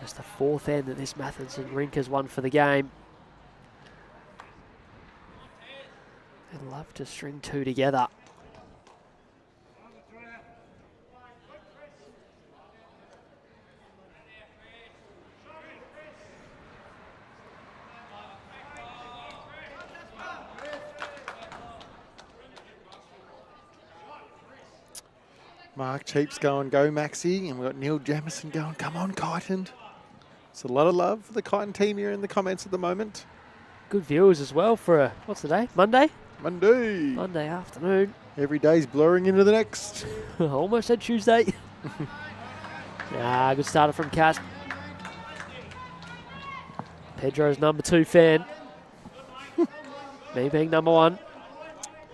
Just the 4th end that this Mathison rink has won for the game. They'd love to string 2 together. Mark Cheap's going, go Maxi, and we've got Neil Jamison going, come on Kyneton. It's a lot of love for the Kyneton team here in the comments at the moment. Good viewers as well for a, what's the day? Monday? Monday Afternoon. Every day's blurring into the next. Almost said Tuesday. Good starter from Cass. Pedro's number 2 fan. Me being number 1.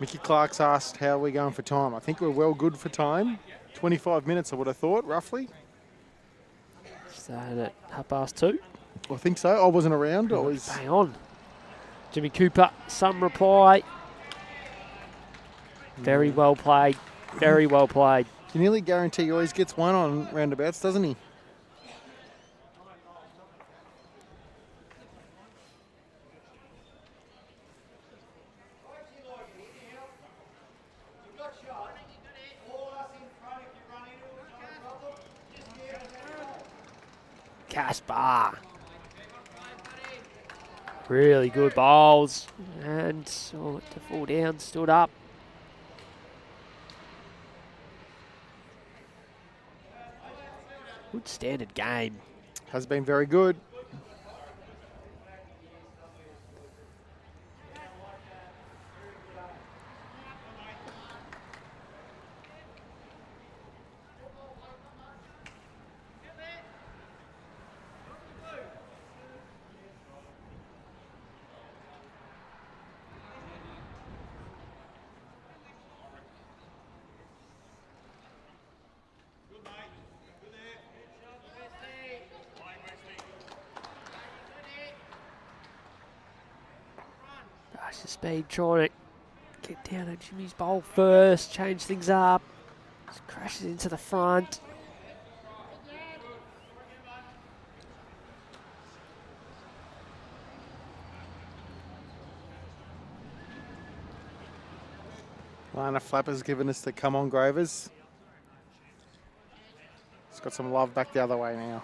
Mickey Clark's asked how we're going for time. I think we're well good for time. 25 minutes I would have thought, roughly. Started at 2:30. I think so. I wasn't around. I was. Bang on. Jimmy Cooper, some reply. Very well played. Very well played. You nearly guarantee he always gets 1 on roundabouts, doesn't he? Caspar. Really good bowls. And to fall down, stood up. Good standard game. Has been very good. Gosh, the speed trying to get down at Jimmy's bowl first, change things up. Just crashes into the front. Lana Flapper's given us the come on Grovers. It's got some love back the other way now.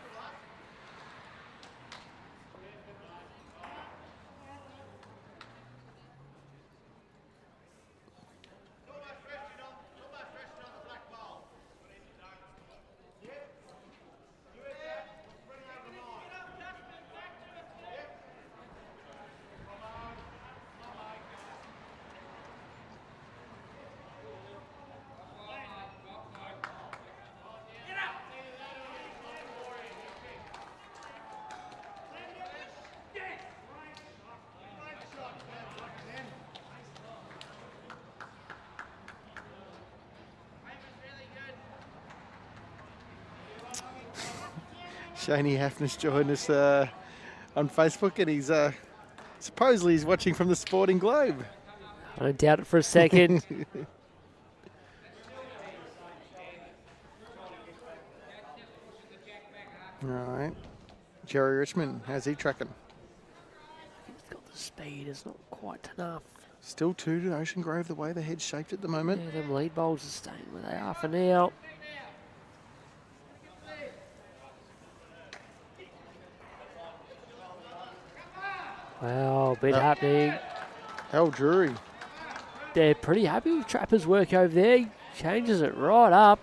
Shaney Hafner's joined us on Facebook, and he's supposedly he's watching from the Sporting Globe. I don't doubt it for a second. All right. Jerry Richmond, how's he tracking? He's got the speed, it's not quite enough. Still 2 to Ocean Grove the way the head's shaped at the moment. Yeah, them lead bowls are staying where they are for now. Wow, bit happening. Hell, Drury. They're pretty happy with Trapper's work over there. He changes it right up.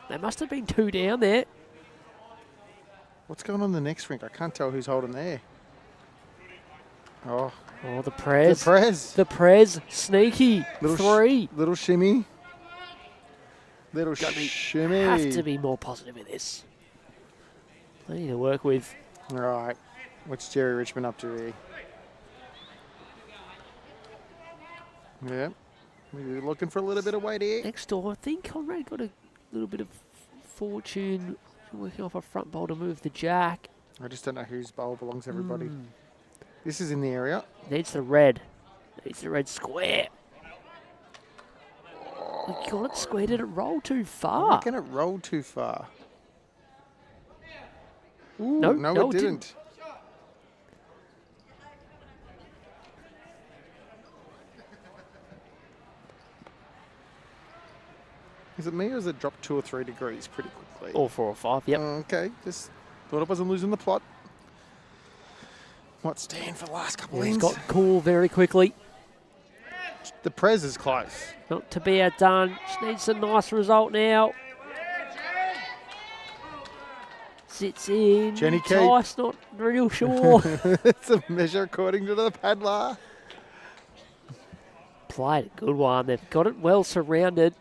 There must have been 2 down there. What's going on in the next rink? I can't tell who's holding there. Oh, The Prez. the Prez. The Prez. Sneaky. Little 3. Little shimmy. Little Got me. shimmy. Have to be more positive in this. Plenty to work with. All right. What's Jerry Richmond up to here? Yeah. We're looking for a little bit of weight here. Next door, I think Conrad got a little bit of fortune working off a front bowl to move the jack. I just don't know whose bowl belongs to everybody. This is in the area. Needs the red. Needs the red square. Oh, God, it square. Did it roll too I far? reckon it rolled too far. Ooh, No, no, it didn't. Is it me or has it dropped 2 or 3 degrees pretty quickly? Or 4 or 5, yep. Okay, just thought I wasn't losing the plot. Might stand for the last couple of It's innings. got cool very quickly. The Prez is close. Not to be outdone. Just needs a nice result now. Sits in. Jenny Keep. Tice, not real sure. It's a measure according to the paddler. Played a good one. They've got it well surrounded.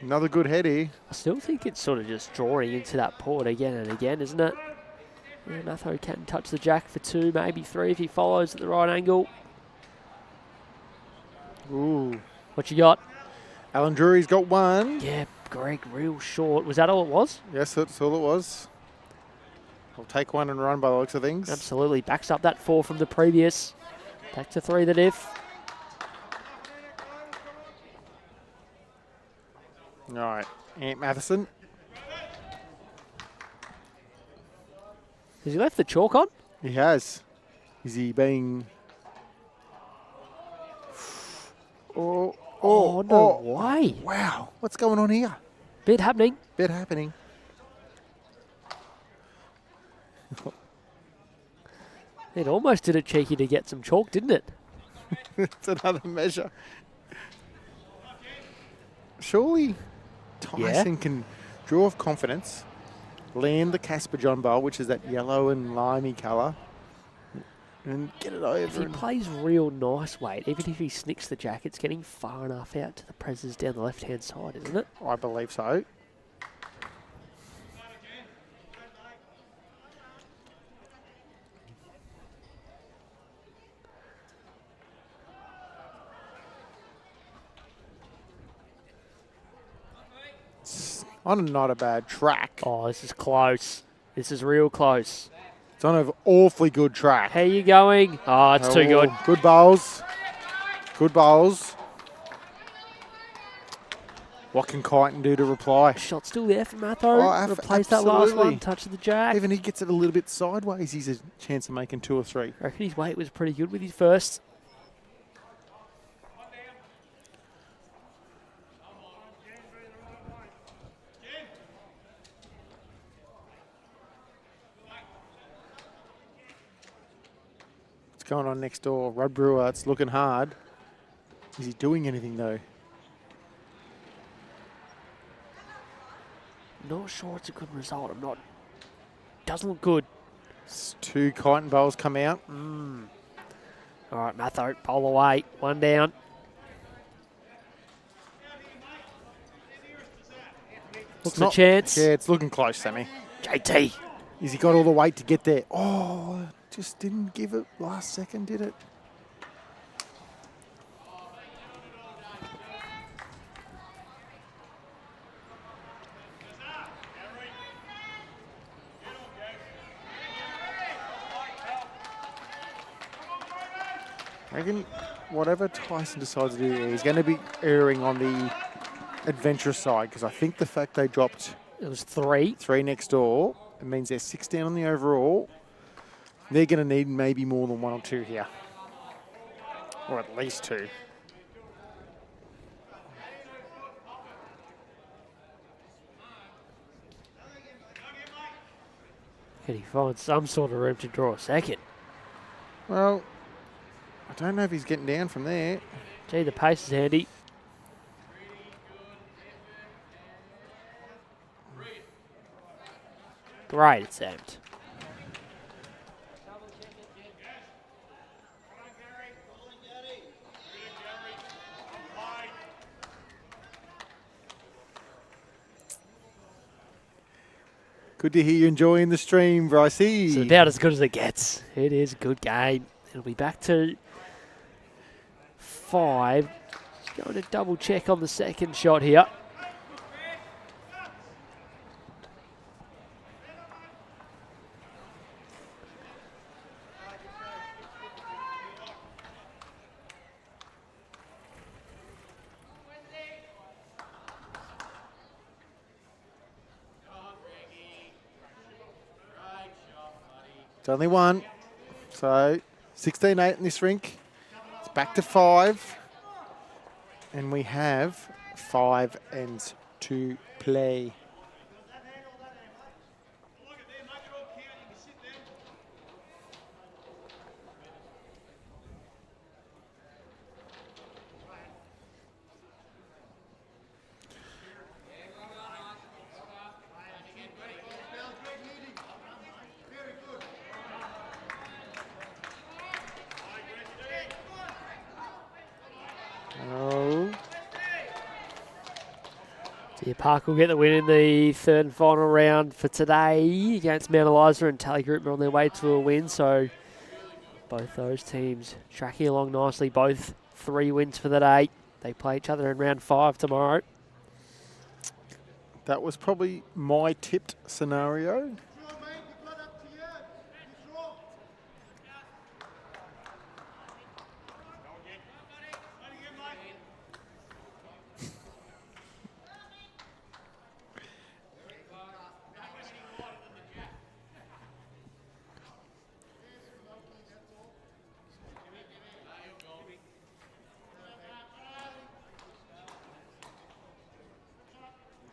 Another good head here. I still think it's sort of just drawing into that port again and again, isn't it? Yeah, Matho can touch the jack for 2, maybe 3 if he follows at the right angle. Ooh. What you got? Alan Drury's got 1. Yeah, Greg, real short. Was that all it was? Yes, that's all it was. I'll take 1 and run by the looks of things. Absolutely. Backs up that 4 from the previous. Back to 3 the diff. All right. Ant Mathison. Has he left the chalk on? He has. Is he being... Oh, no way. Wow. What's going on here? Bit happening. Bit happening. It almost did it cheeky to get some chalk, didn't it? It's another measure. Surely Tyson can draw off confidence, land the Casper John bowl, which is that yellow and limey colour, and get it over. He plays real nice weight. Even if he snicks the jack, it's getting far enough out to the presses down the left-hand side, isn't it? I believe so. It's on not a bad track. Oh, this is close. This is real close. It's on an awfully good track. How you going? Oh, it's too good. Good bowls. Good bowls. What can Kyneton do to reply? Shot still there for Matho. Replace that last one. Touch of the jack. Even he gets it a little bit sideways, he's a chance of making 2 or 3. I reckon his weight was pretty good with his first. What's going on next door? Rod Brewer, it's looking hard. Is he doing anything though? Not sure it's a good result. Doesn't look good. 2 Kyneton bowls come out. All right, Matho, bowl away. 1 down. Looks a chance. Yeah, it's looking close, Sammy. JT. Has he got all the weight to get there? Oh, just didn't give it last second, did it? I reckon whatever Tyson decides to do there, he's going to be erring on the adventurous side, because I think the fact they dropped It was 3. 3 next door, it means they're 6 down on the overall. They're going to need maybe more than 1 or 2 here, or at least 2. Can he find some sort of room to draw a second? Well, I don't know if he's getting down from there. Gee, the pace is handy. Great attempt. Good to hear you enjoying the stream, Brycey. It's about as good as it gets. It is a good game. It'll be back to 5. Just going to double check on the second shot here. It's only 1. So 16-8 in this rink. It's back to 5. And we have 5 ends to play. Park will get the win in the 3rd and final round for today against Mount Eliza, and Tally Group are on their way to a win. So both those teams tracking along nicely. Both 3 wins for the day. They play each other in round 5 tomorrow. That was probably my tipped scenario.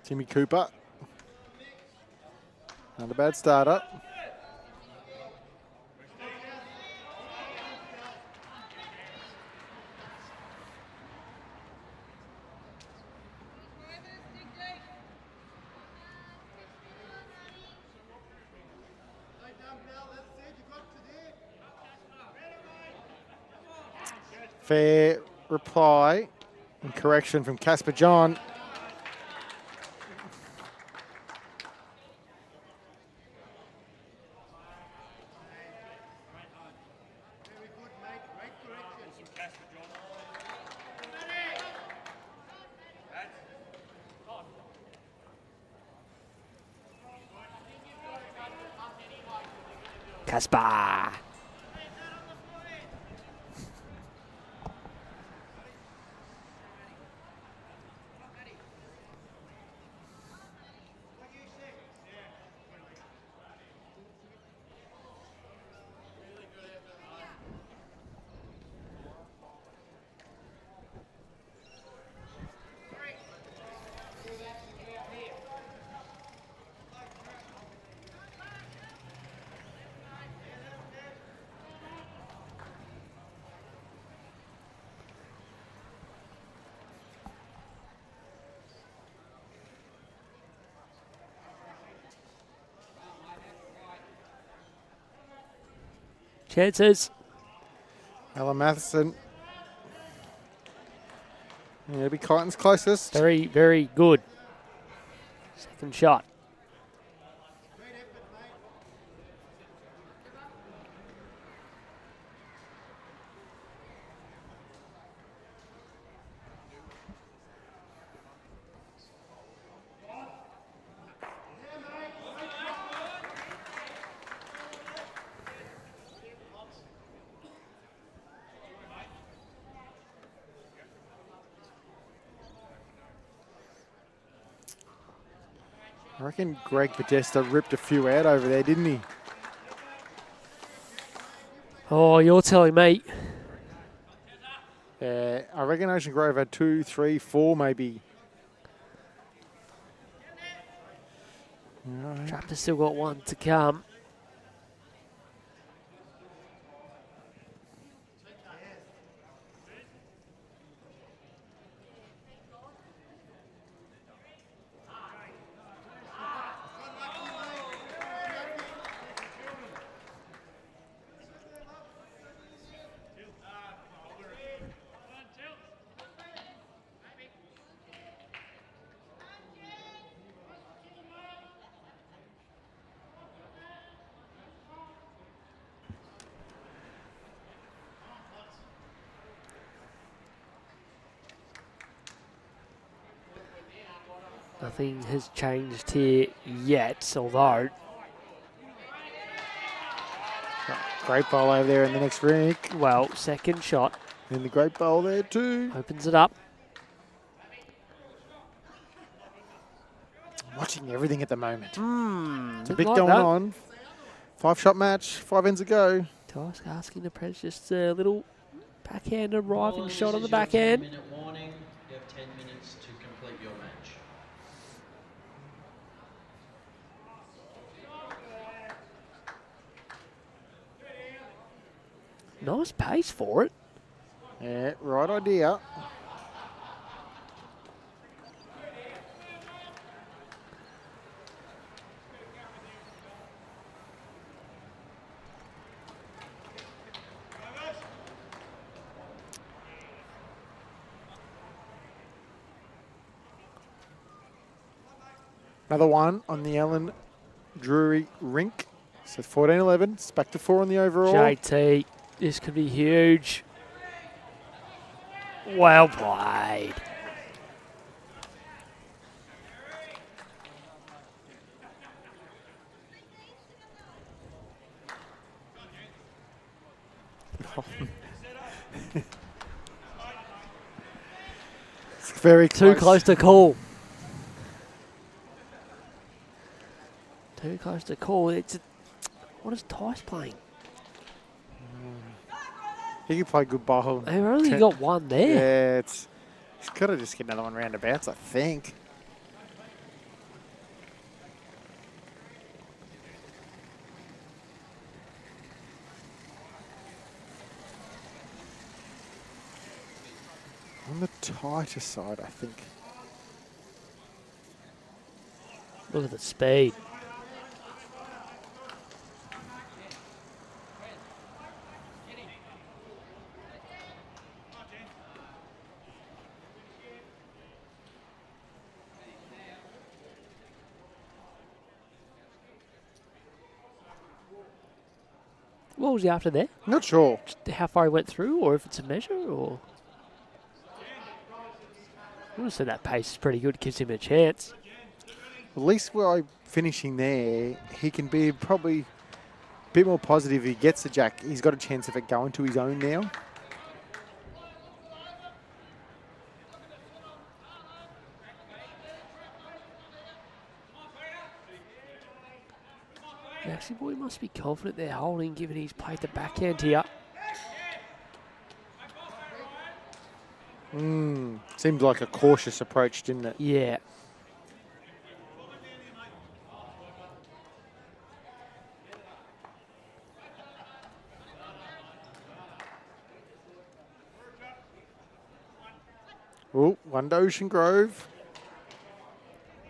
Timmy Cooper. Not a bad starter. Fair reply and correction from Casper John. Casper. Chances. Alan Mathison. It'll be Kyneton's closest. Very, very good. Second shot. I reckon Greg Podesta ripped a few out over there, didn't he? Oh, you're telling me. I reckon Ocean Grove had 2, 3, 4 maybe. Right. Trapper's still got one to come. Nothing has changed here yet, although Great bowl over there in the next rink. well, second shot And the great bowl there too. opens it up. Watching everything at the moment. It's a Didn't bit like going that. on. 5-shot match, 5 ends to go. Task asking the press just a little backhand arriving Well, shot on this the is your backhand. 10-minute warning. You have 10 minutes to complete your match. Nice pace for it. Yeah, right idea. Another one on the Ellen Drury rink. So 14-11. It's back to 4 on the overall. JT, this could be huge. Well played. It's very Too close to call. Too close to call. What is Tice playing? He can play good ball. They've only got one there. Yeah, he's got to just get another one roundabouts, I think. On the tighter side, I think. Look at the speed. What was he after there? Not sure. Just how far he went through, or if it's a measure, or... I want to say that pace is pretty good, gives him a chance. At least by finishing there, he can be probably a bit more positive if he gets the jack. He's got a chance of it going to his own now. Maxi boy must be confident they're holding, given he's played the backhand here. Seemed like a cautious approach, didn't it? Yeah. Oh, one to Ocean Grove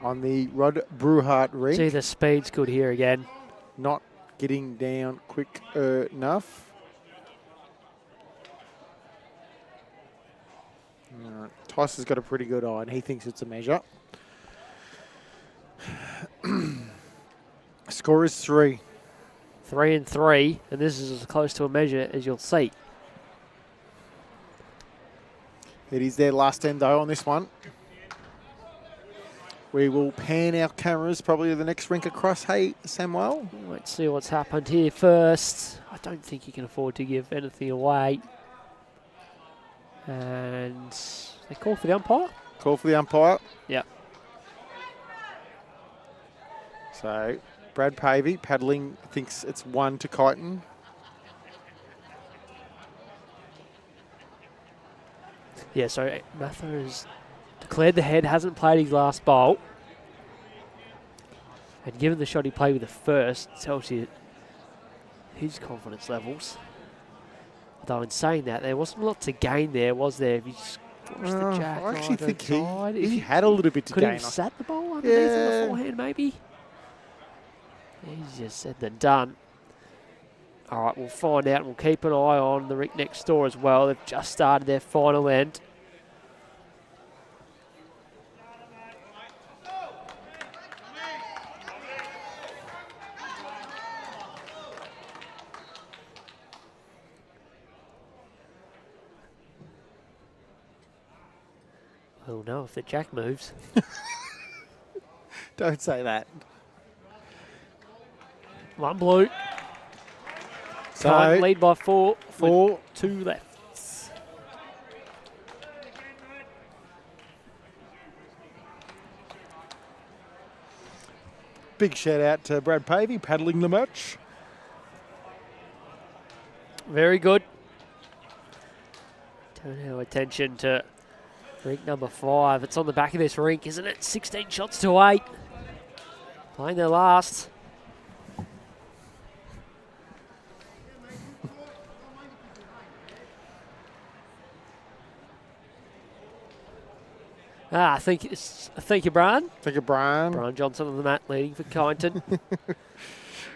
on the Rod Brewhart rink. See, the speed's good here again. Not getting down quick enough. Tyson's got a pretty good eye and he thinks it's a measure. Score is 3. 3 and 3, and this is as close to a measure as you'll see. It is their last end though on this one. We will pan our cameras probably to the next rink across. Hey, Samuel. Let's see what's happened here first. I don't think you can afford to give anything away. And they call for the umpire? Call for the umpire. Yep. So, Brad Pavey paddling thinks it's 1 to Kyneton. Yeah, so Mather has declared the head, hasn't played his last bowl. And given the shot he played with the first, tells you his confidence levels. Although in saying that, there wasn't a lot to gain there, was there? If you just forced the jack I actually either think side, he had a little bit to could gain. have sat the ball underneath in the forehand, maybe? He's just said than done. All right, we'll find out. We'll keep an eye on the rink next door as well. They've just started their final end. We'll know if the jack moves. Don't say that. One blue. So, Kyneton lead by 4. 4. 2 left. Big shout out to Brad Pavey paddling the match. Very good. Turn our attention to rink number 5. It's on the back of this rink, isn't it? 16 shots to 8. Playing their last. Thank you, Brian. Thank you, Brian. Brian Johnson on the mat leading for Kyneton.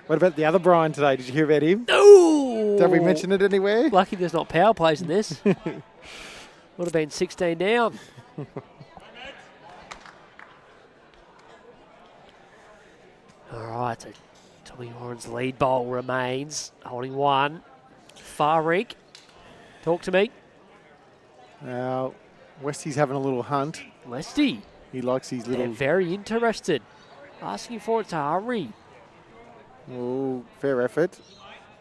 What about the other Brian today? Did you hear about him? No! Did we mention it anywhere? Lucky there's not power plays in this. Would have been 16 down. All right, so Tommy Warren's lead bowl remains, holding 1. Far rink. Talk to me. Now, Westy's having a little hunt. Lesty. He likes his They're little... very interested. Asking for it to hurry. Oh, fair effort.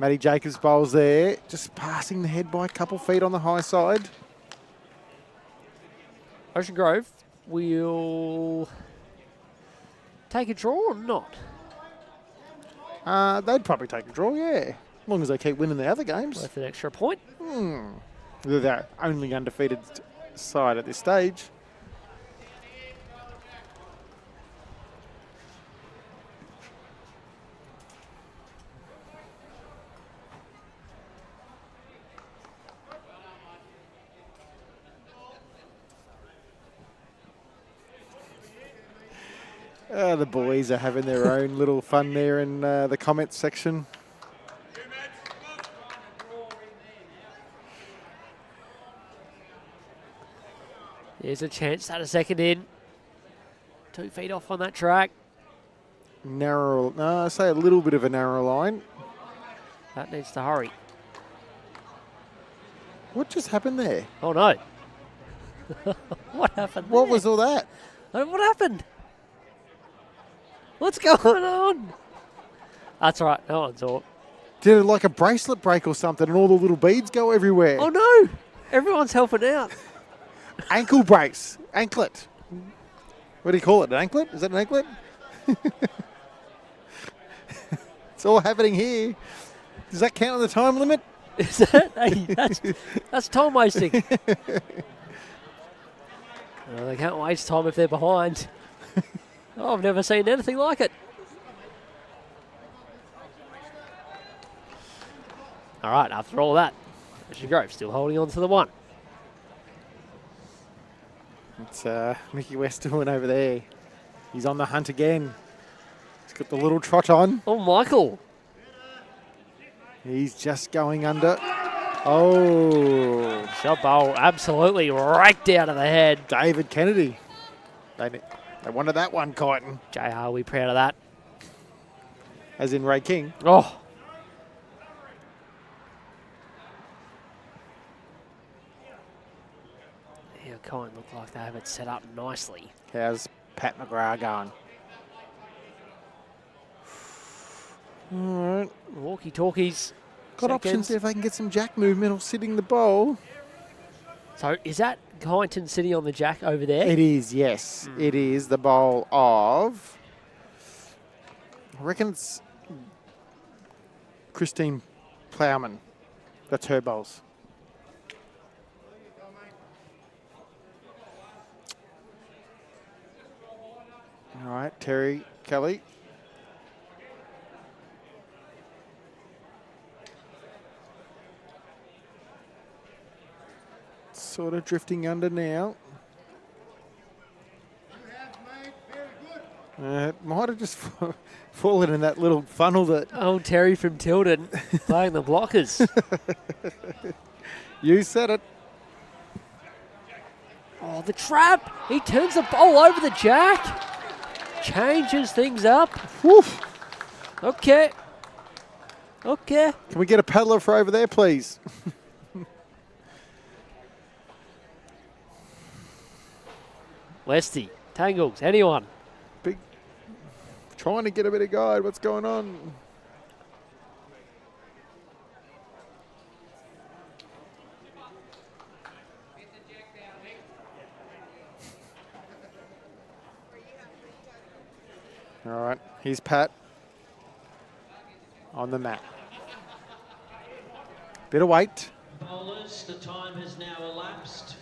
Matty Jacobs bowls there. Just passing the head by a couple feet on the high side. Ocean Grove will take a draw or not? They'd probably take a draw, yeah. As long as they keep winning the other games. Worth an extra point. They're the only undefeated side at this stage. The boys are having their own little fun there in the comments section. There's a chance at a second in. 2 feet off on that track. Narrow, no, I say a little bit of a narrow line. That needs to hurry. What just happened there? Oh, no. What happened What there? was all that? What happened? What's going on? That's all right. No one saw it. Did it like a bracelet break or something and all the little beads go everywhere? Oh, no. Everyone's helping out. Ankle brace. Anklet. What do you call it? An anklet? Is that an anklet? It's all happening here. Does that count on the time limit? Is that? Hey, that's time wasting. They can't waste time if they're behind. Oh, I've never seen anything like it. All right, after all that, Ocean Grove still holding on to the one. It's Mickey Westerman over there. He's on the hunt again. He's got the little trot on. Oh, Michael. He's just going under. Oh. Shot bowl absolutely raked out of the head. David Kennedy. They wanted that one, Kyneton. JR, we proud of that. As in Ray King. Oh. Yeah, Kyneton look like they have it set up nicely. How's Pat McGrath going? All right. Walkie-talkies. Got options there if they can get some jack movement or sitting the bowl. So is that Kyneton sitting on the jack over there? It is, yes. It is the bowl of, I reckon it's Christine Plowman. That's her bowls. All right, Terry Kelly. Sort of drifting under now. It might have just fallen in that little funnel that... Oh, Terry from Tilden playing the blockers. You said it. Oh, the trap. He turns the bowl over the jack. Changes things up. Woof. Okay. Okay. Can we get a paddler for over there, please? Westy, Tangles, anyone? Big, trying to get a bit of guide. What's going on? All right, here's Pat on the mat. Bit of weight. Bowlers, the time has now elapsed.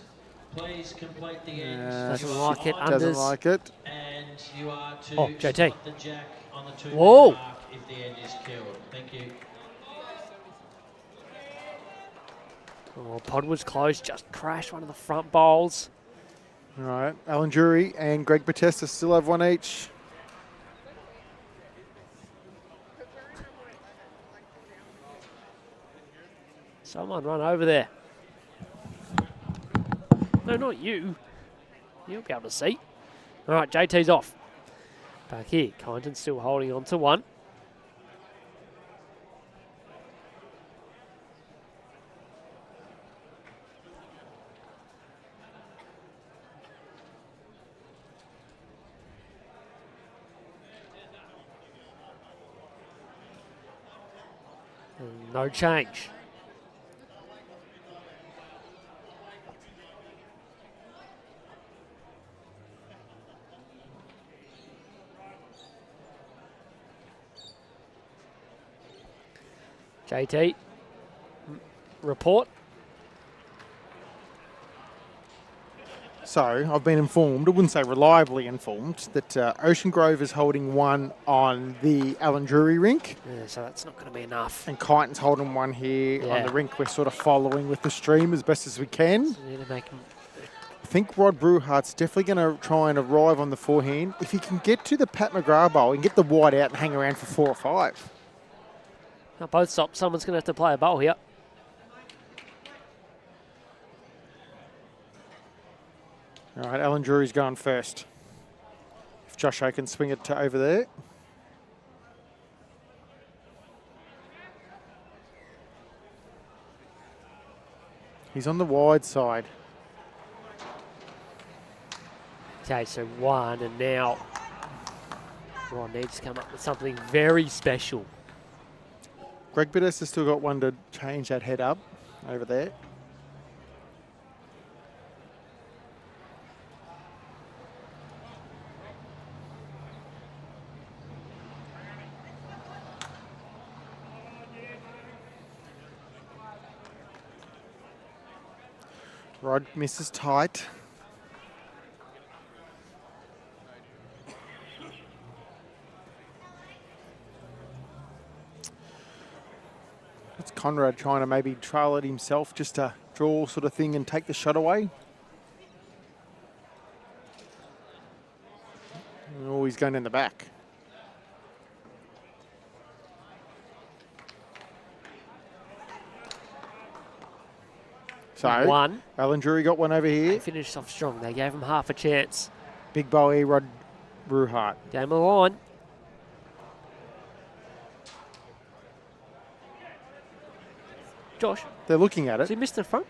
Please complete the end. Doesn't like it. Doesn't Unders. like it. And you are to Oh, JT. spot the jack on the 2 Whoa. mark if the end is killed. Thank you. Oh, pod was close. Just crashed one of the front bowls. All right, Alan Jury and Greg Batesta still have one each. Someone run over there. No, not you. You'll be able to see. All right, JT's off. Back here, Kyneton still holding on to one. And no change. JT, report. So I've been informed, I wouldn't say reliably informed, that Ocean Grove is holding one on the Alan Drury rink. Yeah, so that's not going to be enough. And Kyneton's holding one here on Yeah. the rink. We're sort of following with the stream as best as we can. So we need to make him. I think Rod Brewhart's definitely going to try and arrive on the forehand. If he can get to the Pat McGrath bowl and get the wide out and hang around for 4 or 5. Now both stop. Someone's going to have to play a bowl here. All right, Alan Drury's going first. If Josh O can swing it to over there. He's on the wide side. Okay, so 1, and now Ron needs to come up with something very special. Greg Bittis has still got one to change that head up over there. Rod misses tight. That's Conrad trying to maybe trail it himself just to draw sort of thing and take the shot away. Oh, he's going in the back. So, 1. Alan Drury got one over They here. finished off strong. They gave him half a chance. Big Bowie, Rod Bruhart. Game of the line. Josh, They're looking at has he it. missed the front?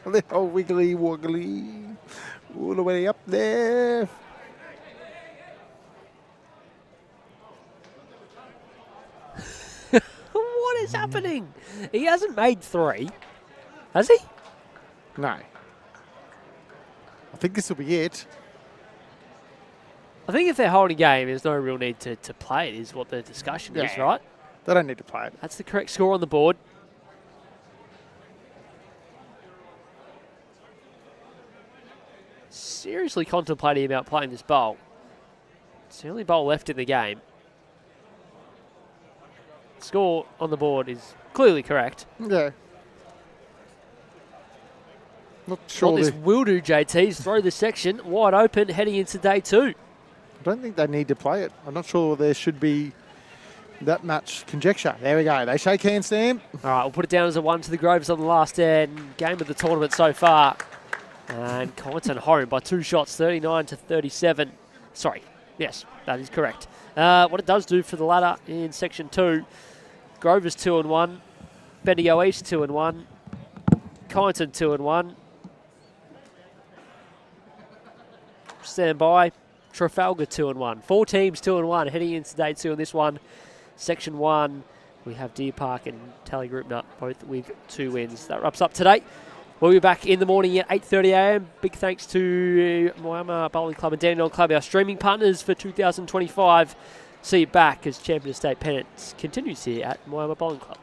They're all wiggly woggly. All the way up there. What is happening? He hasn't made 3, has he? No. I think this will be it. I think if they're holding game, there's no real need to play it, is what the discussion is, Yeah. right? They don't need to play it. That's the correct score on the board. Seriously contemplating about playing this bowl. It's the only bowl left in the game. Score on the board is clearly correct. Yeah. Not What sure. this I will do, JT, is throw the section wide open heading into day 2. don't think they need to play it. I'm not sure there should be that much conjecture. There we go. They shake hands, Sam. All right, we'll put it down as a 1 to the Groves on the last game of the tournament so far. And Kyneton home by 2 shots, 39 to 37. Sorry, yes, that is correct. What it does do for the ladder in section 2, Grovers 2-1, Bendigo East 2-1, Kyneton 2-1. Stand by, Trafalgar 2-1. 4 teams 2-1 heading into day 2 in this one. Section 1, we have Deer Park and Tally Group Nut both with 2 wins. That wraps up today. We'll be back in the morning at 8:30 a.m. Big thanks to Moama Bowling Club and Dandenong Club, our streaming partners for 2025. See you back as Champion of State Pennant continues here at Moama Bowling Club.